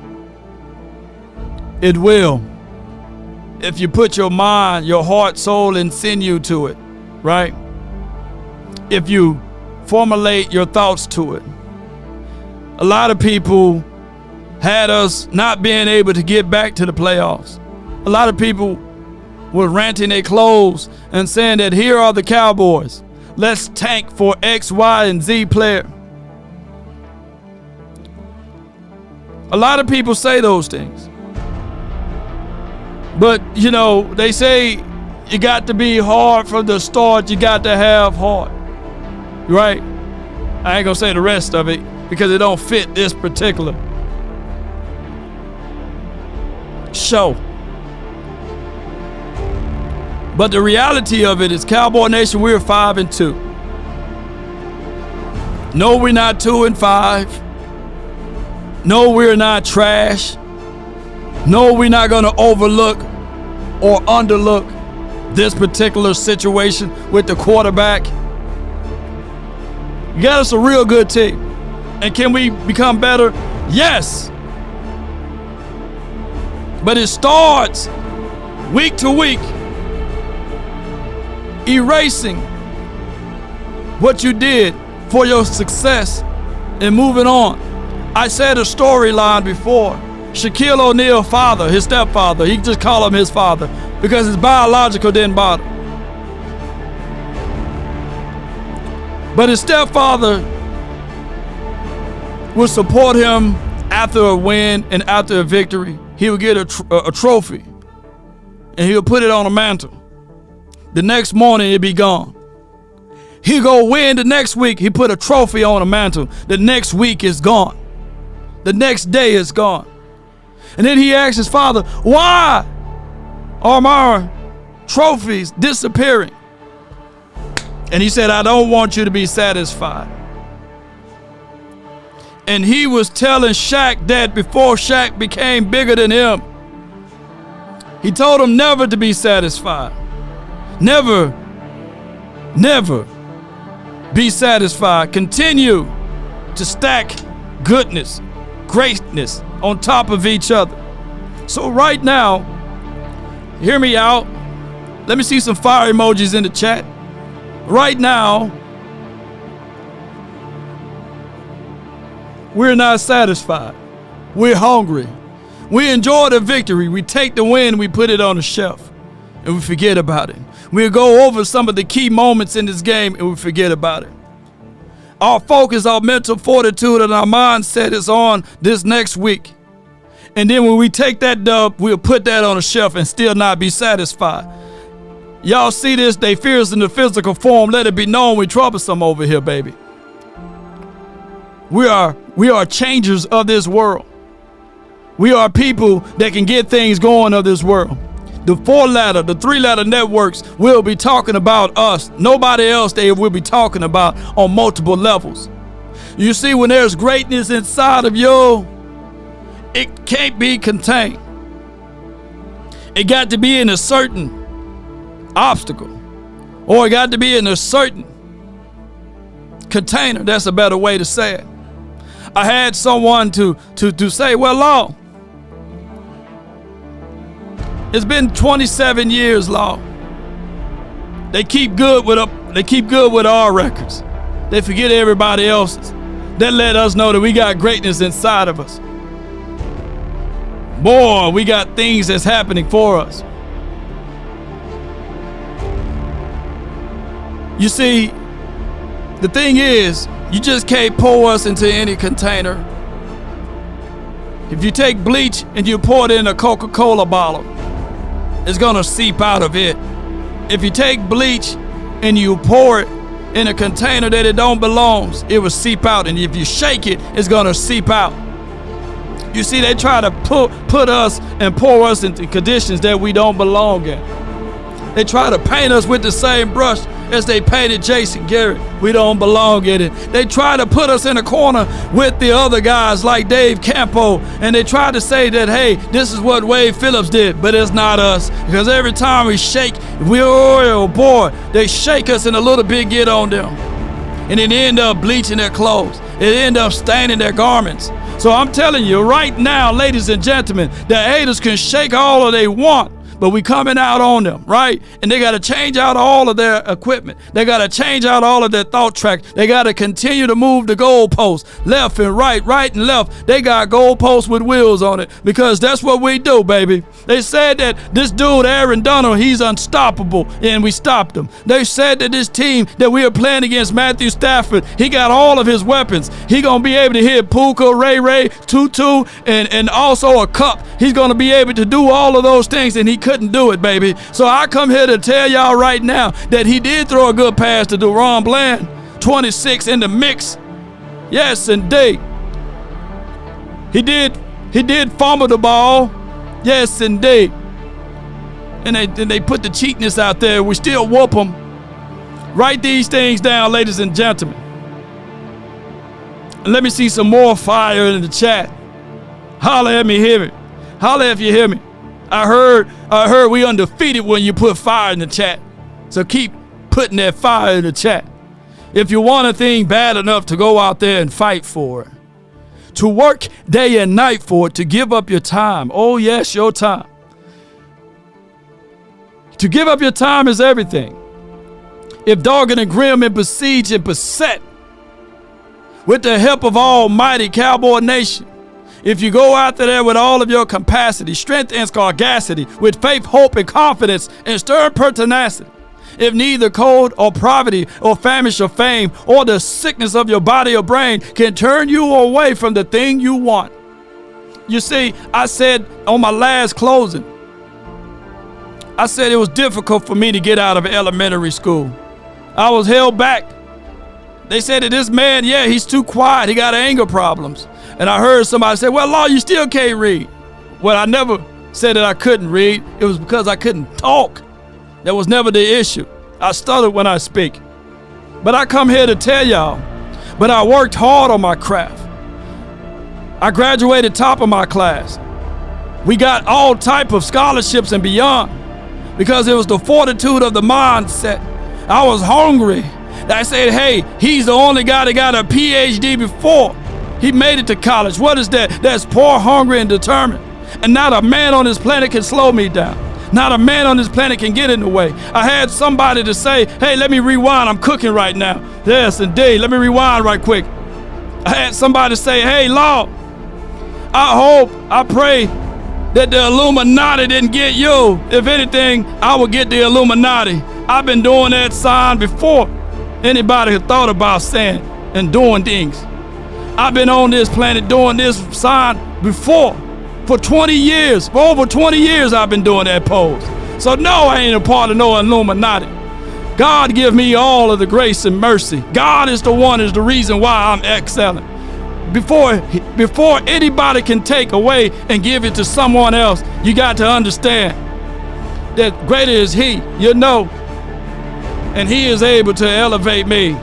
It will. If you put your mind, your heart, soul, and sinew to it, right? If you formulate your thoughts to it. A lot of people had us not being able to get back to the playoffs. A lot of people were ranting their clothes and saying that here are the Cowboys. Let's tank for X, Y, and Z player. A lot of people say those things. But, you know, they say you got to be hard from the start. You got to have heart. Right? I ain't going to say the rest of it because it don't fit this particular show. But the reality of it is, Cowboy Nation, we're 5-2. No, we're not 2-5. No, we're not trash. No, we're not going to overlook or underlook this particular situation with the quarterback. You got us a real good team. And can we become better? Yes. But it starts week to week. Erasing what you did for your success and moving on. I said a storyline before. Shaquille O'Neal's father, his stepfather, he just called him his father because his biological didn't bother. But his stepfather would support him after a win and after a victory. He would get a trophy, and he would put it on a mantle. The next morning, it'd be gone. He'd go win the next week. He put a trophy on a mantle. The next week is gone. The next day is gone. And then he asked his father, why are my trophies disappearing? And he said, I don't want you to be satisfied. And he was telling Shaq that before Shaq became bigger than him. He told him never to be satisfied. Never, never be satisfied. Continue to stack goodness, greatness on top of each other. So right now, hear me out. Let me see some fire emojis in the chat. Right now, we're not satisfied. We're hungry. We enjoy the victory. We take the win, we put it on the shelf, and we forget about it. We'll go over some of the key moments in this game, and we forget about it. Our focus, our mental fortitude, and our mindset is on this next week. And then when we take that dub, we'll put that on the shelf and still not be satisfied. Y'all see this? They fear us in the physical form. Let it be known we troublesome over here, baby. We are changers of this world. We are people that can get things going of this world. The 4-letter, the 3-letter networks will be talking about us. Nobody else they will be talking about on multiple levels. You see, when there's greatness inside of you, it can't be contained. It got to be in a certain obstacle, or it got to be in a certain container. That's a better way to say it. I had someone to say, well, Law, it's been 27 years, Law. They keep good with our records. They forget everybody else's. That let us know that we got greatness inside of us. Boy, we got things that's happening for us. You see, the thing is, you just can't pour us into any container. If you take bleach and you pour it in a Coca-Cola bottle, it's gonna seep out of it. If you take bleach and you pour it in a container that it don't belong, it will seep out. And if you shake it, it's gonna seep out. You see, they try to put us and pour us into conditions that we don't belong in. They try to paint us with the same brush as they painted Jason Garrett. We don't belong in it. They try to put us in a corner with the other guys like Dave Campo, and they try to say that, hey, this is what Wade Phillips did, but it's not us. Because every time we shake, they shake us and a little bit get on them. And it end up bleaching their clothes. It end up staining their garments. So I'm telling you right now, ladies and gentlemen, the haters can shake all of they want, but we coming out on them, right? And they got to change out all of their equipment. They got to change out all of their thought tracks. They got to continue to move the goalposts left and right, right and left. They got goalposts with wheels on it because that's what we do, baby. They said that this dude, Aaron Donald, he's unstoppable, and we stopped him. They said that this team that we are playing against, Matthew Stafford, he got all of his weapons. He going to be able to hit Puka, Ray, Tutu, and also a cup. He's going to be able to do all of those things, and he couldn't do it, baby. So I come here to tell y'all right now that he did throw a good pass to DeRon Bland. 26 in the mix. Yes, indeed. He did fumble the ball. Yes, indeed. And they put the cheatness out there. We still whoop them. Write these things down, ladies and gentlemen. And let me see some more fire in the chat. Holler at me, hear me. Holler if you hear me. I heard we undefeated when you put fire in the chat. So keep putting that fire in the chat. If you want a thing bad enough to go out there and fight for it, to work day and night for it, to give up your time. Oh yes, your time. To give up your time is everything. If dogged and grim and besieged and beset, with the help of Almighty Cowboy Nation, if you go out there with all of your capacity, strength and sagacity, with faith, hope, and confidence, and stern pertinacity, If neither cold or poverty or famish or fame or the sickness of your body or brain can turn you away from the thing you want. You see, I said on my last closing, I said it was difficult for me to get out of elementary school. I was held back. They said that this man, yeah, he's too quiet. He got anger problems. And I heard somebody say, well, Law, you still can't read. Well, I never said that I couldn't read. It was because I couldn't talk. That was never the issue. I stutter when I speak. But I come here to tell y'all, but I worked hard on my craft. I graduated top of my class. We got all type of scholarships and beyond because it was the fortitude of the mindset. I was hungry. I said, hey, he's the only guy that got a PhD before he made it to college. What is that? That's poor, hungry, and determined. And not a man on this planet can slow me down. Not a man on this planet can get in the way. I had somebody to say, hey, let me rewind. I'm cooking right now. Yes, indeed. Let me rewind right quick. I had somebody say, hey, Law, I pray that the Illuminati didn't get you. If anything, I will get the Illuminati. I've been doing that sign before anybody had thought about saying and doing things. I've been on this planet doing this sign before. For 20 years, for over 20 years I've been doing that pose. So no, I ain't a part of no Illuminati. God give me all of the grace and mercy. God is the one, is the reason why I'm excelling. Before anybody can take away and give it to someone else, you got to understand that greater is He, you know, and He is able to elevate me.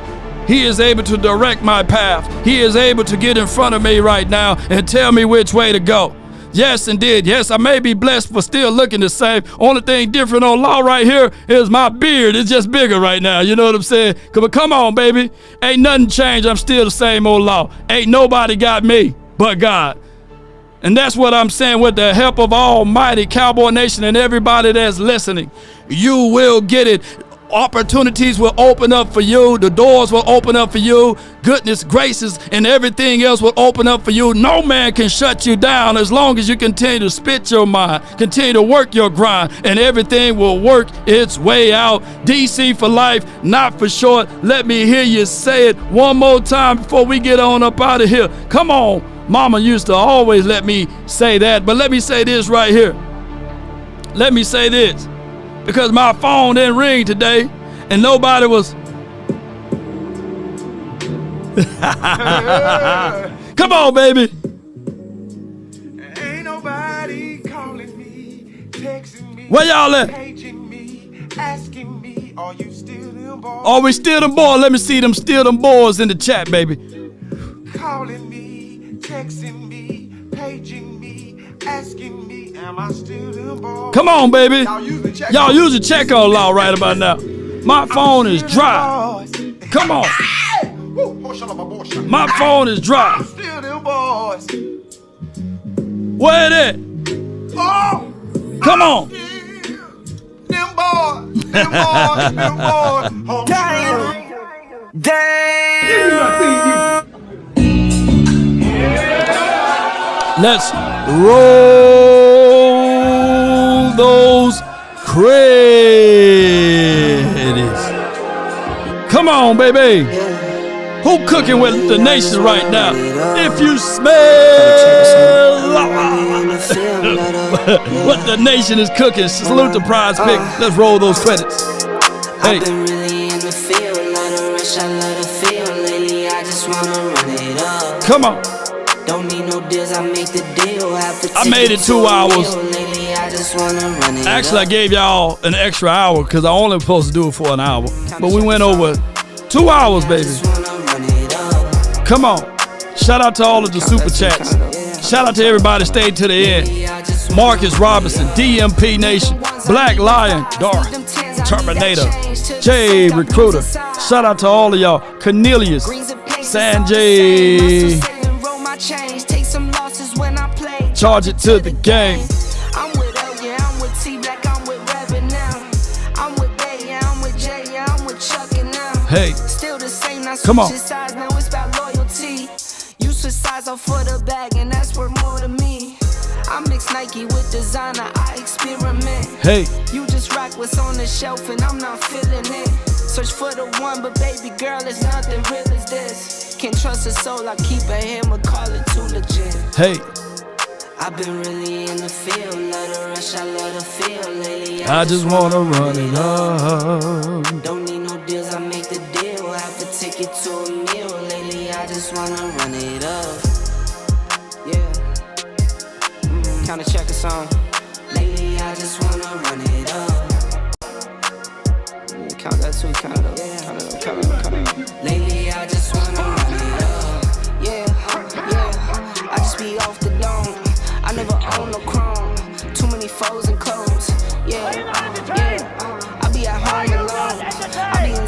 He is able to direct my path. He is able to get in front of me right now and tell me which way to go. Yes, indeed. Yes, I may be blessed for still looking the same. Only thing different on Law right here is my beard. It's just bigger right now. You know what I'm saying? But come on, baby. Ain't nothing changed. I'm still the same old Law. Ain't nobody got me but God. And that's what I'm saying. With the help of Almighty Cowboy Nation and everybody that's listening, you will get it. Opportunities will open up for you. The doors will open up for you. Goodness, graces, and everything else will open up for you. No man can shut you down as long as you continue to spit your mind, continue to work your grind, and everything will work its way out. DC for life, not for short. Let me hear you say it one more time before we get on up out of here. Come on. Mama used to always let me say that, but let me say this right here. Let me say this. Because my phone didn't ring today, and nobody was. Come on, baby. Ain't nobody calling me, texting me, where y'all at? paging me, asking me, are you still them boys? Are we still them boys? Let me see them still them boys in the chat, baby. Calling me, texting me, paging me, asking me, am I still them boys? Come on, baby. Y'all use a check on Law right about now. My phone is dry. Come on. My phone is dry. Still them boys. Where it at? Oh, come on. Them boys. Them boys. Them boys. Damn. Damn. Let's roll those credits. Come on, baby. Who cooking with the nation right now? If you smell what the nation is cooking, salute the prize pick. Let's roll those credits. Hey. Come on. Don't need no deals, I make the deal. I made it 2 hours. Actually, I gave y'all an extra hour because I only supposed to do it for an hour. But we went over 2 hours, baby. Come on. Shout out to all of the super chats. Shout out to everybody that stayed to the end. Marcus Robinson, DMP Nation, Black Lion, Dark, Terminator, J Recruiter. Shout out to all of y'all. Cornelius, Sanjay. Charge it to the game. I'm with L, yeah, I'm with T Black, I'm with Rabbit now. I'm with Bay, yeah, I'm with J, yeah, I'm with Chuck and now. Hey, still the same, now come on. Switch sides, now it's about loyalty. You switch sides off for the bag, and that's worth more to me. I I mix Nike with designer, I experiment. Hey. You just rock what's on the shelf and I'm not feeling it. Search for the one, but baby girl, it's nothing real as this. Can't trust a soul, I keep a hammer, call it too legit. Hey. I've been really in the field, love the rush, I love the feel lately. I just wanna run it up. Don't need no deals, I make the deal. Have to take it to a meal lately. I just wanna run it up. Yeah. Counter check a song. Lately, I just wanna run it up. Yeah, count that too, count it up. Count it up, count it up, count it up. Lately, I just wanna run it up. Yeah, yeah. I just be off the dome. I never own no chrome. Too many foes and clones. Yeah, yeah. I be at home alone.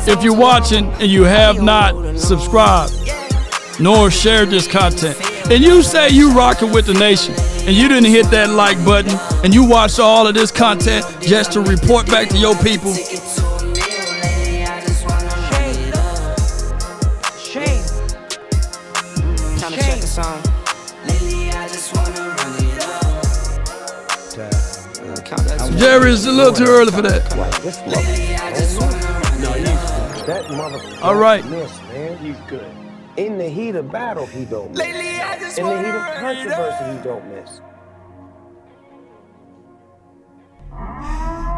If you're watching and you have not subscribed nor shared this content, and you say you rocking with the nation, and you didn't hit that like button, and you watched all of this content just to report back to your people, Shame. Time to check the song. Lately, I just wanna run it up. Count that too. Jerry, it's a little too early for that. Lately, I just wanna run it up. That motherfucker All right. miss, man. He's good. In the heat of battle, he don't miss. Lately, I just In the wanna heat of run it controversy, up. he don't miss.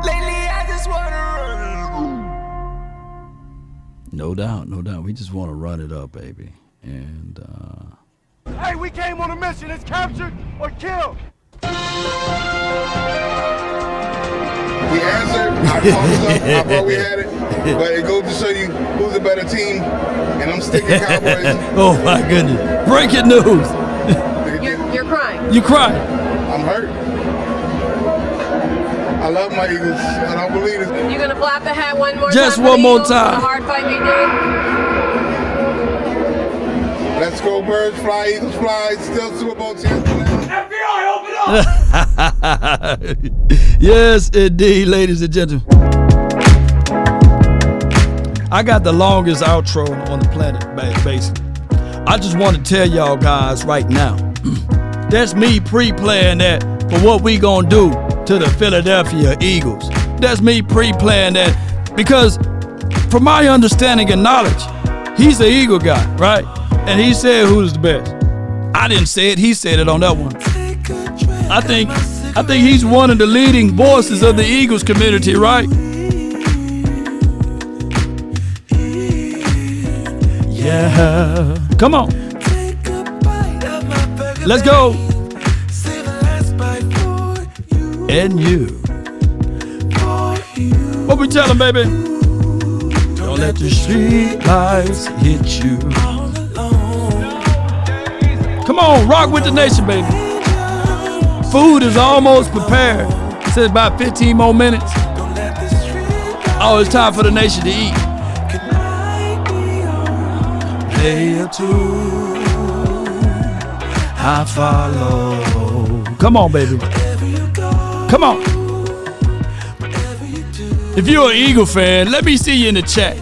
Lately, I just wanna run it up. No doubt, no doubt. We just want to run it up, baby. And Hey, we came on a mission. It's captured or killed. We answered. I thought we had it, but it goes to show you who's a better team, and I'm sticking Cowboys. oh my goodness! Breaking news. You're crying. You crying? I'm hurt. I love my Eagles. I don't believe it. You gonna flap the hat one more time? Just for one the more Eagles for time. the hard fight they did. Let's go, birds fly, Eagles fly. Still Super Bowl champions. FBI, open up! Yes, indeed, ladies and gentlemen. I got the longest outro on the planet, basically. I just want to tell y'all guys right now. That's me pre-playing that for what we gonna do to the Philadelphia Eagles. That's me pre-playing that because from my understanding and knowledge, he's an Eagle guy, right? And he said who's the best. I didn't say it, he said it on that one. I think he's one of the leading voices of the Eagles community, right? Yeah. Come on. Let's go. And you. What we tell them, baby? Don't let the street lights hit you. Come on, rock with the nation, baby. Food is almost prepared. It says about 15 more minutes. Oh, it's time for the nation to eat. Day or two, I follow. Come on, baby. Come on. If you're an Eagle fan, let me see you in the chat.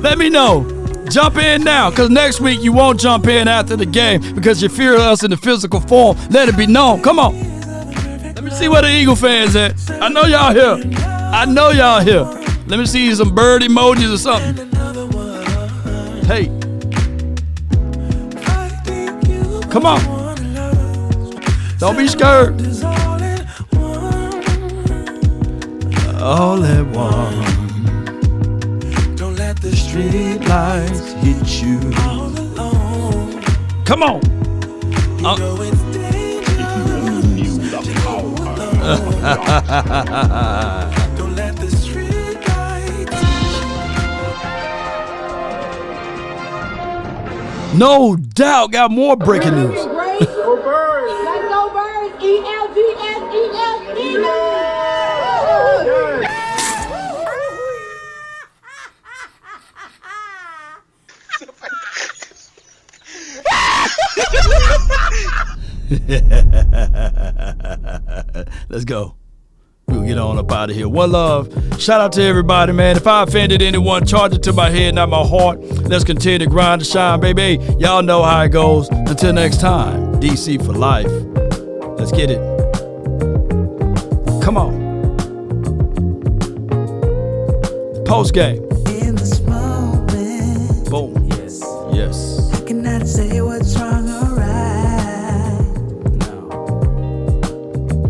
Let me know. Jump in now, because next week you won't jump in after the game because you fear us in the physical form. Let it be known. Come on. Let me see where the Eagle fans at. I know y'all here. I know y'all here. Let me see some bird emojis or something. Hey. Come on. Don't be scared. All at once. Don't let the street lights hit you. Come on. Don't let the street lights hit you. No doubt, got more breaking news. Go birds! Let's go, birds! E-L-D-S, E-L-E-L! Let's go. We'll get on up out of here. One love. Shout out to everybody, man. If I offended anyone, charge it to my head, not my heart. Let's continue to grind and shine, baby. Y'all know how it goes. Until next time, DC for life. Let's get it. Come on. Post game. Boom. Yes. I cannot say what's wrong or right. No.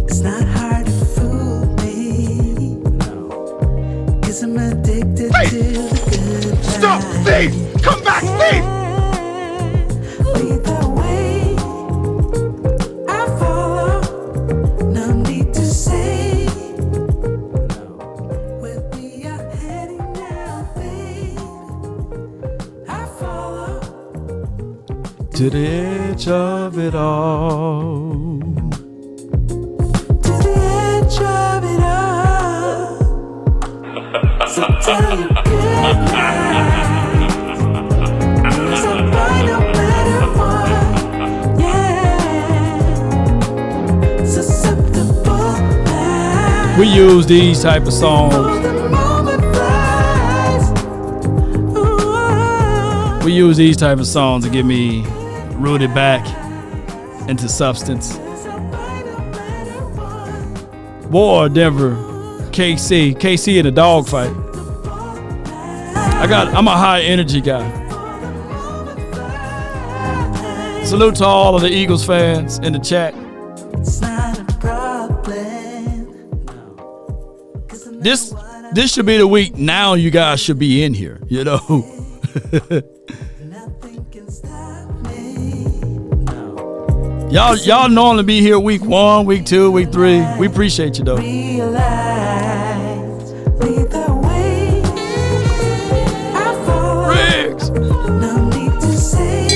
It's not hard to fool me. No. 'Cause I'm addicted to the good times. Stop, Steve! Come back, Steve! Lead the way. I follow. No need to say. Where we are heading now, babe. I follow. To the edge of it all. To the edge of it all. So tell you good night. 'Cause I'm fine no matter what. Yeah. Susceptible now. We use these type of songs. The moment flies. We use these type of songs to get me rooted back into substance. War, Denver, KC in a dogfight. I'm a high energy guy. Salute to all of the Eagles fans in the chat. It's not a problem. This should be the week now you guys should be in here, you know. Y'all normally be here week 1, week 2, week 3. We appreciate you though. Realize, lead the way. I follow. Riggs. No need to say.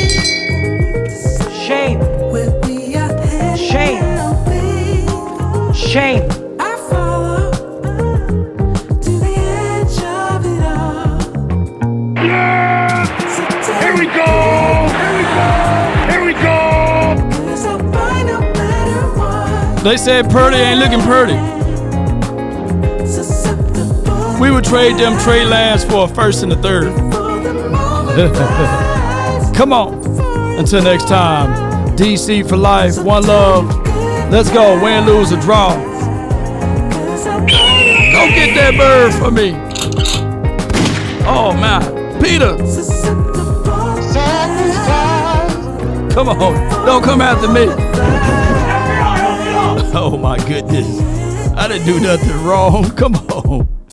Shame. Where we are headed Shame. now, babe. Shame. I follow. To the edge of it all. Yeah! So tell Here we me go! Here we go! Here we go! 'cause I'm fine no matter what. They said Purdy ain't looking pretty. Susceptible We would trade them Trey Lance for a first and a third. for the moment flies. Come on. Until next time, DC for life. One love. Let's go. Win, lose, or draw. 'Cause I'm fine Go get that bird for me. Oh, man. Peter. Come on. Don't come after me. Oh, my goodness. I didn't do nothing wrong. Come on.